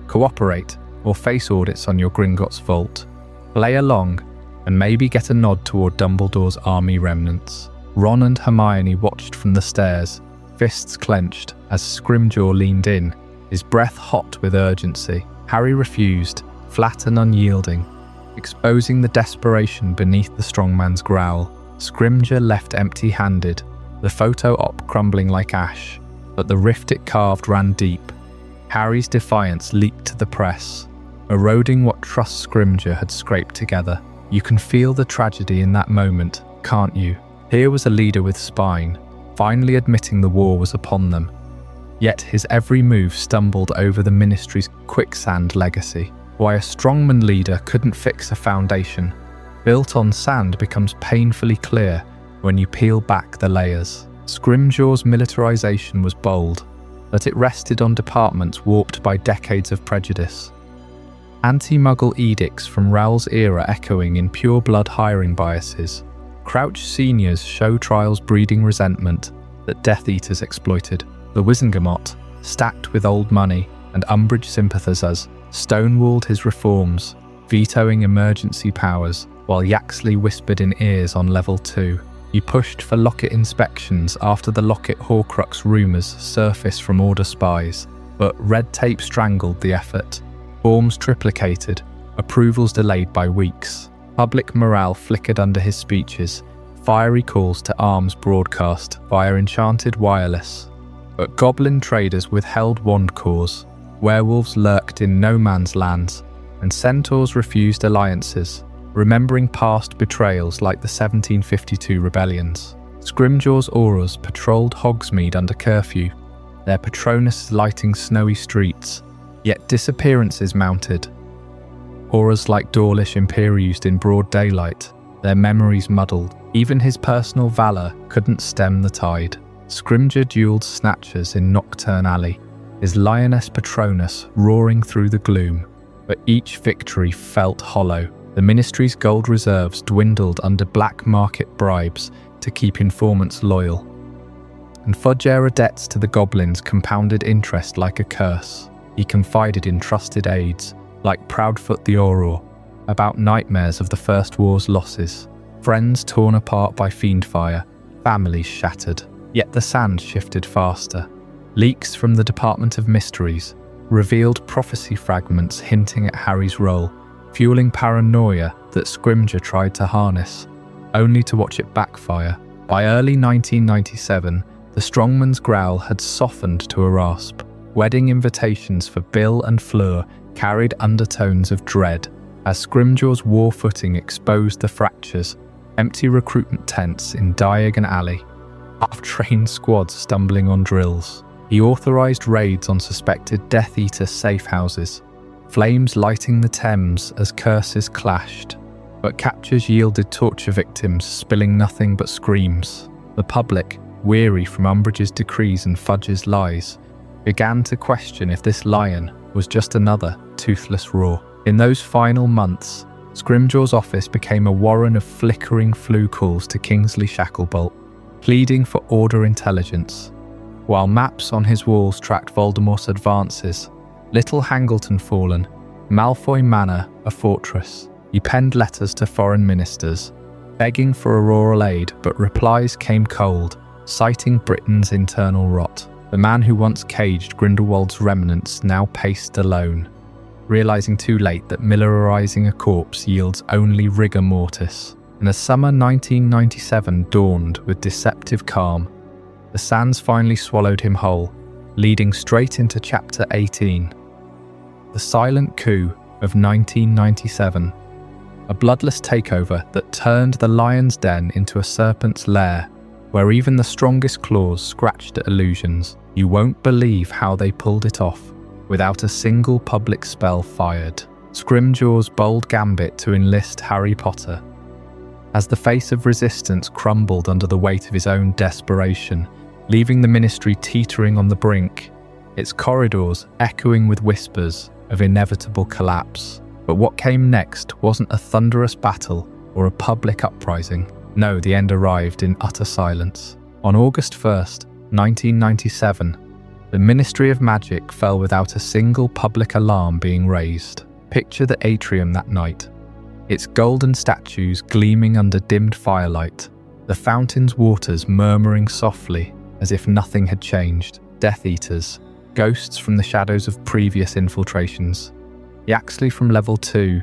Cooperate or face audits on your Gringotts vault. Play along and maybe get a nod toward Dumbledore's army remnants. Ron and Hermione watched from the stairs, fists clenched as Scrimgeour leaned in, his breath hot with urgency. Harry refused, flat and unyielding, exposing the desperation beneath the strongman's growl. Scrimgeour left empty-handed, the photo op crumbling like ash, but the rift it carved ran deep. Harry's defiance leaked to the press, eroding what trust Scrimgeour had scraped together. You can feel the tragedy in that moment, can't you? Here was a leader with spine, finally admitting the war was upon them. Yet his every move stumbled over the Ministry's quicksand legacy. Why a strongman leader couldn't fix a foundation built on sand becomes painfully clear when you peel back the layers. Scrimgeour's militarization was bold, but it rested on departments warped by decades of prejudice. Anti-Muggle edicts from Rowell's era echoing in pure-blood hiring biases. Crouch Senior's show trials breeding resentment that Death Eaters exploited. The Wizengamot, stacked with old money and Umbridge sympathizers, stonewalled his reforms, vetoing emergency powers, while Yaxley whispered in ears on level 2. You pushed for locket inspections after the locket Horcrux rumours surfaced from Order spies, but red tape strangled the effort. Forms triplicated, approvals delayed by weeks. Public morale flickered under his speeches, fiery calls to arms broadcast via enchanted wireless. But goblin traders withheld wand cores, werewolves lurked in no man's lands, and centaurs refused alliances, remembering past betrayals like the 1752 rebellions. Scrimgeour's Aurors patrolled Hogsmeade under curfew, their Patronus lighting snowy streets, yet disappearances mounted. Aurors like Dawlish Imperius in broad daylight, their memories muddled. Even his personal valour couldn't stem the tide. Scrimgeour duelled snatchers in Nocturne Alley, his lioness Patronus roaring through the gloom, but each victory felt hollow. The Ministry's gold reserves dwindled under black market bribes to keep informants loyal. And Fudge-era debts to the goblins compounded interest like a curse. He confided in trusted aides, like Proudfoot the Auror, about nightmares of the First War's losses. Friends torn apart by fiendfire, families shattered. Yet the sand shifted faster. Leaks from the Department of Mysteries revealed prophecy fragments hinting at Harry's role, fueling paranoia that Scrimgeour tried to harness, only to watch it backfire. By early 1997, the strongman's growl had softened to a rasp. Wedding invitations for Bill and Fleur carried undertones of dread, as Scrimgeour's war footing exposed the fractures, empty recruitment tents in Diagon Alley, half-trained squads stumbling on drills. He authorised raids on suspected Death Eater safe houses, flames lighting the Thames as curses clashed, but captures yielded torture victims spilling nothing but screams. The public, weary from Umbridge's decrees and Fudge's lies, began to question if this lion was just another toothless roar. In those final months, Scrimgeour's office became a warren of flickering flu calls to Kingsley Shacklebolt, pleading for Order intelligence. While maps on his walls tracked Voldemort's advances, Little Hangleton fallen, Malfoy Manor a fortress. He penned letters to foreign ministers, begging for auroral aid, but replies came cold, citing Britain's internal rot. The man who once caged Grindelwald's remnants now paced alone, realising too late that millerizing a corpse yields only rigor mortis. And as summer 1997 dawned with deceptive calm, the sands finally swallowed him whole, leading straight into Chapter 18. The silent coup of 1997. A bloodless takeover that turned the lion's den into a serpent's lair, where even the strongest claws scratched at illusions. You won't believe how they pulled it off, without a single public spell fired. Scrimgeour's bold gambit to enlist Harry Potter. As the face of resistance crumbled under the weight of his own desperation, leaving the Ministry teetering on the brink, its corridors echoing with whispers of inevitable collapse. But what came next wasn't a thunderous battle or a public uprising. No, the end arrived in utter silence. On August 1st, 1997, the Ministry of Magic fell without a single public alarm being raised. Picture the atrium that night, its golden statues gleaming under dimmed firelight, the fountain's waters murmuring softly as if nothing had changed. Death Eaters, ghosts from the shadows of previous infiltrations. Yaxley from Level 2,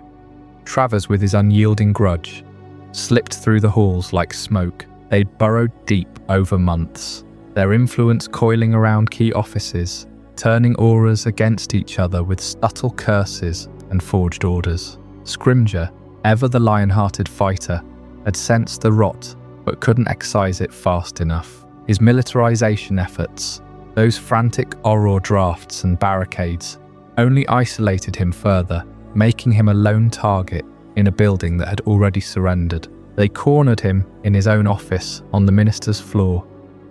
Travers with his unyielding grudge, slipped through the halls like smoke. They'd burrowed deep over months, their influence coiling around key offices, turning Aurors against each other with subtle curses and forged orders. Scrimgeour, ever the lion-hearted fighter, had sensed the rot but couldn't excise it fast enough. His militarization efforts, those frantic Auror drafts and barricades, only isolated him further, making him a lone target in a building that had already surrendered. They cornered him in his own office on the minister's floor,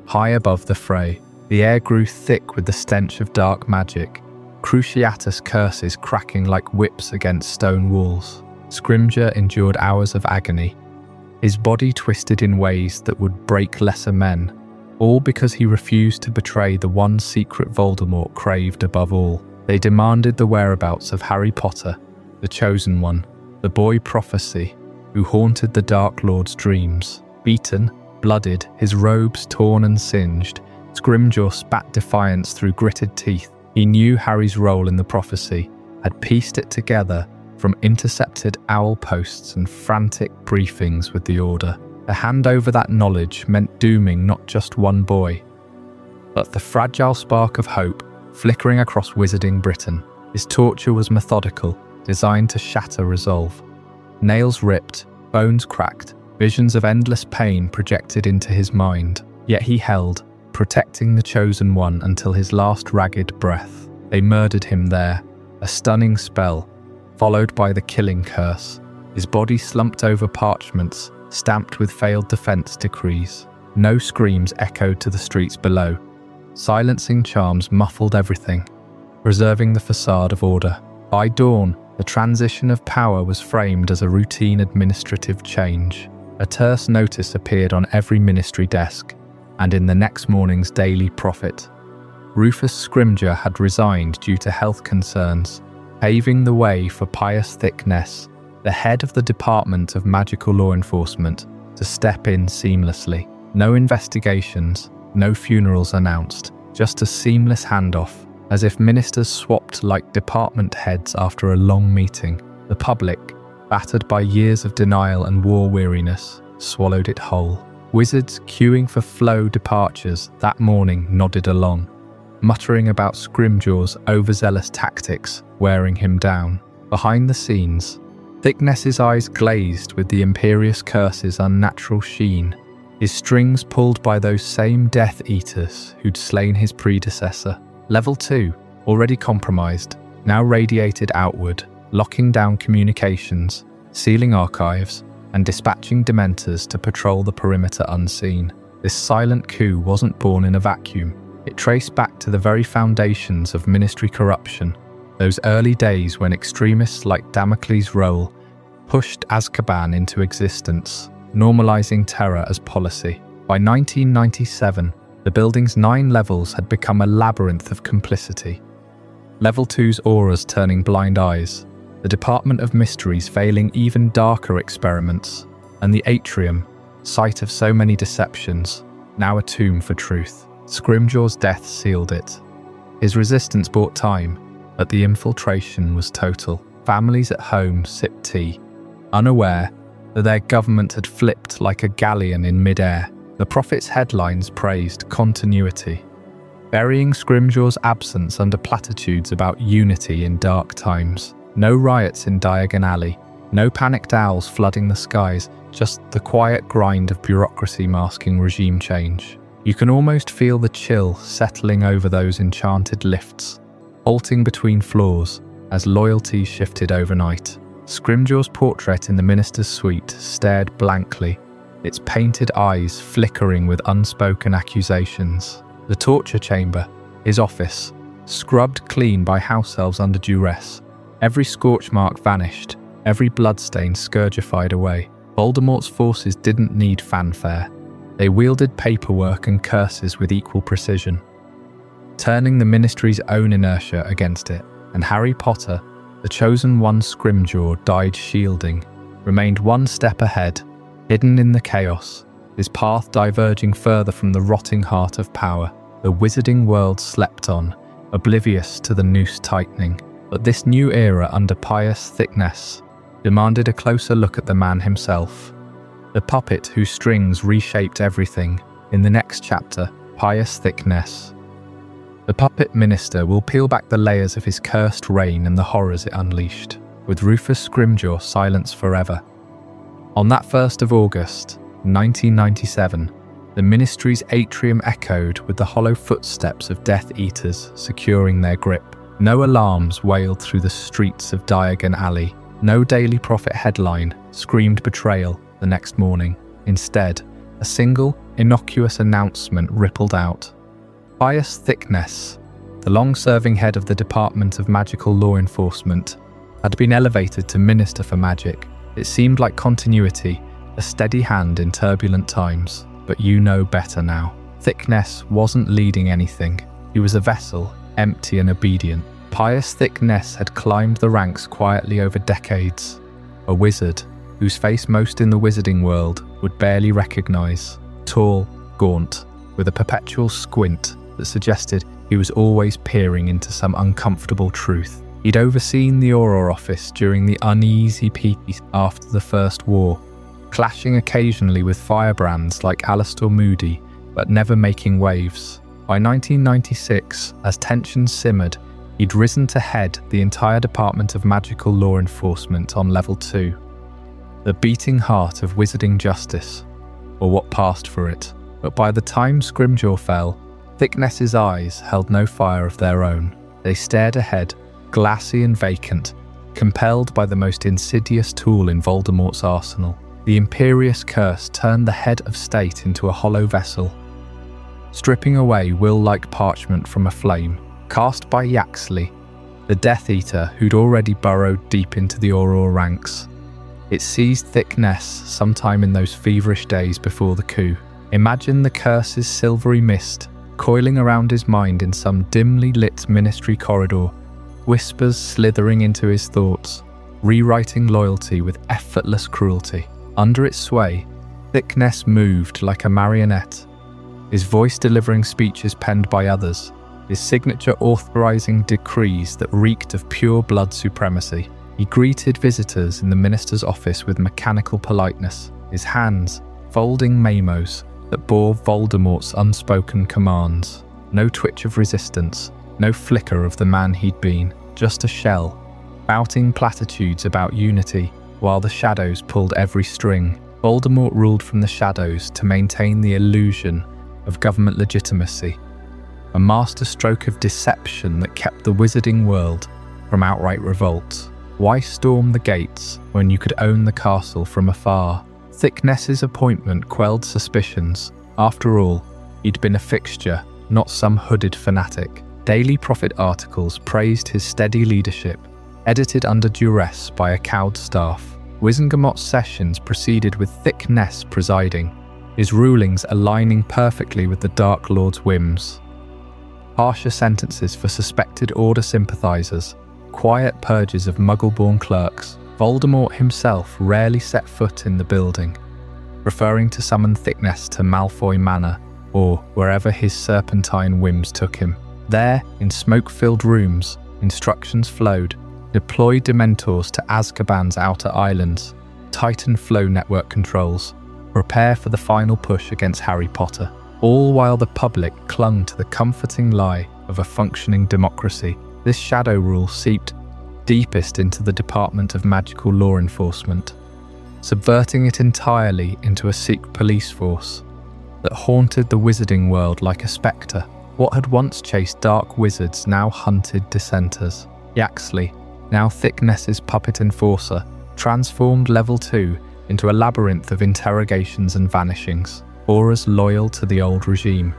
high above the fray. The air grew thick with the stench of dark magic, Cruciatus curses cracking like whips against stone walls. Scrimgeour endured hours of agony, his body twisted in ways that would break lesser men, all because he refused to betray the one secret Voldemort craved above all. They demanded the whereabouts of Harry Potter, the Chosen One, the boy prophecy, who haunted the Dark Lord's dreams. Beaten, blooded, his robes torn and singed, Scrimgeour spat defiance through gritted teeth. He knew Harry's role in the prophecy, had pieced it together from intercepted owl posts and frantic briefings with the Order. To hand over that knowledge meant dooming not just one boy, but the fragile spark of hope flickering across wizarding Britain. His torture was methodical, designed to shatter resolve. Nails ripped, bones cracked, visions of endless pain projected into his mind. Yet he held, protecting the Chosen One until his last ragged breath. They murdered him there, a stunning spell, followed by the killing curse. His body slumped over parchments, stamped with failed defense decrees. No screams echoed to the streets below. Silencing charms muffled everything, preserving the facade of order. By dawn, the transition of power was framed as a routine administrative change. A terse notice appeared on every ministry desk, and in the next morning's Daily Prophet. Rufus Scrimgeour had resigned due to health concerns, paving the way for Pius Thicknesse, the head of the Department of Magical Law Enforcement, to step in seamlessly. No investigations, no funerals announced, just a seamless handoff, as if ministers swapped like department heads after a long meeting. The public, battered by years of denial and war weariness, swallowed it whole. Wizards queuing for flow departures that morning nodded along, muttering about Scrimgeour's overzealous tactics wearing him down. Behind the scenes, Thicknesse's eyes glazed with the Imperius curse's unnatural sheen, his strings pulled by those same Death Eaters who'd slain his predecessor. Level 2, already compromised, now radiated outward, locking down communications, sealing archives, and dispatching Dementors to patrol the perimeter unseen. This silent coup wasn't born in a vacuum. It traced back to the very foundations of ministry corruption, those early days when extremists like Damocles' Roll pushed Azkaban into existence, normalizing terror as policy. By 1997, the building's 9 levels had become a labyrinth of complicity. Level 2's Aurors turning blind eyes, the Department of Mysteries failing even darker experiments, and the Atrium, site of so many deceptions, now a tomb for truth. Scrimgeour's death sealed it. His resistance bought time, but the infiltration was total. Families at home sipped tea, unaware that their government had flipped like a galleon in mid-air. The Prophet's headlines praised continuity, burying Scrimgeour's absence under platitudes about unity in dark times. No riots in Diagon Alley, no panicked owls flooding the skies, just the quiet grind of bureaucracy masking regime change. You can almost feel the chill settling over those enchanted lifts, halting between floors as loyalties shifted overnight. Scrimgeour's portrait in the minister's suite stared blankly, its painted eyes flickering with unspoken accusations. The torture chamber, his office, scrubbed clean by house elves under duress. Every scorch mark vanished, every bloodstain scourgified away. Voldemort's forces didn't need fanfare. They wielded paperwork and curses with equal precision, turning the Ministry's own inertia against it. And Harry Potter, the chosen one Scrimgeour died shielding, remained one step ahead, hidden in the chaos, his path diverging further from the rotting heart of power. The wizarding world slept on, oblivious to the noose tightening. But this new era under Pius Thicknesse demanded a closer look at the man himself, the puppet whose strings reshaped everything. In the next chapter, Pius Thicknesse, the puppet minister, will peel back the layers of his cursed reign and the horrors it unleashed, with Rufus Scrimgeour silenced forever. On that 1st of August, 1997, the Ministry's atrium echoed with the hollow footsteps of Death Eaters securing their grip. No alarms wailed through the streets of Diagon Alley. No Daily Prophet headline screamed betrayal the next morning. Instead, a single, innocuous announcement rippled out. Pius Thicknesse, the long-serving head of the Department of Magical Law Enforcement, had been elevated to Minister for Magic. It seemed like continuity, a steady hand in turbulent times. But you know better now. Thicknesse wasn't leading anything. He was a vessel, empty and obedient. Pius Thicknesse had climbed the ranks quietly over decades. A wizard, whose face most in the wizarding world would barely recognize. Tall, gaunt, with a perpetual squint that suggested he was always peering into some uncomfortable truth. He'd overseen the Auror office during the uneasy peace after the First War, clashing occasionally with firebrands like Alastor Moody, but never making waves. By 1996, as tensions simmered, he'd risen to head the entire Department of Magical Law Enforcement on Level 2. The beating heart of wizarding justice, or what passed for it. But by the time Scrimgeour fell, Thicknesse's eyes held no fire of their own. They stared ahead, glassy and vacant, compelled by the most insidious tool in Voldemort's arsenal. The Imperius curse turned the head of state into a hollow vessel, stripping away will-like parchment from a flame, cast by Yaxley, the Death Eater who'd already burrowed deep into the Auror ranks. It seized Thicknesse sometime in those feverish days before the coup. Imagine the curse's silvery mist coiling around his mind in some dimly lit ministry corridor, whispers slithering into his thoughts, rewriting loyalty with effortless cruelty. Under its sway, Thicknesse moved like a marionette, his voice delivering speeches penned by others, his signature authorizing decrees that reeked of pure blood supremacy. He greeted visitors in the minister's office with mechanical politeness, his hands folding memos that bore Voldemort's unspoken commands. No twitch of resistance, no flicker of the man he'd been, just a shell, spouting platitudes about unity, while the shadows pulled every string. Voldemort ruled from the shadows to maintain the illusion of government legitimacy, a masterstroke of deception that kept the wizarding world from outright revolt. Why storm the gates when you could own the castle from afar? Thicknesse's appointment quelled suspicions. After all, he'd been a fixture, not some hooded fanatic. Daily Prophet articles praised his steady leadership, edited under duress by a cowed staff. Wizengamot's sessions proceeded with Thicknesse presiding, his rulings aligning perfectly with the Dark Lord's whims. Harsher sentences for suspected Order sympathizers, quiet purges of Muggle-Born clerks. Voldemort himself rarely set foot in the building, preferring to summon Thicknesse to Malfoy Manor or wherever his serpentine whims took him. There, in smoke-filled rooms, instructions flowed. Deploy Dementors to Azkaban's outer islands. Tighten flow network controls. Prepare for the final push against Harry Potter. All while the public clung to the comforting lie of a functioning democracy. This shadow rule seeped deepest into the Department of Magical Law Enforcement, subverting it entirely into a secret police force that haunted the wizarding world like a spectre. What had once chased dark wizards now hunted dissenters. Yaxley, now Thicknesse's puppet enforcer, transformed Level 2 into a labyrinth of interrogations and vanishings, Aurors loyal to the old regime,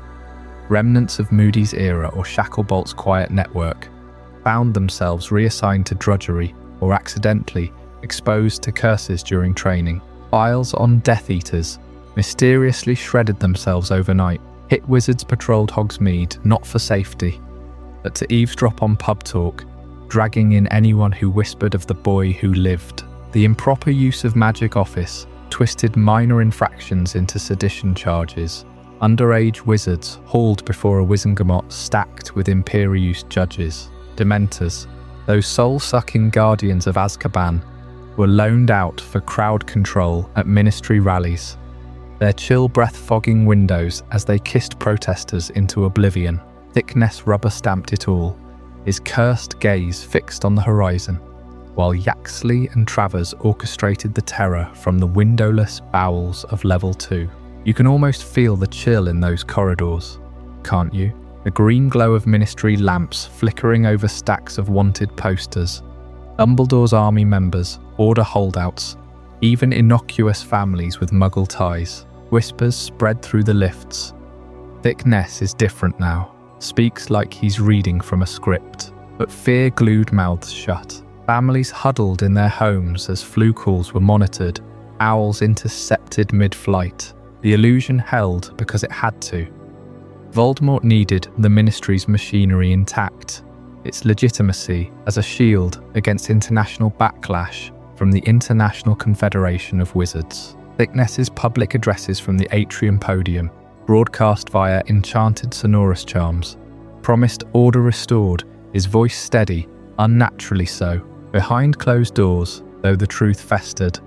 remnants of Moody's era or Shacklebolt's quiet network, found themselves reassigned to drudgery or accidentally exposed to curses during training. Files on Death Eaters mysteriously shredded themselves overnight. Hit wizards patrolled Hogsmeade not for safety, but to eavesdrop on pub talk, dragging in anyone who whispered of the boy who lived. The improper use of magic office twisted minor infractions into sedition charges. Underage wizards hauled before a Wizengamot stacked with Imperius judges. Dementors, those soul-sucking guardians of Azkaban, were loaned out for crowd control at ministry rallies, their chill breath-fogging windows as they kissed protesters into oblivion. Thicknesse rubber-stamped it all, his cursed gaze fixed on the horizon, while Yaxley and Travers orchestrated the terror from the windowless bowels of Level 2. You can almost feel the chill in those corridors, can't you? The green glow of ministry lamps flickering over stacks of wanted posters. Dumbledore's army members, order holdouts, even innocuous families with Muggle ties. Whispers spread through the lifts. Thicknesse is different now, speaks like he's reading from a script, but fear glued mouths shut. Families huddled in their homes as flu calls were monitored, owls intercepted mid-flight. The illusion held because it had to. Voldemort needed the Ministry's machinery intact, its legitimacy as a shield against international backlash from the International Confederation of Wizards. Thicknesse's public addresses from the atrium podium, broadcast via enchanted sonorous charms, promised order restored, his voice steady, unnaturally so. Behind closed doors, though the truth festered,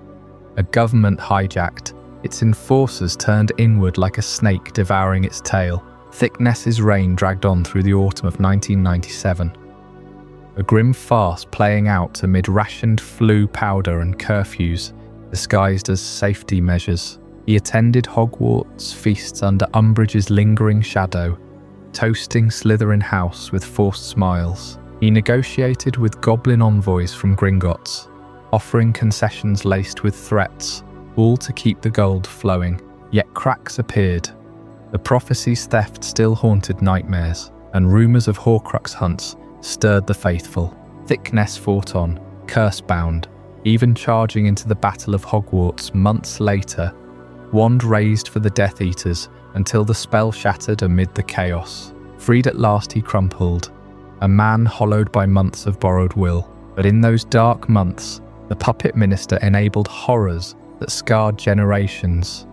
a government hijacked, its enforcers turned inward like a snake devouring its tail. Thicknesse's reign dragged on through the autumn of 1997. A grim farce playing out amid rationed flu powder and curfews, disguised as safety measures. He attended Hogwarts feasts under Umbridge's lingering shadow, toasting Slytherin House with forced smiles. He negotiated with goblin envoys from Gringotts, offering concessions laced with threats, all to keep the gold flowing. Yet cracks appeared. The prophecy's theft still haunted nightmares, and rumours of Horcrux hunts stirred the faithful. Thicknesse fought on, curse-bound, even charging into the Battle of Hogwarts months later, wand raised for the Death Eaters until the spell shattered amid the chaos. Freed at last he crumpled, a man hollowed by months of borrowed will. But in those dark months, the puppet minister enabled horrors that scarred generations.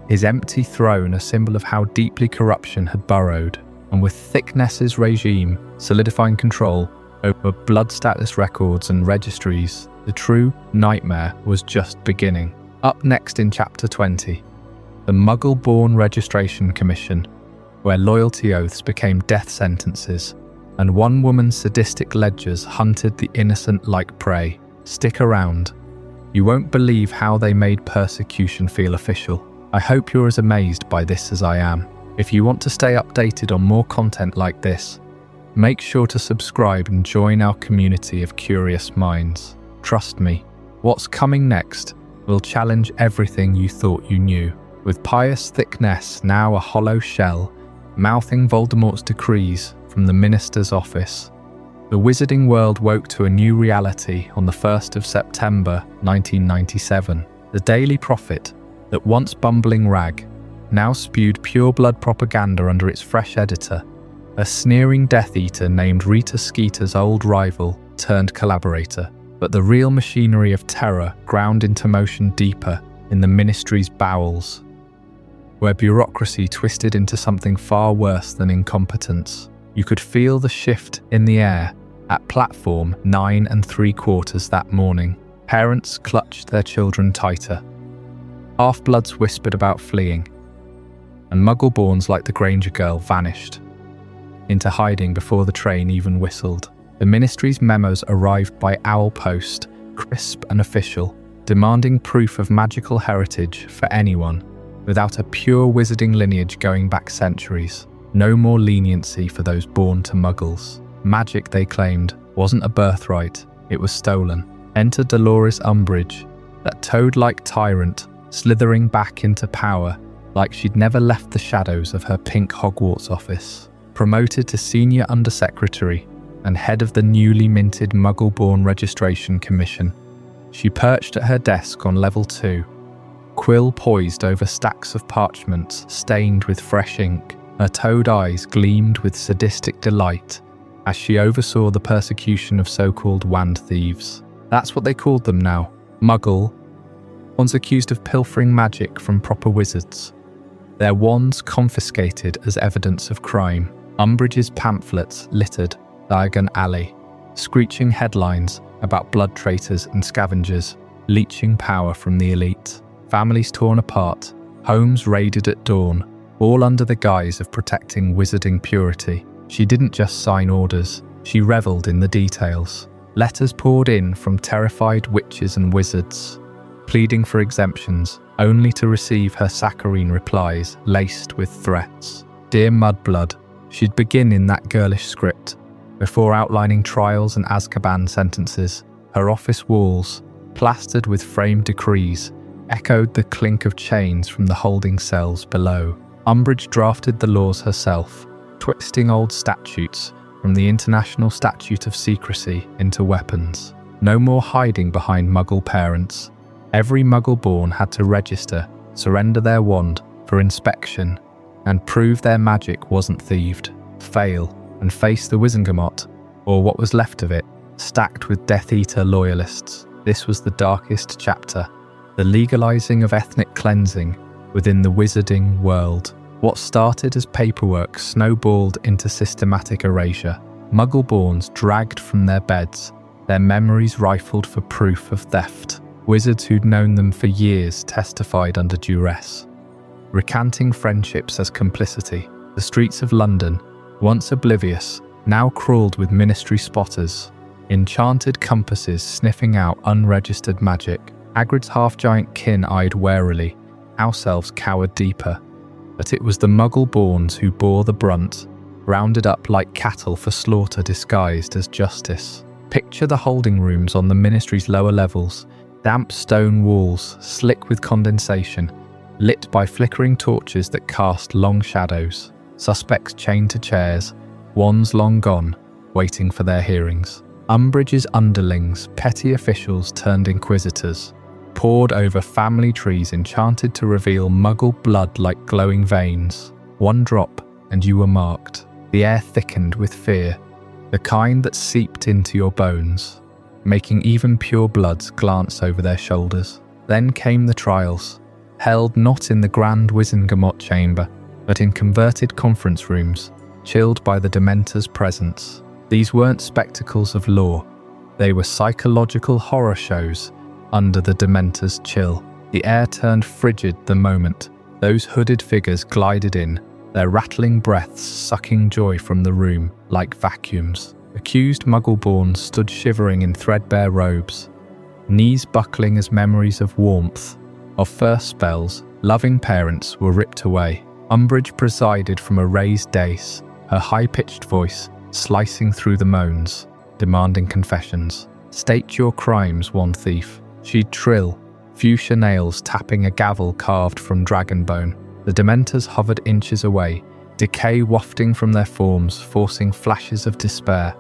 His empty throne a symbol of how deeply corruption had burrowed, and with Thicknesse's regime solidifying control over blood status records and registries, the true nightmare was just beginning. Up next in Chapter 20, the Muggle-Born Registration Commission, where loyalty oaths became death sentences, and one woman's sadistic ledgers hunted the innocent like prey. Stick around. You won't believe how they made persecution feel official. I hope you're as amazed by this as I am. If you want to stay updated on more content like this, make sure to subscribe and join our community of curious minds. Trust me, what's coming next will challenge everything you thought you knew. With Pius Thicknesse now a hollow shell, mouthing Voldemort's decrees from the minister's office, the wizarding world woke to a new reality on the 1st of September 1997. The Daily Prophet, that once bumbling rag, now spewed pure-blood propaganda under its fresh editor, a sneering Death Eater named Rita Skeeter's old rival turned collaborator. But the real machinery of terror ground into motion deeper in the ministry's bowels, where bureaucracy twisted into something far worse than incompetence. You could feel the shift in the air at platform 9 3/4 that morning. Parents clutched their children tighter. Half-bloods whispered about fleeing, and Muggle-Borns like the Granger girl vanished into hiding before the train even whistled. The ministry's memos arrived by owl post, crisp and official, demanding proof of magical heritage for anyone without a pure wizarding lineage going back centuries. No more leniency for those born to Muggles. Magic, they claimed, wasn't a birthright, it was stolen. Enter Dolores Umbridge, that toad-like tyrant slithering back into power like she'd never left the shadows of her pink Hogwarts office. Promoted to Senior Undersecretary and head of the newly minted Muggle-Born Registration Commission, she perched at her desk on level 2, quill poised over stacks of parchments stained with fresh ink. Her toad eyes gleamed with sadistic delight as she oversaw the persecution of so-called wand thieves. That's what they called them now, Muggle, ones accused of pilfering magic from proper wizards. Their wands confiscated as evidence of crime. Umbridge's pamphlets littered Diagon Alley, screeching headlines about blood traitors and scavengers leeching power from the elite. Families torn apart, homes raided at dawn, all under the guise of protecting wizarding purity. She didn't just sign orders, she revelled in the details. Letters poured in from terrified witches and wizards, pleading for exemptions, only to receive her saccharine replies laced with threats. Dear Mudblood, she'd begin in that girlish script, before outlining trials and Azkaban sentences. Her office walls, plastered with framed decrees, echoed the clink of chains from the holding cells below. Umbridge drafted the laws herself, twisting old statutes from the International Statute of Secrecy into weapons. No more hiding behind Muggle parents. Every Muggle-Born had to register, surrender their wand for inspection, and prove their magic wasn't thieved. Fail and face the Wizengamot, or what was left of it, stacked with Death Eater loyalists. This was the darkest chapter, the legalizing of ethnic cleansing within the wizarding world. What started as paperwork snowballed into systematic erasure. Muggle-Borns dragged from their beds, their memories rifled for proof of theft. Wizards who'd known them for years testified under duress, recanting friendships as complicity. The streets of London, once oblivious, now crawled with ministry spotters, enchanted compasses sniffing out unregistered magic. Hagrid's half-giant kin eyed warily, house elves cowered deeper. But it was the Muggle-Borns who bore the brunt, rounded up like cattle for slaughter disguised as justice. Picture the holding rooms on the ministry's lower levels, damp stone walls, slick with condensation, lit by flickering torches that cast long shadows. Suspects chained to chairs, wands long gone, waiting for their hearings. Umbridge's underlings, petty officials turned inquisitors, pored over family trees enchanted to reveal Muggle blood like glowing veins. One drop, and you were marked. The air thickened with fear, the kind that seeped into your bones, making even pure bloods glance over their shoulders. Then came the trials, held not in the grand Wizengamot chamber, but in converted conference rooms, chilled by the Dementor's presence. These weren't spectacles of law, they were psychological horror shows under the Dementor's chill. The air turned frigid the moment those hooded figures glided in, their rattling breaths sucking joy from the room like vacuums. Accused Muggle-Borns stood shivering in threadbare robes, knees buckling as memories of warmth, of first spells. Loving parents were ripped away. Umbridge presided from a raised dais, her high-pitched voice slicing through the moans, demanding confessions. State your crimes, wand thief. She'd trill, fuchsia nails tapping a gavel carved from dragonbone. The Dementors hovered inches away, decay wafting from their forms, forcing flashes of despair.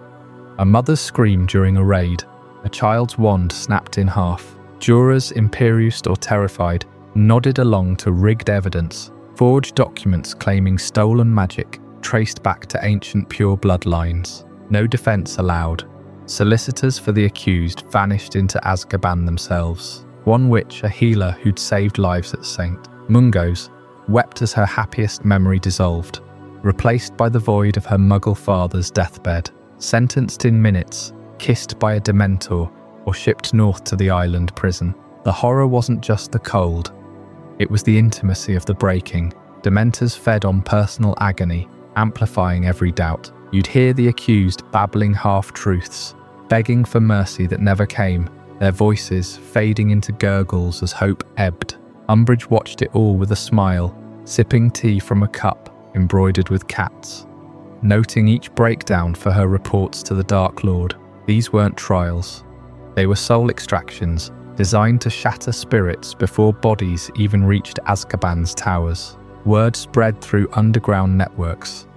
A mother's scream during a raid, a child's wand snapped in half. Jurors, Imperius or terrified, nodded along to rigged evidence, forged documents claiming stolen magic traced back to ancient pure bloodlines. No defense allowed. Solicitors for the accused vanished into Azkaban themselves. One witch, a healer who'd saved lives at St. Mungo's, wept as her happiest memory dissolved, replaced by the void of her Muggle father's deathbed. Sentenced in minutes, kissed by a Dementor, or shipped north to the island prison. The horror wasn't just the cold, it was the intimacy of the breaking. Dementors fed on personal agony, amplifying every doubt. You'd hear the accused babbling half-truths, begging for mercy that never came, their voices fading into gurgles as hope ebbed. Umbridge watched it all with a smile, sipping tea from a cup embroidered with cats, noting each breakdown for her reports to the Dark Lord. These weren't trials. They were soul extractions, designed to shatter spirits before bodies even reached Azkaban's towers. Word spread through underground networks.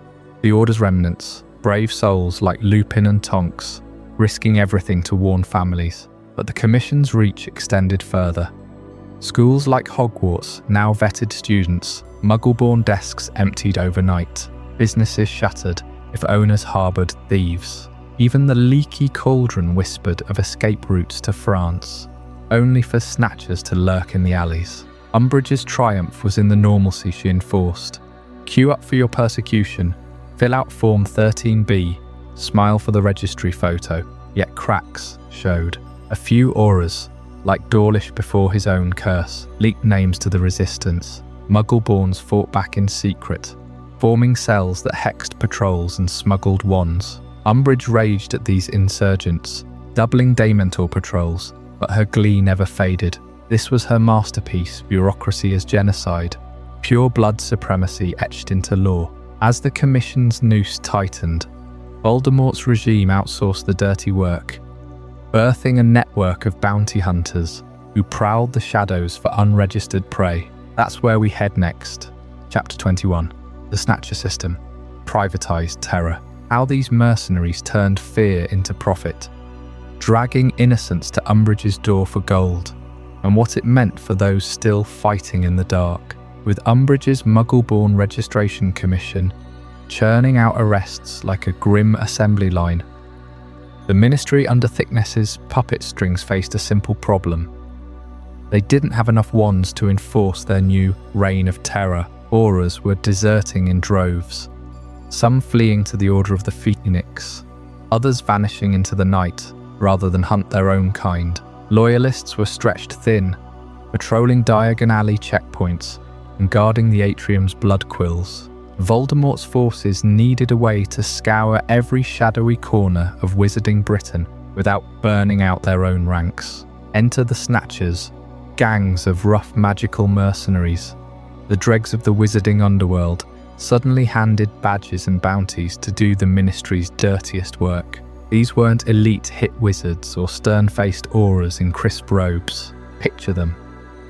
The Order's remnants, brave souls like Lupin and Tonks, risking everything to warn families. But the Commission's reach extended further. Schools like Hogwarts now vetted students, Muggle-Born desks emptied overnight, businesses shattered if owners harboured thieves. Even the leaky cauldron whispered of escape routes to France, only for snatchers to lurk in the alleys. Umbridge's triumph was in the normalcy she enforced. Queue up for your persecution, fill out Form 13B, smile for the registry photo, yet cracks showed. A few Aurors, like Dawlish before his own curse, leaked names to the resistance. Muggle-Borns fought back in secret, forming cells that hexed patrols and smuggled wands. Umbridge raged at these insurgents, doubling Dementor patrols, but her glee never faded. This was her masterpiece, bureaucracy as genocide, pure blood supremacy etched into law. As the Commission's noose tightened, Voldemort's regime outsourced the dirty work, birthing a network of bounty hunters who prowled the shadows for unregistered prey. That's where we head next. Chapter 21. The Snatcher System. Privatized terror. How these mercenaries turned fear into profit, dragging innocents to Umbridge's door for gold, and what it meant for those still fighting in the dark. With Umbridge's Muggle-Born Registration Commission churning out arrests like a grim assembly line, the Ministry under Thicknesse's puppet strings faced a simple problem. They didn't have enough wands to enforce their new reign of terror. Aurors were deserting in droves, some fleeing to the Order of the Phoenix, others vanishing into the night rather than hunt their own kind. Loyalists were stretched thin, patrolling Diagon Alley checkpoints and guarding the atrium's blood quills. Voldemort's forces needed a way to scour every shadowy corner of Wizarding Britain without burning out their own ranks. Enter the Snatchers, gangs of rough magical mercenaries, the dregs of the wizarding underworld, suddenly handed badges and bounties to do the Ministry's dirtiest work. These weren't elite hit wizards or stern-faced Aurors in crisp robes. Picture them.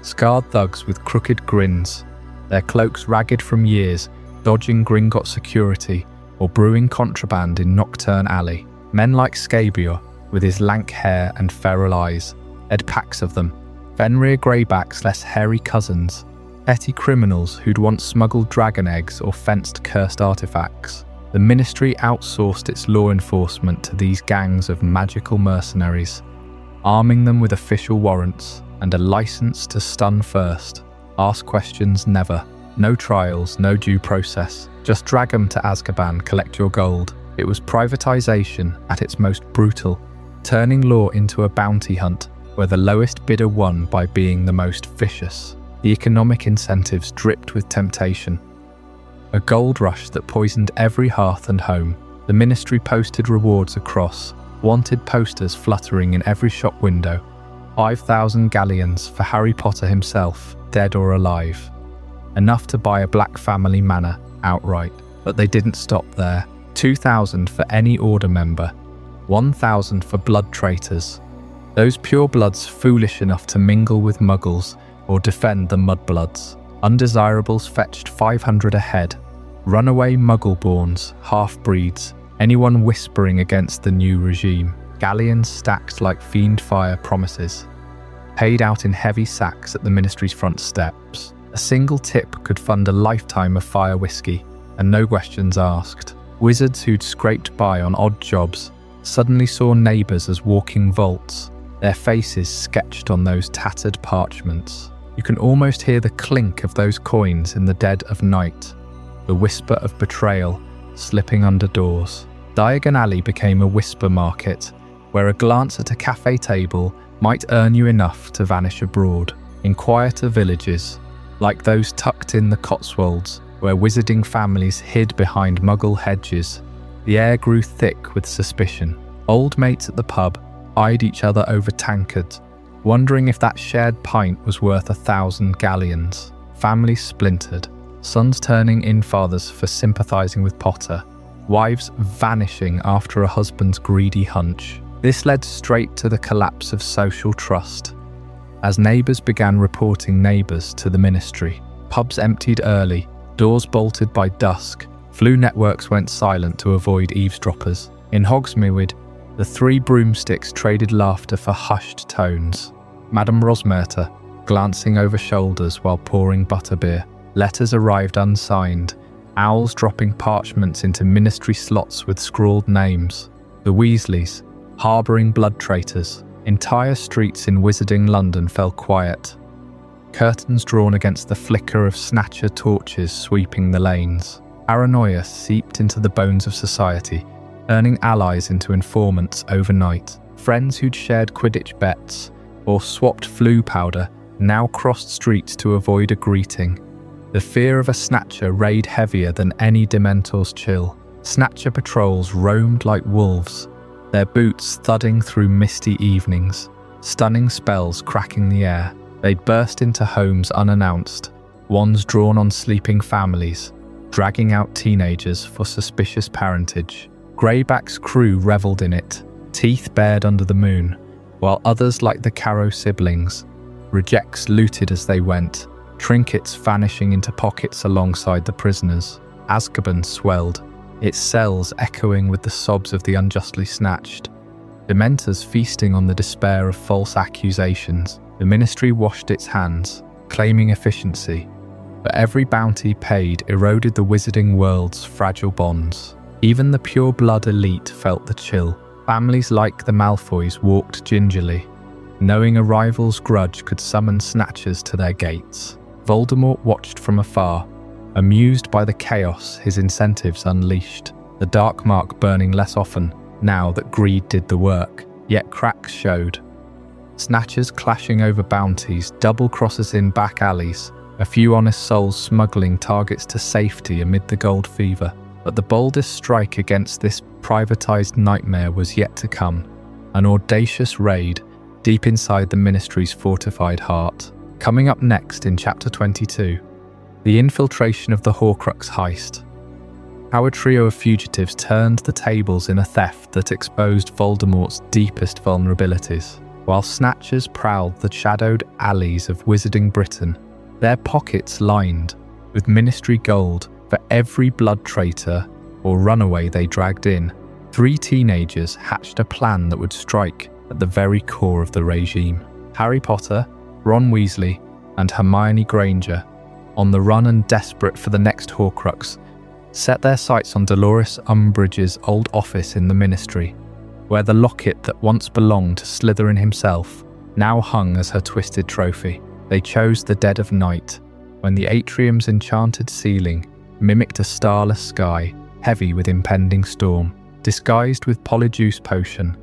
Scarred thugs with crooked grins, their cloaks ragged from years, dodging Gringotts security or brewing contraband in Nocturne Alley. Men like Scrimgeour, with his lank hair and feral eyes, led packs of them. Fenrir Greyback's less hairy cousins, petty criminals who'd once smuggled dragon eggs or fenced cursed artifacts. The Ministry outsourced its law enforcement to these gangs of magical mercenaries, arming them with official warrants and a license to stun first, ask questions never. No trials, no due process. Just drag them to Azkaban, collect your gold. It was privatization at its most brutal, turning law into a bounty hunt where the lowest bidder won by being the most vicious. The economic incentives dripped with temptation. A gold rush that poisoned every hearth and home. The Ministry posted rewards across, wanted posters fluttering in every shop window. 5,000 galleons for Harry Potter himself, dead or alive. Enough to buy a Black family manor outright. But they didn't stop there. 2,000 for any Order member. 1,000 for blood traitors. Those purebloods foolish enough to mingle with Muggles or defend the Mudbloods. Undesirables fetched 500 a head. Runaway Muggle-Borns, half-breeds, anyone whispering against the new regime. Galleons stacked like fiend-fire promises, paid out in heavy sacks at the Ministry's front steps. A single tip could fund a lifetime of fire whiskey, and no questions asked. Wizards who'd scraped by on odd jobs suddenly saw neighbours as walking vaults, their faces sketched on those tattered parchments. You can almost hear the clink of those coins in the dead of night, the whisper of betrayal slipping under doors. Diagon Alley became a whisper market, where a glance at a cafe table might earn you enough to vanish abroad. In quieter villages, like those tucked in the Cotswolds, where wizarding families hid behind Muggle hedges, the air grew thick with suspicion. Old mates at the pub eyed each other over tankards, wondering if that shared pint was worth 1,000 galleons. Families splintered, sons turning in fathers for sympathising with Potter, wives vanishing after a husband's greedy hunch. This led straight to the collapse of social trust. As neighbours began reporting neighbours to the Ministry, pubs emptied early, Doors bolted by dusk, Floo networks went silent to avoid eavesdroppers. In Hogsmeade, the three broomsticks traded laughter for hushed tones. Madame Rosmerta, glancing over shoulders while pouring butterbeer. Letters arrived unsigned, owls dropping parchments into ministry slots with scrawled names. The Weasleys, harbouring blood traitors. Entire streets in Wizarding London fell quiet. Curtains drawn against the flicker of snatcher torches sweeping the lanes. Paranoia seeped into the bones of society, turning allies into informants overnight. Friends who'd shared Quidditch bets or swapped flu powder now crossed streets to avoid a greeting. The fear of a snatcher raid heavier than any Dementor's chill. Snatcher patrols roamed like wolves, their boots thudding through misty evenings, stunning spells cracking the air. They'd burst into homes unannounced, wands drawn on sleeping families, dragging out teenagers for suspicious parentage. Greyback's crew revelled in it, teeth bared under the moon, while others like the Carrow siblings, rejects looted as they went, trinkets vanishing into pockets alongside the prisoners. Azkaban swelled, its cells echoing with the sobs of the unjustly snatched. Dementors feasting on the despair of false accusations. The ministry washed its hands, claiming efficiency, but every bounty paid eroded the wizarding world's fragile bonds. Even the pure-blood elite felt the chill. Families like the Malfoys walked gingerly, knowing a rival's grudge could summon snatchers to their gates. Voldemort watched from afar, amused by the chaos his incentives unleashed, the dark mark burning less often now that greed did the work. Yet cracks showed. Snatchers clashing over bounties, double crosses in back alleys, a few honest souls smuggling targets to safety amid the gold fever. But the boldest strike against this privatized nightmare was yet to come, an audacious raid deep inside the ministry's fortified heart. Coming up next in Chapter 22, the infiltration of the Horcrux heist. How a trio of fugitives turned the tables in a theft that exposed Voldemort's deepest vulnerabilities, while snatchers prowled the shadowed alleys of Wizarding Britain, their pockets lined with ministry gold for every blood traitor or runaway they dragged in. Three teenagers hatched a plan that would strike at the very core of the regime. Harry Potter, Ron Weasley, and Hermione Granger, on the run and desperate for the next Horcrux, set their sights on Dolores Umbridge's old office in the ministry, where the locket that once belonged to Slytherin himself now hung as her twisted trophy. They chose the dead of night, when the atrium's enchanted ceiling mimicked a starless sky, heavy with impending storm, disguised with polyjuice potion.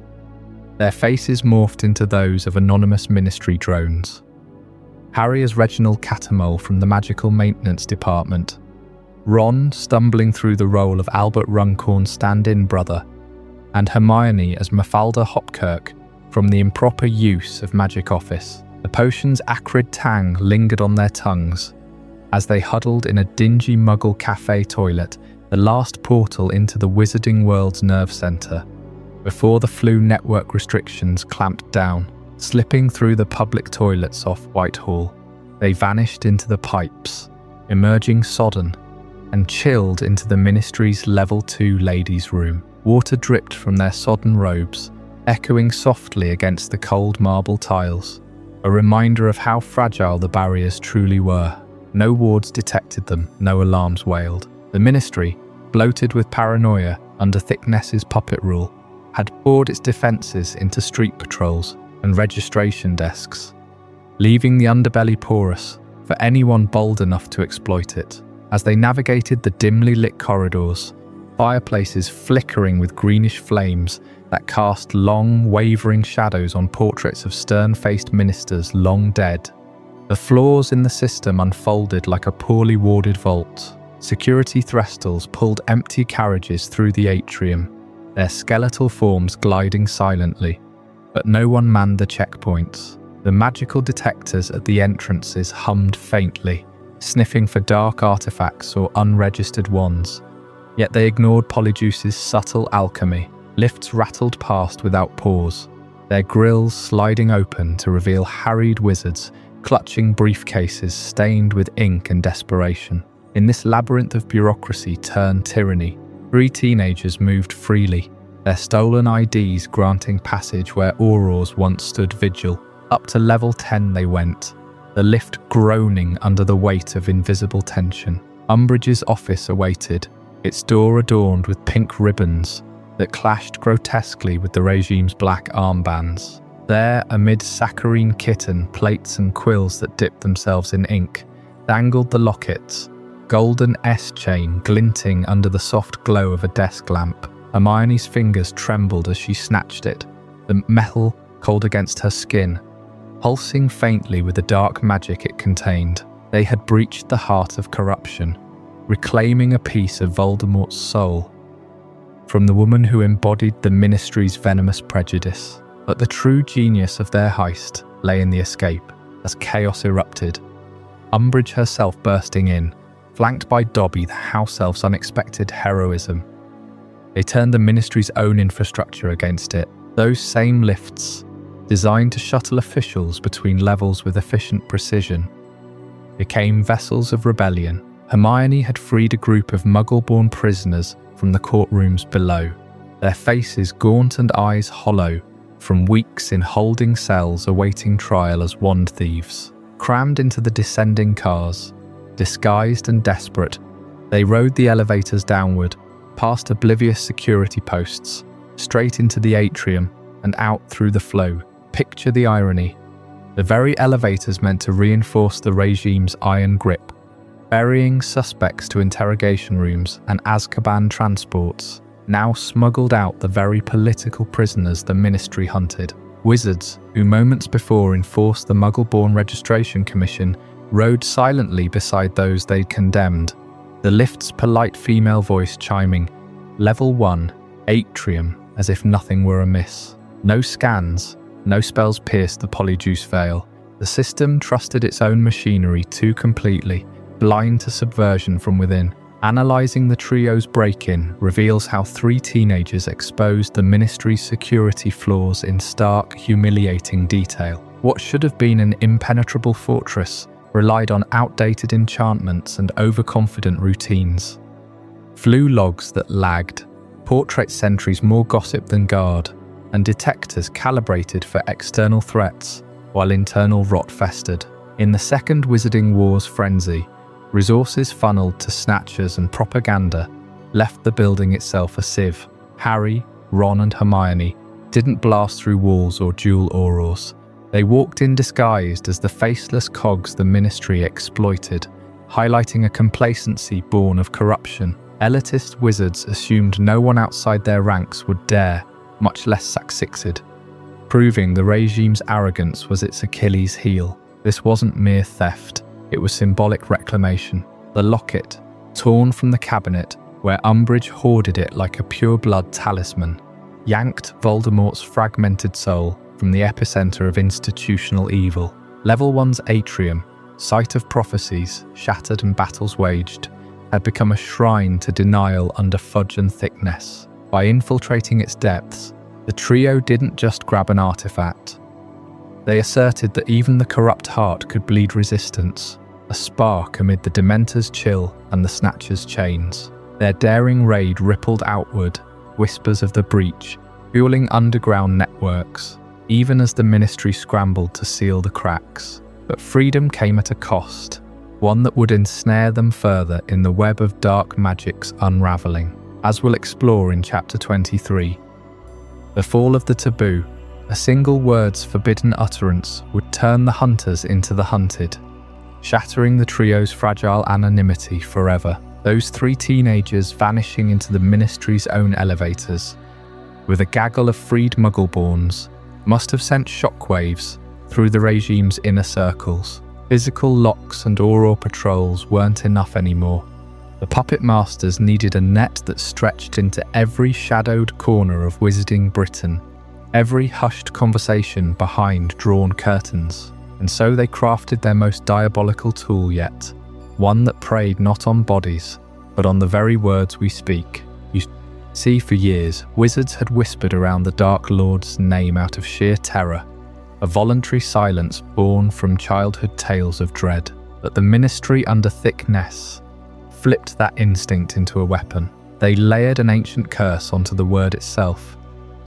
Their faces morphed into those of anonymous ministry drones. Harry as Reginald Catamole from the Magical Maintenance Department, Ron stumbling through the role of Albert Runcorn's stand-in brother, and Hermione as Mafalda Hopkirk from the improper use of Magic Office. The potion's acrid tang lingered on their tongues as they huddled in a dingy Muggle cafe toilet, the last portal into the wizarding world's nerve centre, before the flu network restrictions clamped down. Slipping through the public toilets off Whitehall, they vanished into the pipes, emerging sodden, and chilled into the ministry's Level 2 ladies' room. Water dripped from their sodden robes, echoing softly against the cold marble tiles, a reminder of how fragile the barriers truly were. No wards detected them, no alarms wailed. The ministry, bloated with paranoia under Thicknesse's puppet rule, had poured its defences into street patrols and registration desks, leaving the underbelly porous for anyone bold enough to exploit it. As they navigated the dimly lit corridors, fireplaces flickering with greenish flames that cast long, wavering shadows on portraits of stern-faced ministers long dead. The floors in the system unfolded like a poorly warded vault. Security threstles pulled empty carriages through the atrium, their skeletal forms gliding silently, but no one manned the checkpoints. The magical detectors at the entrances hummed faintly, sniffing for dark artifacts or unregistered wands. Yet they ignored Polyjuice's subtle alchemy. Lifts rattled past without pause, their grills sliding open to reveal harried wizards clutching briefcases stained with ink and desperation. In this labyrinth of bureaucracy turned tyranny, 3 teenagers moved freely, their stolen IDs granting passage where Aurors once stood vigil. Up to level 10 they went, the lift groaning under the weight of invisible tension. Umbridge's office awaited, its door adorned with pink ribbons that clashed grotesquely with the regime's black armbands. There, amid saccharine kitten, plates and quills that dipped themselves in ink, dangled the lockets, golden S-chain glinting under the soft glow of a desk lamp. Hermione's fingers trembled as she snatched it, the metal cold against her skin, pulsing faintly with the dark magic it contained. They had breached the heart of corruption, reclaiming a piece of Voldemort's soul from the woman who embodied the Ministry's venomous prejudice. But the true genius of their heist lay in the escape, as chaos erupted. Umbridge herself bursting in, flanked by Dobby, the house elf's unexpected heroism. They turned the Ministry's own infrastructure against it. Those same lifts, designed to shuttle officials between levels with efficient precision, became vessels of rebellion. Hermione had freed a group of Muggle-Born prisoners from the courtrooms below, their faces gaunt and eyes hollow from weeks in holding cells awaiting trial as wand thieves. Crammed into the descending cars, disguised and desperate, they rode the elevators downward, past oblivious security posts, straight into the atrium and out through the flow. Picture the irony. The very elevators meant to reinforce the regime's iron grip, ferrying suspects to interrogation rooms and Azkaban transports, now smuggled out the very political prisoners the Ministry hunted. Wizards, who moments before enforced the Muggle-Born Registration Commission, rode silently beside those they'd condemned, the lift's polite female voice chiming, "Level 1, Atrium," as if nothing were amiss. No scans, no spells pierced the polyjuice veil. The system trusted its own machinery too completely, blind to subversion from within. Analyzing the trio's break-in reveals how 3 teenagers exposed the Ministry's security flaws in stark, humiliating detail. What should have been an impenetrable fortress relied on outdated enchantments and overconfident routines. Flew logs that lagged, portrait sentries more gossip than guard, and detectors calibrated for external threats while internal rot festered. In the Second Wizarding War's frenzy, resources funneled to snatchers and propaganda left the building itself a sieve. Harry, Ron and Hermione didn't blast through walls or duel Aurors. They walked in disguised as the faceless cogs the Ministry exploited, highlighting a complacency born of corruption. Elitist wizards assumed no one outside their ranks would dare, much less succeed, proving the regime's arrogance was its Achilles heel. This wasn't mere theft. It was symbolic reclamation. The locket, torn from the cabinet where Umbridge hoarded it like a pure-blood talisman, yanked Voldemort's fragmented soul from the epicenter of institutional evil. Level 1's atrium, site of prophecies, shattered and battles waged, had become a shrine to denial under Fudge and Thicknesse. By infiltrating its depths, the trio didn't just grab an artifact. They asserted that even the corrupt heart could bleed resistance, a spark amid the Dementor's chill and the Snatcher's chains. Their daring raid rippled outward, whispers of the breach, fueling underground networks, even as the Ministry scrambled to seal the cracks. But freedom came at a cost, one that would ensnare them further in the web of dark magic's unravelling, as we'll explore in Chapter 23. The fall of the taboo. A single word's forbidden utterance would turn the hunters into the hunted, shattering the trio's fragile anonymity forever. Those 3 teenagers vanishing into the Ministry's own elevators, with a gaggle of freed Muggle-Borns, must have sent shockwaves through the regime's inner circles. Physical locks and Auror patrols weren't enough anymore. The puppet masters needed a net that stretched into every shadowed corner of Wizarding Britain, every hushed conversation behind drawn curtains. And so they crafted their most diabolical tool yet, one that preyed not on bodies, but on the very words we speak. You see, for years, wizards had whispered around the Dark Lord's name out of sheer terror, a voluntary silence born from childhood tales of dread. But the Ministry under Thicknesse flipped that instinct into a weapon. They layered an ancient curse onto the word itself.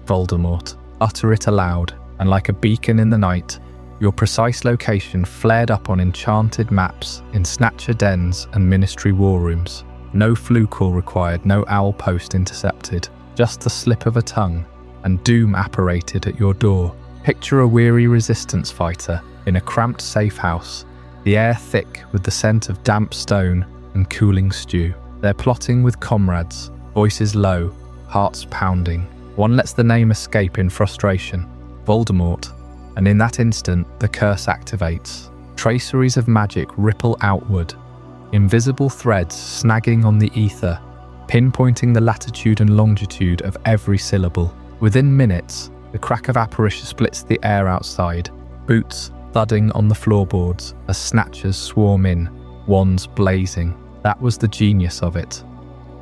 Voldemort. Utter it aloud, and like a beacon in the night, your precise location flared up on enchanted maps in snatcher dens and ministry war rooms. No flu call required, no owl post intercepted, just the slip of a tongue, and doom apparated at your door. Picture a weary resistance fighter in a cramped safe house, the air thick with the scent of damp stone and cooling stew. They're plotting with comrades, voices low, hearts pounding. One lets the name escape in frustration, Voldemort, and in that instant the curse activates. Traceries of magic ripple outward, invisible threads snagging on the ether, pinpointing the latitude and longitude of every syllable. Within minutes, the crack of apparition splits the air outside, boots thudding on the floorboards as snatchers swarm in, wands blazing. That was the genius of it.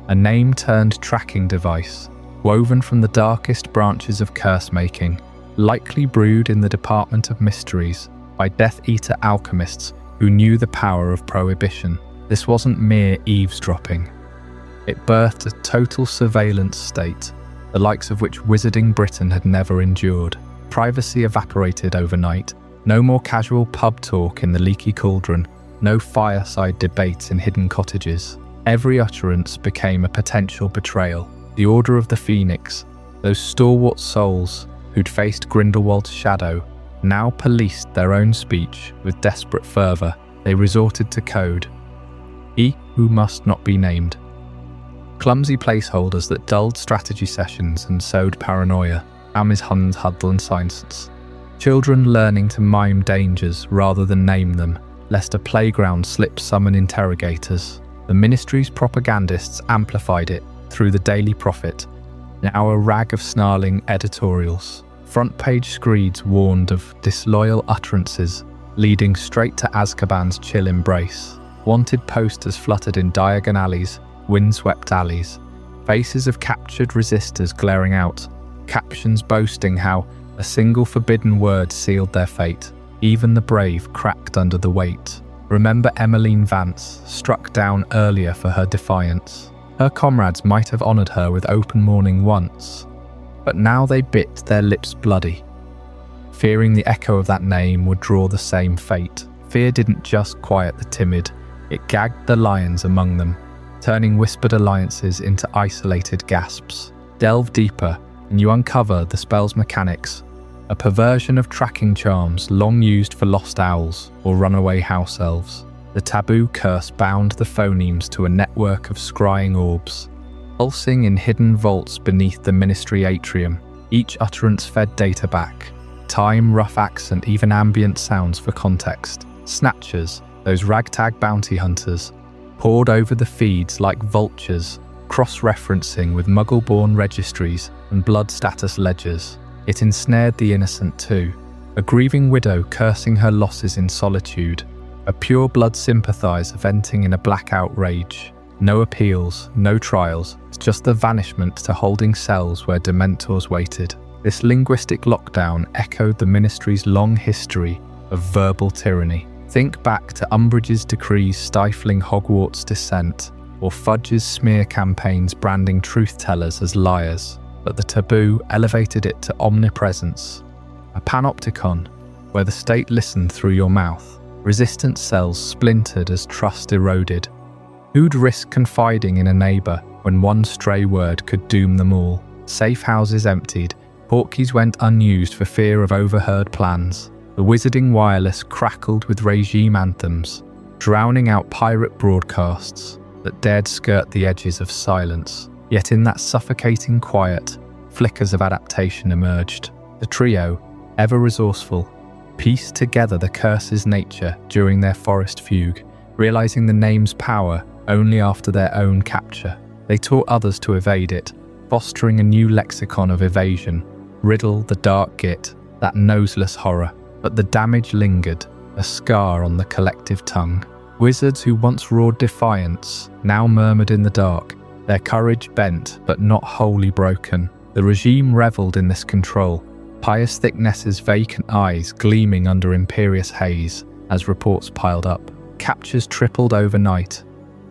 A name-turned tracking device, woven from the darkest branches of curse-making, likely brewed in the Department of Mysteries by Death Eater alchemists who knew the power of prohibition. This wasn't mere eavesdropping. It birthed a total surveillance state, the likes of which wizarding Britain had never endured. Privacy evaporated overnight. No more casual pub talk in the leaky cauldron, no fireside debates in hidden cottages. Every utterance became a potential betrayal. The Order of the Phoenix, those stalwart souls who'd faced Grindelwald's shadow, now policed their own speech with desperate fervour. They resorted to code. He who must not be named. Clumsy placeholders that dulled strategy sessions and sowed paranoia. Amys Hund Huddle and Science. Children learning to mime dangers rather than name them, lest a playground slip summon interrogators. The ministry's propagandists amplified it through the Daily Prophet, now a rag of snarling editorials. Front-page screeds warned of disloyal utterances, leading straight to Azkaban's chill embrace. Wanted posters fluttered in Diagon alleys, windswept alleys, faces of captured resistors glaring out, captions boasting how a single forbidden word sealed their fate. Even the brave cracked under the weight. Remember Emmeline Vance, struck down earlier for her defiance. Her comrades might have honoured her with open mourning once, but now they bit their lips bloody, fearing the echo of that name would draw the same fate. Fear didn't just quiet the timid, it gagged the lions among them, turning whispered alliances into isolated gasps. Delve deeper, and you uncover the spell's mechanics, a perversion of tracking charms long used for lost owls or runaway house elves. The taboo curse bound the phonemes to a network of scrying orbs, pulsing in hidden vaults beneath the ministry atrium. Each utterance fed data back. Time, rough accent, even ambient sounds for context. Snatchers, those ragtag bounty hunters, poured over the feeds like vultures, cross-referencing with Muggle-Born registries and blood status ledgers. It ensnared the innocent too, a grieving widow cursing her losses in solitude, a pure-blood sympathizer venting in a blackout rage. No appeals, no trials, just the vanishment to holding cells where Dementors waited. This linguistic lockdown echoed the ministry's long history of verbal tyranny. Think back to Umbridge's decrees stifling Hogwarts' dissent, or Fudge's smear campaigns branding truth-tellers as liars. But the taboo elevated it to omnipresence, a panopticon where the state listened through your mouth. Resistance cells splintered as trust eroded. Who'd risk confiding in a neighbour when one stray word could doom them all? Safe houses emptied, portkeys went unused for fear of overheard plans. The wizarding wireless crackled with regime anthems, drowning out pirate broadcasts that dared skirt the edges of silence. Yet in that suffocating quiet, flickers of adaptation emerged. The trio, ever resourceful, pieced together the curse's nature during their forest fugue, realizing the name's power only after their own capture. They taught others to evade it, fostering a new lexicon of evasion. Riddle, the dark git, that noseless horror. But the damage lingered, a scar on the collective tongue. Wizards who once roared defiance now murmured in the dark, their courage bent but not wholly broken. The regime revelled in this control, Pius Thicknesse's vacant eyes gleaming under Imperius haze as reports piled up. Captures tripled overnight.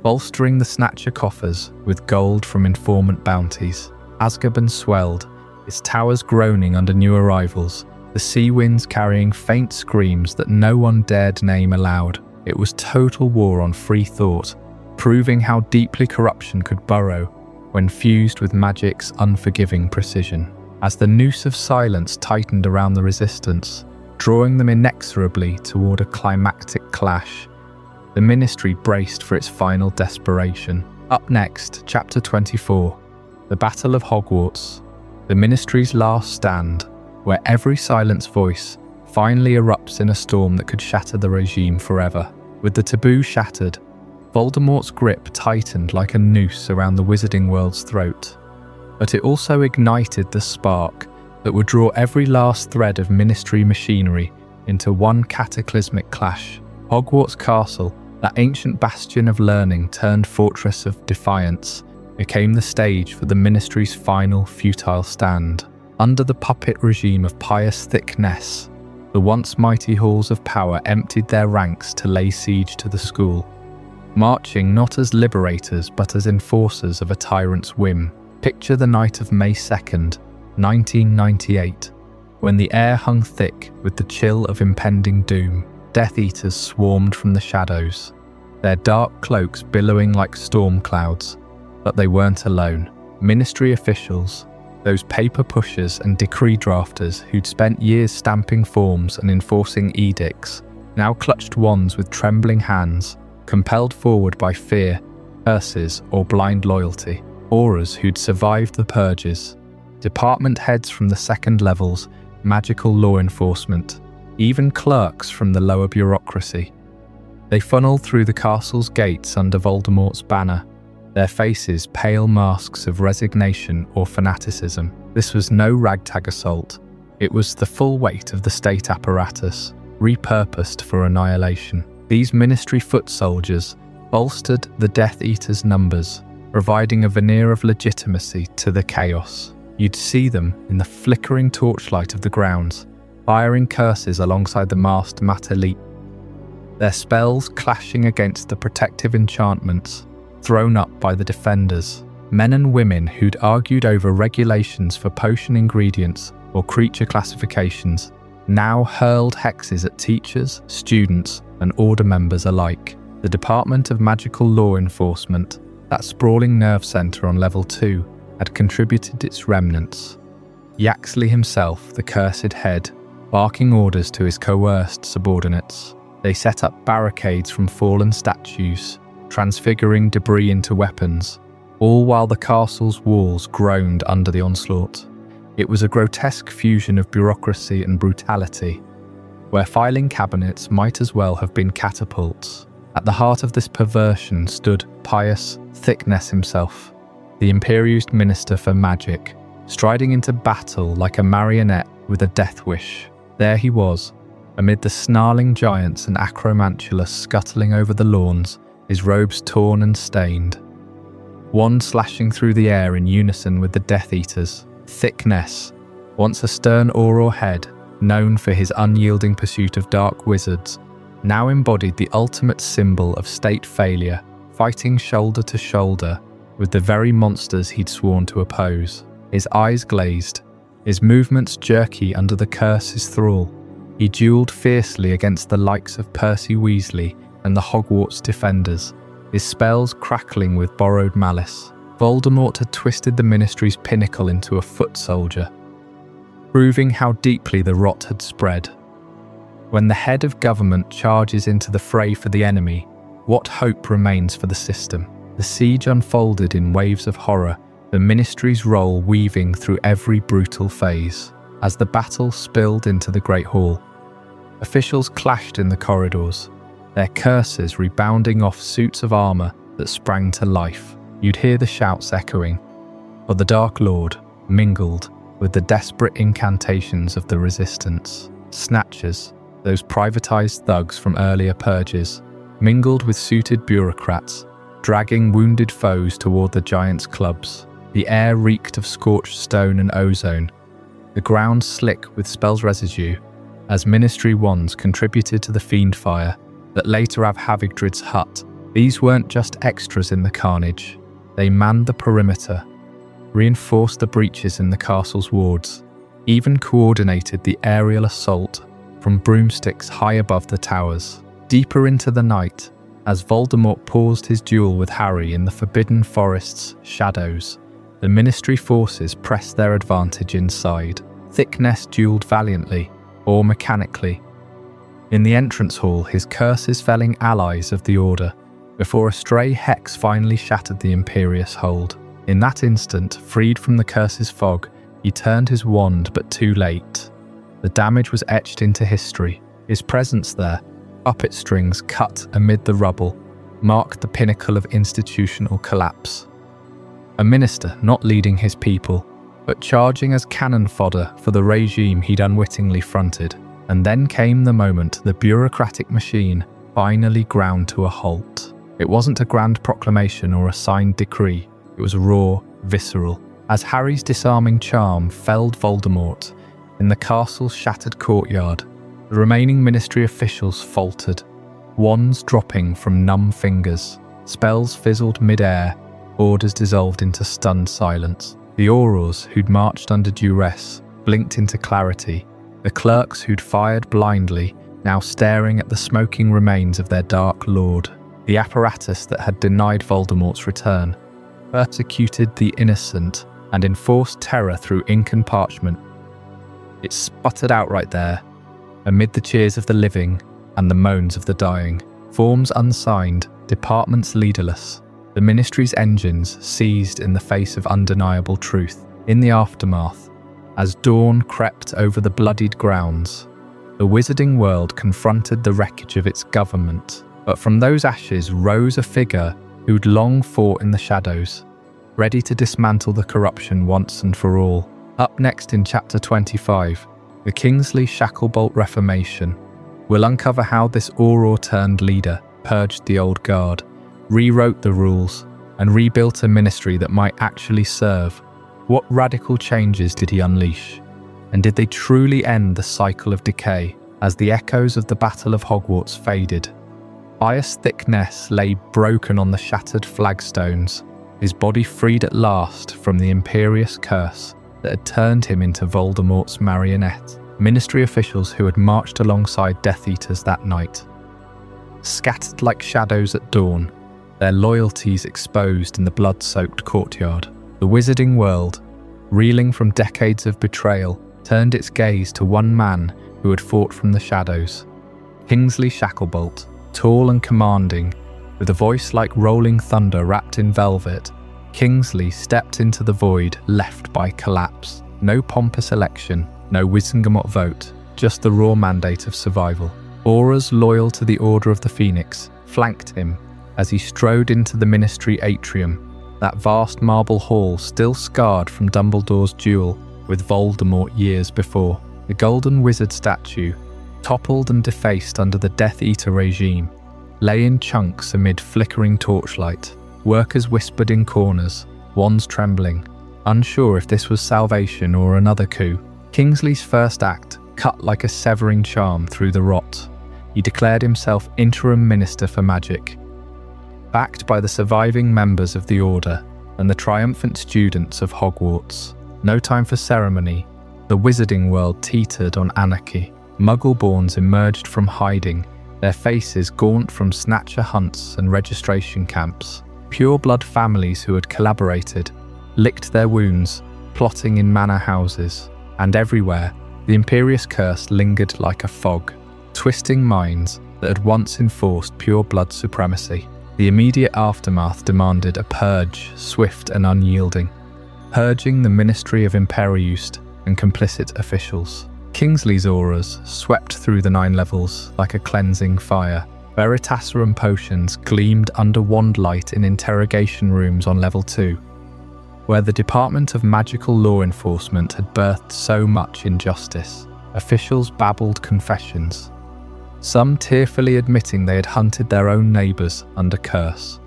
bolstering the Snatcher coffers with gold from informant bounties. Azkaban swelled, its towers groaning under new arrivals, the sea winds carrying faint screams that no one dared name aloud. It was total war on free thought, proving how deeply corruption could burrow when fused with magic's unforgiving precision. As the noose of silence tightened around the resistance, drawing them inexorably toward a climactic clash, the Ministry braced for its final desperation. Up next, Chapter 24, The Battle of Hogwarts, the Ministry's last stand, where every silenced voice finally erupts in a storm that could shatter the regime forever. With the taboo shattered, Voldemort's grip tightened like a noose around the wizarding world's throat. But it also ignited the spark that would draw every last thread of Ministry machinery into one cataclysmic clash. Hogwarts Castle, that ancient bastion of learning turned fortress of defiance, became the stage for the Ministry's final futile stand. Under the puppet regime of Pius Thicknesse, the once mighty halls of power emptied their ranks to lay siege to the school, marching not as liberators but as enforcers of a tyrant's whim. Picture the night of May 2nd, 1998, when the air hung thick with the chill of impending doom. Death Eaters swarmed from the shadows, their dark cloaks billowing like storm clouds. But they weren't alone. Ministry officials, those paper pushers and decree drafters who'd spent years stamping forms and enforcing edicts, now clutched wands with trembling hands, compelled forward by fear, curses, or blind loyalty. Aurors who'd survived the purges, department heads from the second levels, magical law enforcement, even clerks from the lower bureaucracy. They funneled through the castle's gates under Voldemort's banner, their faces pale masks of resignation or fanaticism. This was no ragtag assault. It was the full weight of the state apparatus, repurposed for annihilation. These Ministry foot soldiers bolstered the Death Eaters' numbers, providing a veneer of legitimacy to the chaos. You'd see them in the flickering torchlight of the grounds, firing curses alongside the masked Matalit, their spells clashing against the protective enchantments thrown up by the defenders. Men and women who'd argued over regulations for potion ingredients or creature classifications now hurled hexes at teachers, students, and order members alike. The Department of Magical Law Enforcement, that sprawling nerve centre on level 2, had contributed its remnants. Yaxley himself, the cursed head, barking orders to his coerced subordinates. They set up barricades from fallen statues, transfiguring debris into weapons, all while the castle's walls groaned under the onslaught. It was a grotesque fusion of bureaucracy and brutality, where filing cabinets might as well have been catapults. At the heart of this perversion stood Pius Thicknesse himself, the Imperius Minister for Magic, striding into battle like a marionette with a death wish. There he was, amid the snarling giants and acromantulas scuttling over the lawns, his robes torn and stained. Wand slashing through the air in unison with the Death Eaters. Thicknesse, once a stern Auror head, known for his unyielding pursuit of dark wizards, now embodied the ultimate symbol of state failure, fighting shoulder to shoulder with the very monsters he'd sworn to oppose. His eyes glazed, his movements jerky under the curse's thrall. He duelled fiercely against the likes of Percy Weasley and the Hogwarts defenders, his spells crackling with borrowed malice. Voldemort had twisted the Ministry's pinnacle into a foot soldier, proving how deeply the rot had spread. When the head of government charges into the fray for the enemy, what hope remains for the system? The siege unfolded in waves of horror, the Ministry's role weaving through every brutal phase. As the battle spilled into the Great Hall, officials clashed in the corridors, their curses rebounding off suits of armour that sprang to life. You'd hear the shouts echoing, but the Dark Lord mingled with the desperate incantations of the resistance. Snatchers, those privatised thugs from earlier purges, mingled with suited bureaucrats, dragging wounded foes toward the giants' clubs. The air reeked of scorched stone and ozone, the ground slick with spells residue, as Ministry wands contributed to the fiend fire that later have Hagrid's hut These weren't just extras in the carnage. They manned the perimeter, reinforced the breaches in the castle's wards, even coordinated the aerial assault from broomsticks high above the towers. Deeper into the night, as Voldemort paused his duel with Harry in the Forbidden Forest's shadows, the Ministry forces pressed their advantage inside. Thicknesse duelled valiantly, or mechanically. In the entrance hall, his curses felling allies of the Order, before a stray hex finally shattered the Imperius hold. In that instant, freed from the curse's fog, he turned his wand, but too late. The damage was etched into history. His presence there, puppet strings cut amid the rubble, marked the pinnacle of institutional collapse. A minister not leading his people, but charging as cannon fodder for the regime he'd unwittingly fronted. And then came the moment the bureaucratic machine finally ground to a halt. It wasn't a grand proclamation or a signed decree. It was raw, visceral. As Harry's disarming charm felled Voldemort in the castle's shattered courtyard, the remaining Ministry officials faltered, wands dropping from numb fingers. Spells fizzled mid-air, orders dissolved into stunned silence. The Aurors, who'd marched under duress, blinked into clarity. The clerks who'd fired blindly, now staring at the smoking remains of their dark lord. The apparatus that had denied Voldemort's return, persecuted the innocent, and enforced terror through ink and parchment. It sputtered out right there, amid the cheers of the living and the moans of the dying. Forms unsigned, departments leaderless, the Ministry's engines seized in the face of undeniable truth. In the aftermath, as dawn crept over the bloodied grounds, the wizarding world confronted the wreckage of its government. But from those ashes rose a figure who'd long fought in the shadows, ready to dismantle the corruption once and for all. Up next in Chapter 25, the Kingsley Shacklebolt Reformation, we'll uncover how this Auror-turned leader purged the old guard, rewrote the rules, and rebuilt a ministry that might actually serve. What radical changes did he unleash? And did they truly end the cycle of decay as the echoes of the Battle of Hogwarts faded? Pius Thicknesse lay broken on the shattered flagstones, his body freed at last from the Imperius curse that had turned him into Voldemort's marionette. Ministry officials who had marched alongside Death Eaters that night, scattered like shadows at dawn, their loyalties exposed in the blood-soaked courtyard. The wizarding world, reeling from decades of betrayal, turned its gaze to one man who had fought from the shadows. Kingsley Shacklebolt, tall and commanding, with a voice like rolling thunder wrapped in velvet, Kingsley stepped into the void left by collapse. No pompous election, no Wizengamot vote, just the raw mandate of survival. Aurors loyal to the Order of the Phoenix flanked him as he strode into the Ministry atrium, that vast marble hall still scarred from Dumbledore's duel with Voldemort years before. The golden wizard statue, toppled and defaced under the Death Eater regime, lay in chunks amid flickering torchlight. Workers whispered in corners, wands trembling, unsure if this was salvation or another coup. Kingsley's first act cut like a severing charm through the rot. He declared himself interim minister for magic, backed by the surviving members of the Order and the triumphant students of Hogwarts. No time for ceremony. The wizarding world teetered on anarchy. Muggle-Borns emerged from hiding, their faces gaunt from snatcher hunts and registration camps. Pure-blood families who had collaborated, licked their wounds, plotting in manor houses. And everywhere, the Imperius curse lingered like a fog, twisting minds that had once enforced pure-blood supremacy. The immediate aftermath demanded a purge, swift and unyielding, purging the Ministry of Imperius and complicit officials. Kingsley's auras swept through the 9 levels like a cleansing fire. Veritaserum potions gleamed under wand light in interrogation rooms on level 2, where the Department of Magical Law Enforcement had birthed so much injustice. Officials babbled confessions, some tearfully admitting they had hunted their own neighbours under curse,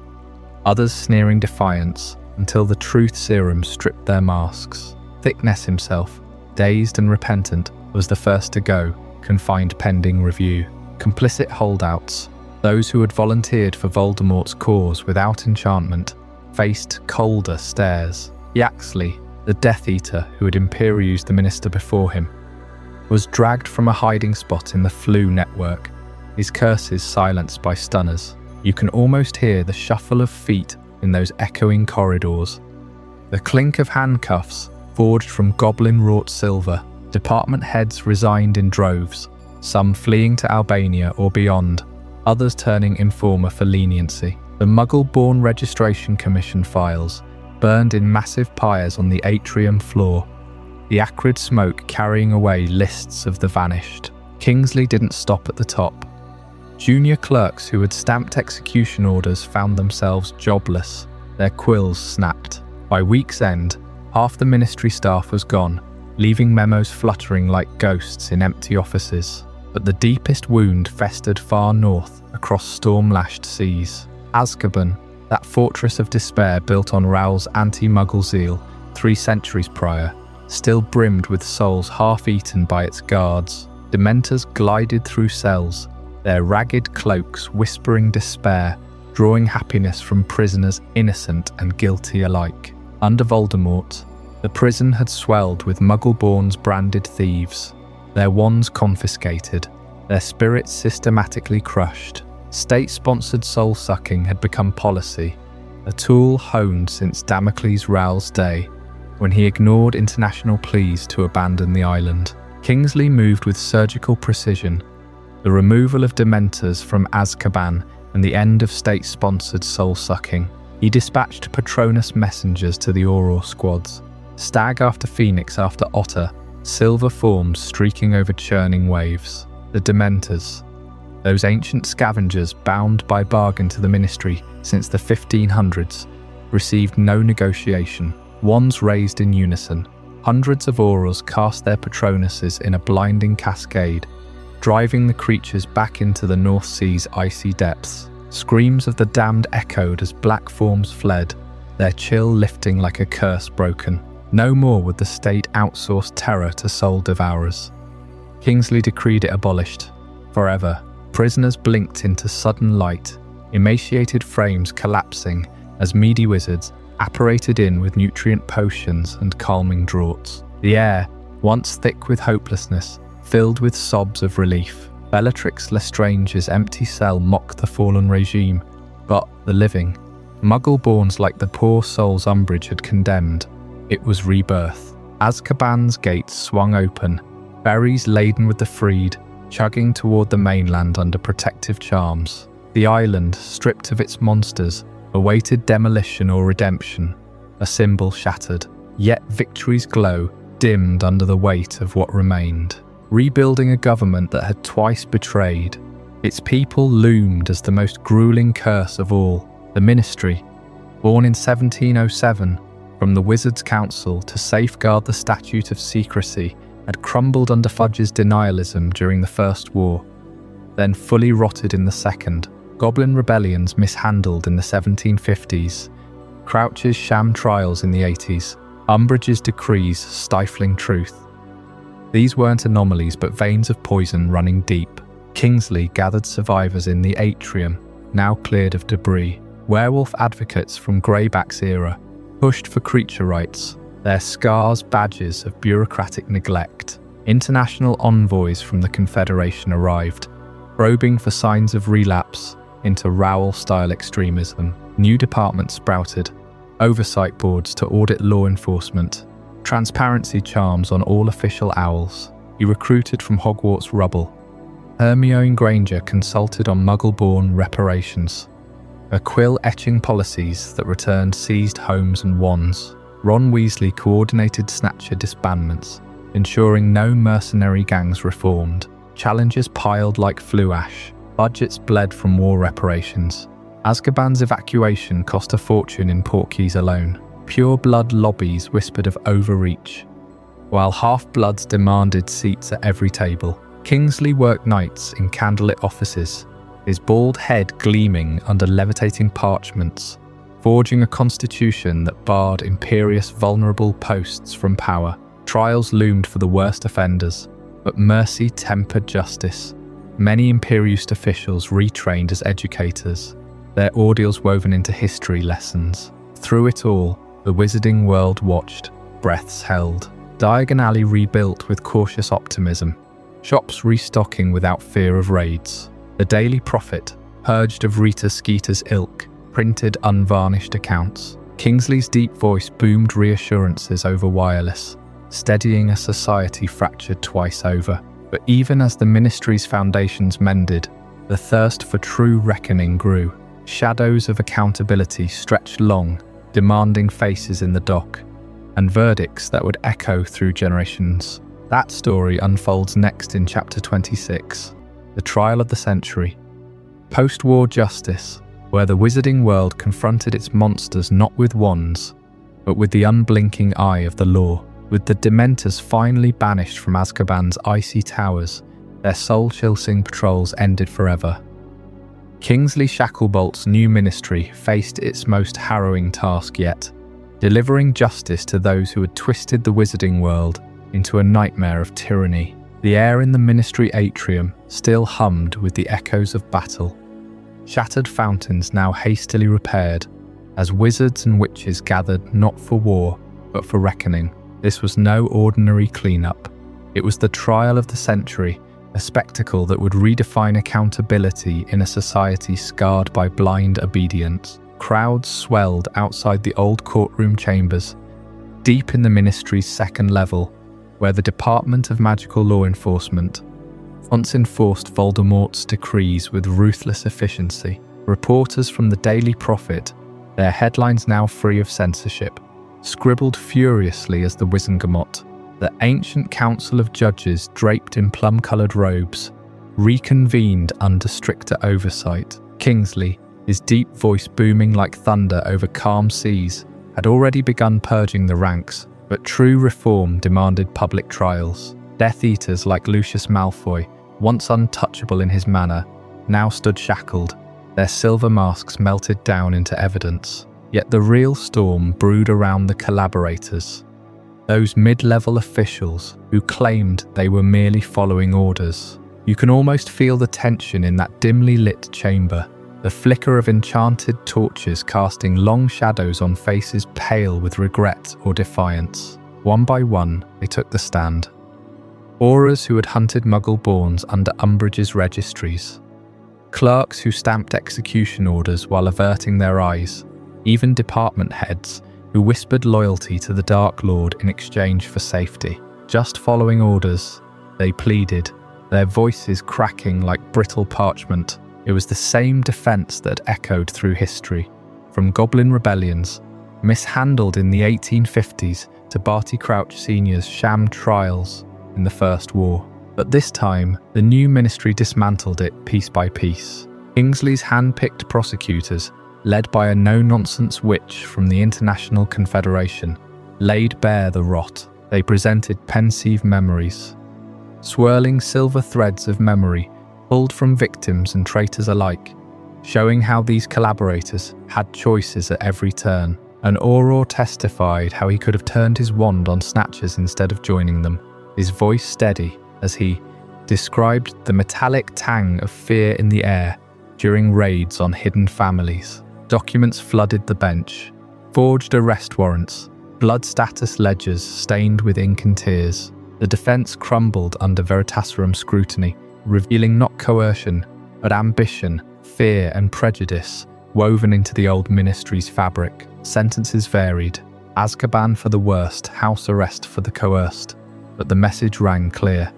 others sneering defiance until the truth serum stripped their masks. Thicknesse himself, dazed and repentant, was the first to go, confined pending review. Complicit holdouts, Those who had volunteered for Voldemort's cause without enchantment faced colder stares. Yaxley, the Death Eater who had Imperiused the minister before him, was dragged from a hiding spot in the Floo network, his curses silenced by stunners. You can almost hear the shuffle of feet in those echoing corridors. The clink of handcuffs forged from goblin-wrought silver. Department heads resigned in droves, some fleeing to Albania or beyond, others turning informer for leniency. The Muggle-Born Registration Commission files burned in massive pyres on the atrium floor, the acrid smoke carrying away lists of the vanished. Kingsley didn't stop at the top. Junior clerks who had stamped execution orders found themselves jobless, their quills snapped. By week's end, half the ministry staff was gone, leaving memos fluttering like ghosts in empty offices. But the deepest wound festered far north, across storm-lashed seas. Azkaban, that fortress of despair built on Rowell's anti-Muggle zeal 3 centuries prior, still brimmed with souls half-eaten by its guards. Dementors glided through cells, their ragged cloaks whispering despair, drawing happiness from prisoners innocent and guilty alike. Under Voldemort, the prison had swelled with Muggle-Born's branded thieves, their wands confiscated, their spirits systematically crushed. State-sponsored soul-sucking had become policy, a tool honed since Damocles Rowell's day, when he ignored international pleas to abandon the island. Kingsley moved with surgical precision, the removal of Dementors from Azkaban and the end of state-sponsored soul-sucking. He dispatched Patronus messengers to the Auror squads, stag after phoenix after otter, silver forms streaking over churning waves. The Dementors, those ancient scavengers bound by bargain to the ministry since the 1500s, received no negotiation. Wands raised in unison, hundreds of Aurors cast their Patronuses in a blinding cascade, driving the creatures back into the North Sea's icy depths. Screams of the damned echoed as black forms fled, their chill lifting like a curse broken. No more would the state outsource terror to soul devourers. Kingsley decreed it abolished. Forever, prisoners blinked into sudden light, emaciated frames collapsing as meaty wizards apparated in with nutrient potions and calming draughts. The air, once thick with hopelessness, filled with sobs of relief. Bellatrix Lestrange's empty cell mocked the fallen regime, but the living, Muggle-Borns like the poor souls Umbridge had condemned, it was rebirth. Azkaban's gates swung open, ferries laden with the freed, chugging toward the mainland under protective charms. The island, stripped of its monsters, awaited demolition or redemption, a symbol shattered, yet victory's glow dimmed under the weight of what remained. Rebuilding a government that had twice betrayed, its people loomed as the most grueling curse of all. The ministry, born in 1707 from the Wizards' Council to safeguard the Statute of Secrecy, had crumbled under Fudge's denialism during the First War, then fully rotted in the Second. Goblin rebellions mishandled in the 1750s, Crouch's sham trials in the 80s, Umbridge's decrees stifling truth. These weren't anomalies but veins of poison running deep. Kingsley gathered survivors in the atrium, now cleared of debris. Werewolf advocates from Greyback's era pushed for creature rights, their scars badges of bureaucratic neglect. International envoys from the Confederation arrived, probing for signs of relapse into Rowell-style extremism. New departments sprouted, oversight boards to audit law enforcement, transparency charms on all official owls. He recruited from Hogwarts rubble. Hermione Granger consulted on Muggle-Born reparations, her quill etching policies that returned seized homes and wands. Ron Weasley coordinated Snatcher disbandments, ensuring no mercenary gangs reformed. Challenges piled like flue ash. Budgets bled from war reparations. Azkaban's evacuation cost a fortune in Portkeys alone. Pure blood lobbies whispered of overreach, while half-bloods demanded seats at every table. Kingsley worked nights in candlelit offices, his bald head gleaming under levitating parchments, forging a constitution that barred Imperius vulnerable posts from power. Trials loomed for the worst offenders, but mercy tempered justice. Many Imperius officials retrained as educators, their ordeals woven into history lessons. Through it all, the wizarding world watched, breaths held. Diagon Alley rebuilt with cautious optimism, shops restocking without fear of raids. The Daily Prophet, purged of Rita Skeeter's ilk, printed unvarnished accounts. Kingsley's deep voice boomed reassurances over wireless, steadying a society fractured twice over. But even as the ministry's foundations mended, the thirst for true reckoning grew. Shadows of accountability stretched long, demanding faces in the dock, and verdicts that would echo through generations. That story unfolds next in Chapter 26, The Trial of the Century. Post-war justice, where the wizarding world confronted its monsters not with wands, but with the unblinking eye of the law. With the Dementors finally banished from Azkaban's icy towers, their soul-chilling patrols ended forever. Kingsley Shacklebolt's new ministry faced its most harrowing task yet, delivering justice to those who had twisted the wizarding world into a nightmare of tyranny. The air in the ministry atrium still hummed with the echoes of battle. Shattered fountains now hastily repaired, as wizards and witches gathered not for war, but for reckoning. This was no ordinary cleanup. It was the trial of the century, a spectacle that would redefine accountability in a society scarred by blind obedience. Crowds swelled outside the old courtroom chambers, deep in the ministry's second level, where the Department of Magical Law Enforcement once enforced Voldemort's decrees with ruthless efficiency. Reporters from the Daily Prophet, their headlines now free of censorship, scribbled furiously as the Wizengamot, the ancient council of judges draped in plum-coloured robes, reconvened under stricter oversight. Kingsley, his deep voice booming like thunder over calm seas, had already begun purging the ranks, but true reform demanded public trials. Death Eaters like Lucius Malfoy, once untouchable in his manner, now stood shackled, their silver masks melted down into evidence. Yet the real storm brewed around the collaborators, those mid-level officials who claimed they were merely following orders. You can almost feel the tension in that dimly lit chamber, the flicker of enchanted torches casting long shadows on faces pale with regret or defiance. One by one, they took the stand. Aurors who had hunted Muggle-Borns under Umbridge's registries, clerks who stamped execution orders while averting their eyes, even department heads who whispered loyalty to the Dark Lord in exchange for safety. Just following orders, they pleaded, their voices cracking like brittle parchment. It was the same defense that echoed through history, from Goblin rebellions, mishandled in the 1850s, to Barty Crouch Sr.'s sham trials in the First War. But this time, the new ministry dismantled it piece by piece. Kingsley's hand-picked prosecutors, led by a no-nonsense witch from the International Confederation, laid bare the rot. They presented pensive memories, swirling silver threads of memory pulled from victims and traitors alike, showing how these collaborators had choices at every turn. An Auror testified how he could have turned his wand on snatchers instead of joining them, his voice steady as he described the metallic tang of fear in the air during raids on hidden families. Documents flooded the bench, forged arrest warrants, blood status ledgers stained with ink and tears. The defense crumbled under Veritaserum scrutiny, revealing not coercion, but ambition, fear and prejudice woven into the old ministry's fabric. Sentences varied, Azkaban for the worst, house arrest for the coerced. But the message rang clear.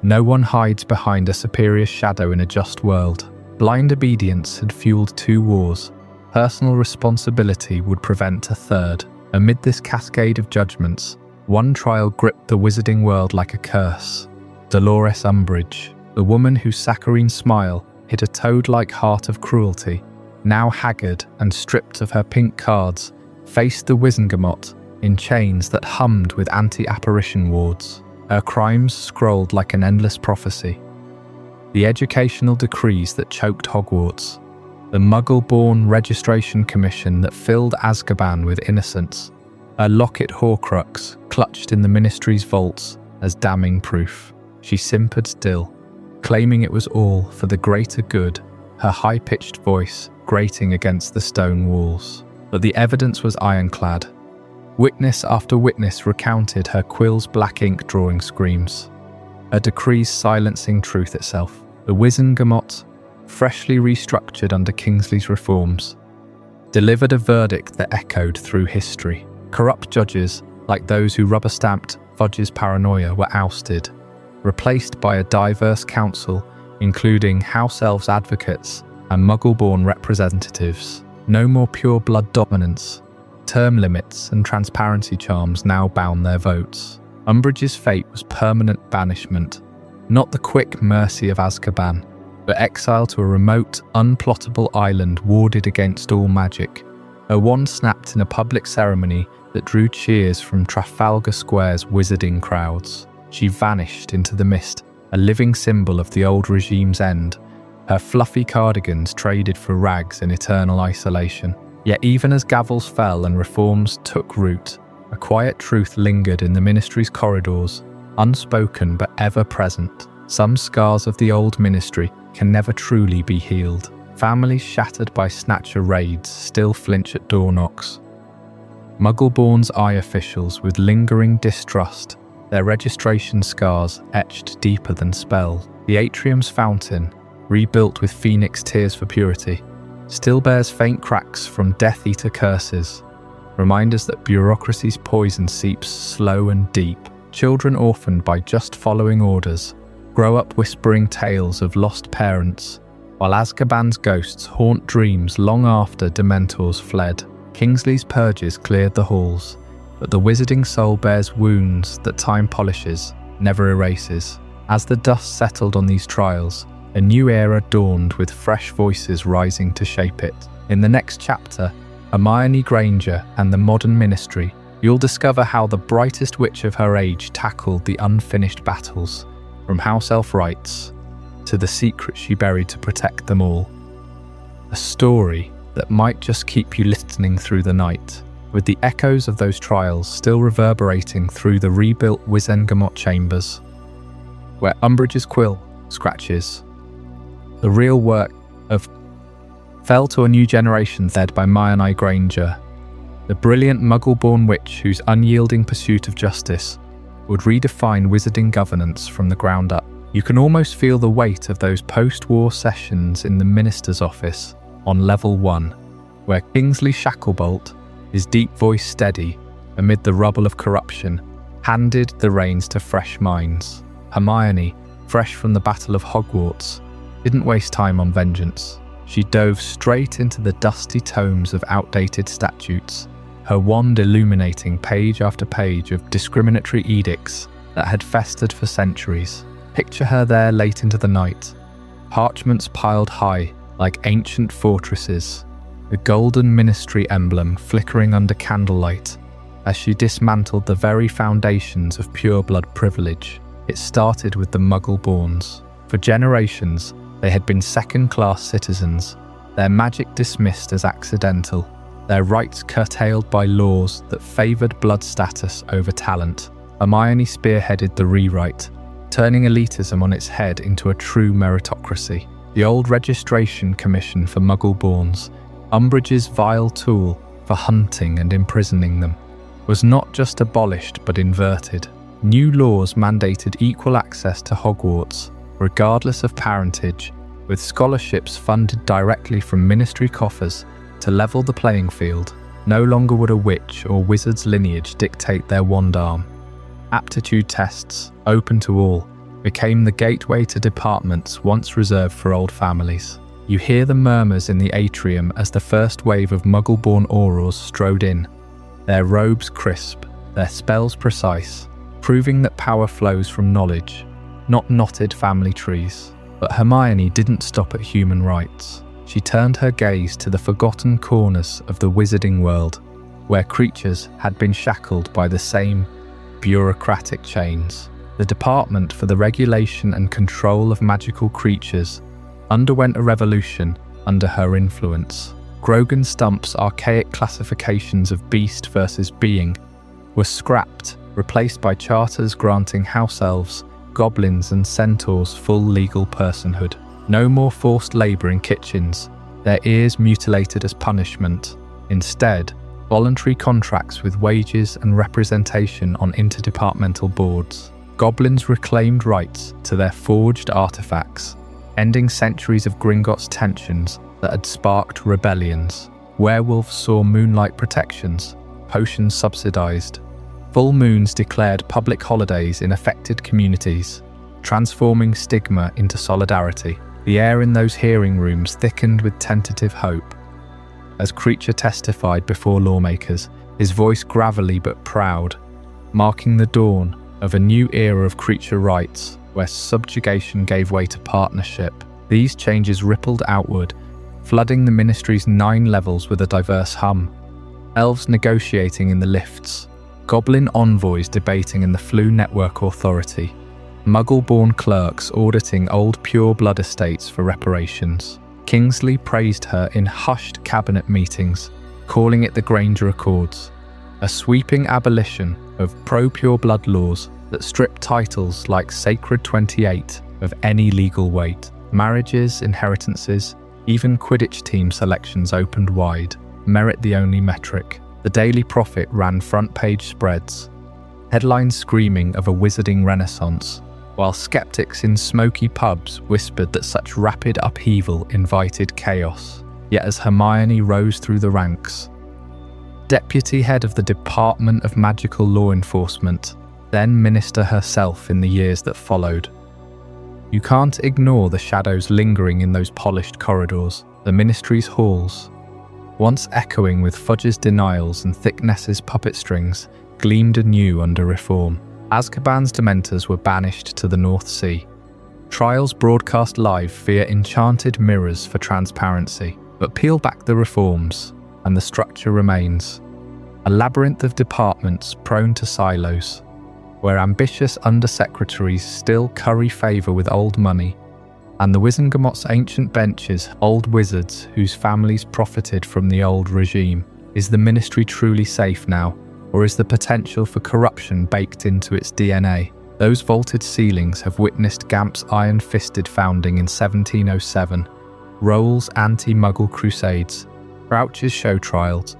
No one hides behind a superior shadow in a just world. Blind obedience had fueled 2 wars. Personal responsibility would prevent a third. Amid this cascade of judgments, one trial gripped the wizarding world like a curse. Dolores Umbridge, the woman whose saccharine smile hid a toad-like heart of cruelty, now haggard and stripped of her pink cards, faced the Wizengamot in chains that hummed with anti-apparition wards. Her crimes scrolled like an endless prophecy. The educational decrees that choked Hogwarts, the Muggle-Born Registration Commission that filled Azkaban with innocence, a locket Horcrux clutched in the ministry's vaults as damning proof. She simpered still, claiming it was all for the greater good, her high-pitched voice grating against the stone walls. But the evidence was ironclad. Witness after witness recounted her quill's black ink drawing screams, her decrees silencing truth itself. The Wizengamot, freshly restructured under Kingsley's reforms, delivered a verdict that echoed through history. Corrupt judges, like those who rubber-stamped Fudge's paranoia, were ousted, replaced by a diverse council, including House Elves advocates and Muggle-Born representatives. No more pure-blood dominance. Term limits and transparency charms now bound their votes. Umbridge's fate was permanent banishment, not the quick mercy of Azkaban, but exile to a remote, unplottable island warded against all magic. Her wand snapped in a public ceremony that drew cheers from Trafalgar Square's wizarding crowds. She vanished into the mist, a living symbol of the old regime's end, her fluffy cardigans traded for rags in eternal isolation. Yet even as gavels fell and reforms took root, a quiet truth lingered in the ministry's corridors, unspoken but ever present. Some scars of the old ministry can never truly be healed. Families shattered by Snatcher raids still flinch at door knocks. Muggle-Born's eye officials with lingering distrust, their registration scars etched deeper than spell. The atrium's fountain, rebuilt with Phoenix tears for purity, still bears faint cracks from Death Eater curses, reminders that bureaucracy's poison seeps slow and deep. Children orphaned by just following orders grow up whispering tales of lost parents, while Azkaban's ghosts haunt dreams long after Dementors fled. Kingsley's purges cleared the halls, but the wizarding soul bears wounds that time polishes, never erases. As the dust settled on these trials, a new era dawned with fresh voices rising to shape it. In the next chapter, Hermione Granger and the Modern Ministry, you'll discover how the brightest witch of her age tackled the unfinished battles, from house elf rights to the secrets she buried to protect them all. A story that might just keep you listening through the night, with the echoes of those trials still reverberating through the rebuilt Wizengamot chambers, where Umbridge's quill scratches. The real work of fell to a new generation led by Hermione Granger, the brilliant Muggle-Born witch whose unyielding pursuit of justice would redefine wizarding governance from the ground up. You can almost feel the weight of those post-war sessions in the minister's office on level 1, where Kingsley Shacklebolt, his deep voice steady amid the rubble of corruption, handed the reins to fresh minds. Hermione, fresh from the Battle of Hogwarts, didn't waste time on vengeance. She dove straight into the dusty tomes of outdated statutes, her wand illuminating page after page of discriminatory edicts that had festered for centuries. Picture her there late into the night, parchments piled high like ancient fortresses, the golden ministry emblem flickering under candlelight as she dismantled the very foundations of pureblood privilege. It started with the Muggle-Borns. For generations, they had been second-class citizens, their magic dismissed as accidental, their rights curtailed by laws that favoured blood status over talent. Hermione spearheaded the rewrite, turning elitism on its head into a true meritocracy. The old registration commission for Muggle-Borns, Umbridge's vile tool for hunting and imprisoning them, was not just abolished but inverted. New laws mandated equal access to Hogwarts, regardless of parentage, with scholarships funded directly from ministry coffers to level the playing field. No longer would a witch or wizard's lineage dictate their wand arm. Aptitude tests, open to all, became the gateway to departments once reserved for old families. You hear the murmurs in the atrium as the first wave of Muggle-Born Aurors strode in, their robes crisp, their spells precise, proving that power flows from knowledge, not knotted family trees. But Hermione didn't stop at human rights. She turned her gaze to the forgotten corners of the wizarding world, where creatures had been shackled by the same bureaucratic chains. The Department for the Regulation and Control of Magical Creatures underwent a revolution under her influence. Grogan Stump's archaic classifications of beast versus being were scrapped, replaced by charters granting house elves goblins and centaurs full legal personhood. No more forced labour in kitchens, their ears mutilated as punishment. Instead, voluntary contracts with wages and representation on interdepartmental boards. Goblins reclaimed rights to their forged artefacts, ending centuries of Gringotts tensions that had sparked rebellions. Werewolves saw moonlight protections, potions subsidised. Full moons declared public holidays in affected communities, transforming stigma into solidarity. The air in those hearing rooms thickened with tentative hope. As Creature testified before lawmakers, his voice gravelly but proud, marking the dawn of a new era of creature rights, where subjugation gave way to partnership. These changes rippled outward, flooding the ministry's 9 levels with a diverse hum. Elves negotiating in the lifts, goblin envoys debating in the Floo Network Authority, Muggle-Born clerks auditing old pure-blood estates for reparations. Kingsley praised her in hushed cabinet meetings, calling it the Granger Accords, a sweeping abolition of pro-pure blood laws that strip titles like Sacred 28 of any legal weight. Marriages, inheritances, even Quidditch team selections opened wide, merit the only metric. The Daily Prophet ran front-page spreads, headlines screaming of a wizarding renaissance, while skeptics in smoky pubs whispered that such rapid upheaval invited chaos. Yet as Hermione rose through the ranks, deputy head of the Department of Magical Law Enforcement, then minister herself in the years that followed, you can't ignore the shadows lingering in those polished corridors, the ministry's halls. Once echoing with Fudge's denials and Thicknesse's puppet strings, gleamed anew under reform. Azkaban's Dementors were banished to the North Sea. Trials broadcast live via enchanted mirrors for transparency. But peel back the reforms, and the structure remains. A labyrinth of departments prone to silos, where ambitious undersecretaries still curry favour with old money, and the Wizengamot's ancient benches old wizards whose families profited from the old regime. Is the ministry truly safe now, or is the potential for corruption baked into its DNA? Those vaulted ceilings have witnessed Gamp's iron-fisted founding in 1707, Rowell's anti-Muggle crusades, Crouch's show trials,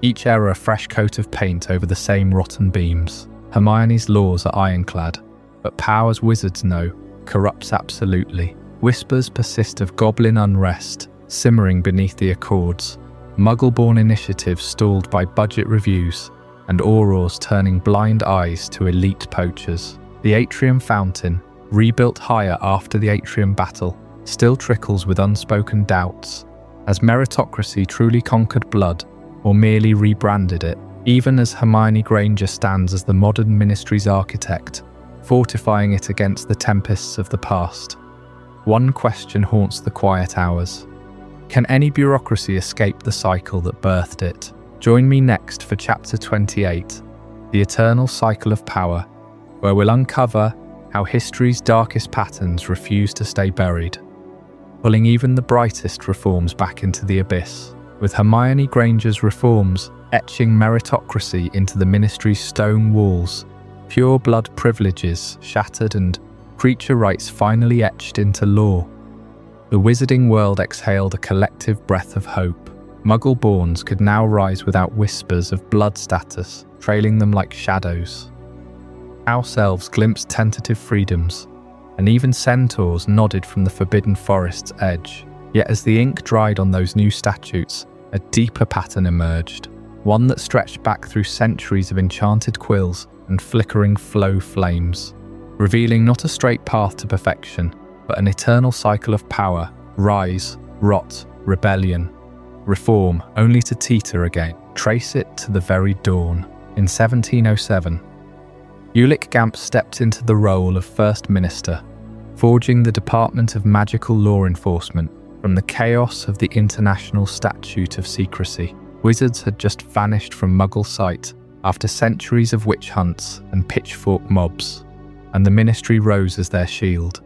each era a fresh coat of paint over the same rotten beams. Hermione's laws are ironclad, but powers wizards know corrupts absolutely. Whispers persist of goblin unrest, simmering beneath the Accords, Muggle-Born initiatives stalled by budget reviews, and Aurors turning blind eyes to elite poachers. The Atrium Fountain, rebuilt higher after the Atrium Battle, still trickles with unspoken doubts. Has meritocracy truly conquered blood, or merely rebranded it? Even as Hermione Granger stands as the modern ministry's architect, fortifying it against the tempests of the past, one question haunts the quiet hours. Can any bureaucracy escape the cycle that birthed it? Join me next for Chapter 28, The Eternal Cycle of Power, where we'll uncover how history's darkest patterns refuse to stay buried, pulling even the brightest reforms back into the abyss. With Hermione Granger's reforms etching meritocracy into the ministry's stone walls, pure blood privileges shattered and creature rights finally etched into law, the wizarding world exhaled a collective breath of hope. Muggle-Borns could now rise without whispers of blood status, trailing them like shadows. House elves glimpsed tentative freedoms, and even centaurs nodded from the forbidden forest's edge. Yet as the ink dried on those new statutes, a deeper pattern emerged, one that stretched back through centuries of enchanted quills and flickering flow flames, revealing not a straight path to perfection, but an eternal cycle of power, rise, rot, rebellion, reform, only to teeter again. Trace it to the very dawn. In 1707, Ulick Gamp stepped into the role of First Minister, forging the Department of Magical Law Enforcement from the chaos of the International Statute of Secrecy. Wizards had just vanished from Muggle sight after centuries of witch hunts and pitchfork mobs, and the ministry rose as their shield,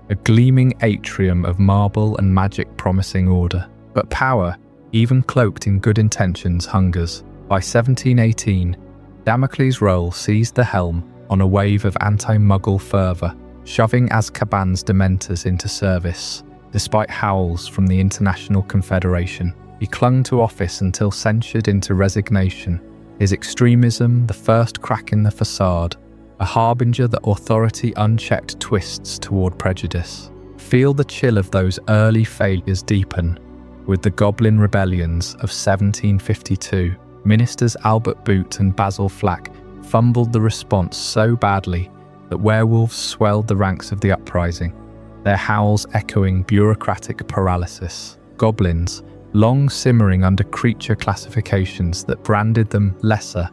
a gleaming atrium of marble and magic promising order. But power, even cloaked in good intentions, hungers. By 1718, Damocles' role seized the helm, on a wave of anti-Muggle fervour, shoving Azkaban's Dementors into service. Despite howls from the International Confederation, he clung to office until censured into resignation. His extremism, the first crack in the facade, a harbinger that authority unchecked twists toward prejudice. Feel the chill of those early failures deepen. With the Goblin rebellions of 1752, ministers Albert Boot and Basil Flack fumbled the response so badly that werewolves swelled the ranks of the uprising, their howls echoing bureaucratic paralysis. Goblins, long simmering under creature classifications that branded them lesser,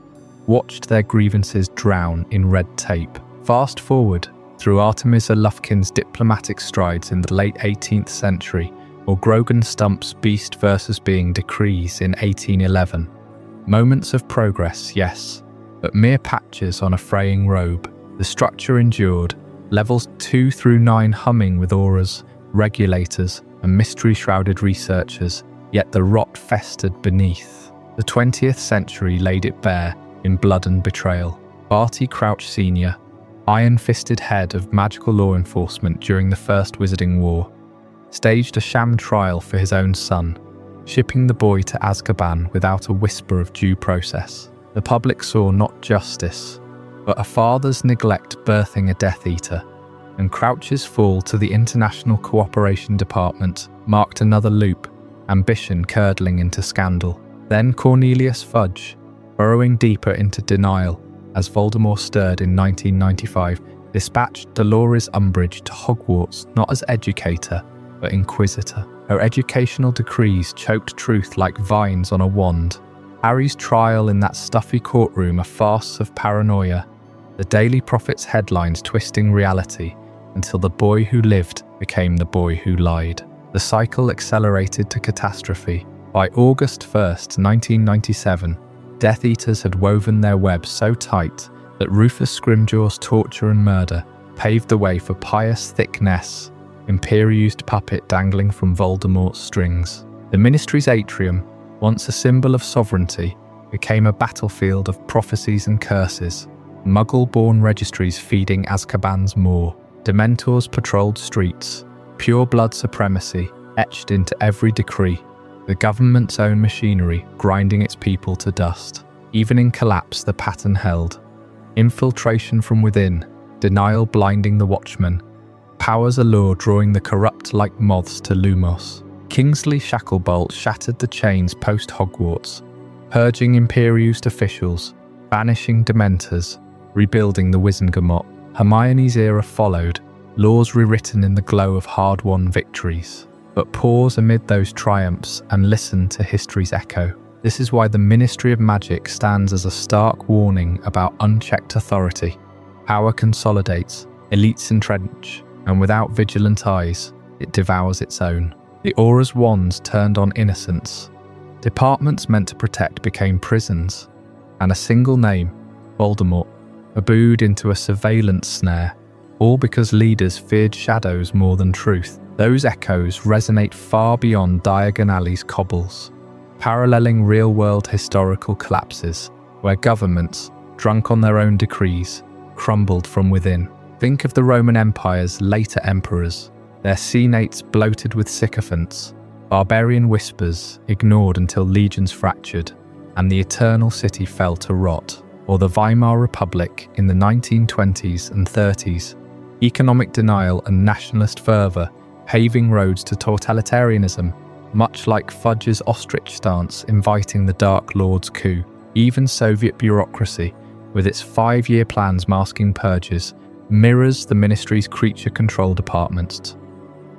watched their grievances drown in red tape. Fast forward through Artemisa Lufkin's diplomatic strides in the late 18th century, or Grogan Stump's Beast versus Being decrees in 1811. Moments of progress, yes, but mere patches on a fraying robe. The structure endured, levels 2 through 9 humming with Aurors, regulators, and mystery-shrouded researchers, yet the rot festered beneath. The 20th century laid it bare in blood and betrayal. Barty Crouch Sr., iron-fisted head of magical law enforcement during the First Wizarding War, staged a sham trial for his own son, shipping the boy to Azkaban without a whisper of due process. The public saw not justice, but a father's neglect birthing a Death Eater, and Crouch's fall to the International Cooperation Department marked another loop, ambition curdling into scandal. Then Cornelius Fudge, burrowing deeper into denial as Voldemort stirred in 1995, dispatched Dolores Umbridge to Hogwarts not as educator, but inquisitor. Her educational decrees choked truth like vines on a wand. Harry's trial in that stuffy courtroom a farce of paranoia, the Daily Prophet's headlines twisting reality until the boy who lived became the boy who lied. The cycle accelerated to catastrophe. By August 1st, 1997, Death Eaters had woven their web so tight that Rufus Scrimgeour's torture and murder paved the way for Pius Thicknesse, Imperius puppet dangling from Voldemort's strings. The Ministry's atrium, once a symbol of sovereignty, became a battlefield of prophecies and curses. Muggle-Born registries feeding Azkaban's maw. Dementors patrolled streets. Pure blood supremacy etched into every decree. The government's own machinery grinding its people to dust. Even in collapse, the pattern held. Infiltration from within, denial blinding the Watchmen, power's allure drawing the corrupt like moths to Lumos. Kingsley Shacklebolt shattered the chains post-Hogwarts, purging Imperius officials, banishing Dementors, rebuilding the Wizengamot. Hermione's era followed, laws rewritten in the glow of hard-won victories. But pause amid those triumphs and listen to history's echo. This is why the Ministry of Magic stands as a stark warning about unchecked authority. Power consolidates, elites entrench, and without vigilant eyes, it devours its own. The Aurors' wands turned on innocence. Departments meant to protect became prisons, and a single name, Voldemort, abooed into a surveillance snare, all because leaders feared shadows more than truth. Those echoes resonate far beyond Diagon Alley's cobbles, paralleling real-world historical collapses, where governments, drunk on their own decrees, crumbled from within. Think of the Roman Empire's later emperors, their senates bloated with sycophants, barbarian whispers ignored until legions fractured, and the eternal city fell to rot. Or the Weimar Republic in the 1920s and 30s, economic denial and nationalist fervour paving roads to totalitarianism, much like Fudge's ostrich stance inviting the Dark Lord's coup. Even Soviet bureaucracy, with its 5-year plans masking purges, mirrors the ministry's creature control departments.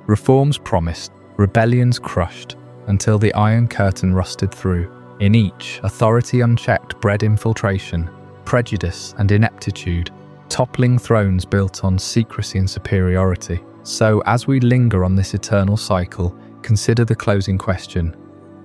Reforms promised, rebellions crushed, until the Iron Curtain rusted through. In each, authority unchecked bred infiltration, prejudice and ineptitude, toppling thrones built on secrecy and superiority. So, as we linger on this eternal cycle, consider the closing question.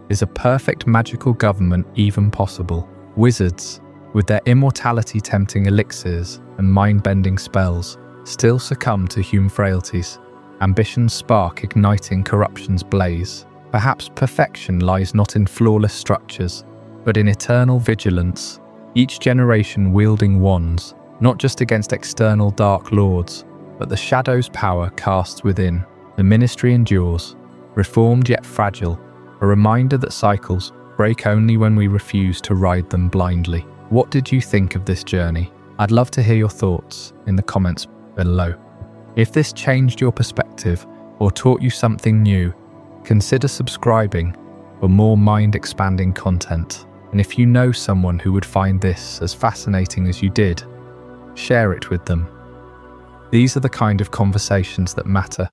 Is a perfect magical government even possible? Wizards, with their immortality tempting elixirs and mind-bending spells, still succumb to human frailties, ambition's spark igniting corruption's blaze. Perhaps perfection lies not in flawless structures, but in eternal vigilance, each generation wielding wands, not just against external dark lords, but the shadow's power cast within. The ministry endures, reformed yet fragile, a reminder that cycles break only when we refuse to ride them blindly. What did you think of this journey? I'd love to hear your thoughts in the comments below. If this changed your perspective or taught you something new, consider subscribing for more mind-expanding content. And if you know someone who would find this as fascinating as you did, share it with them. These are the kind of conversations that matter.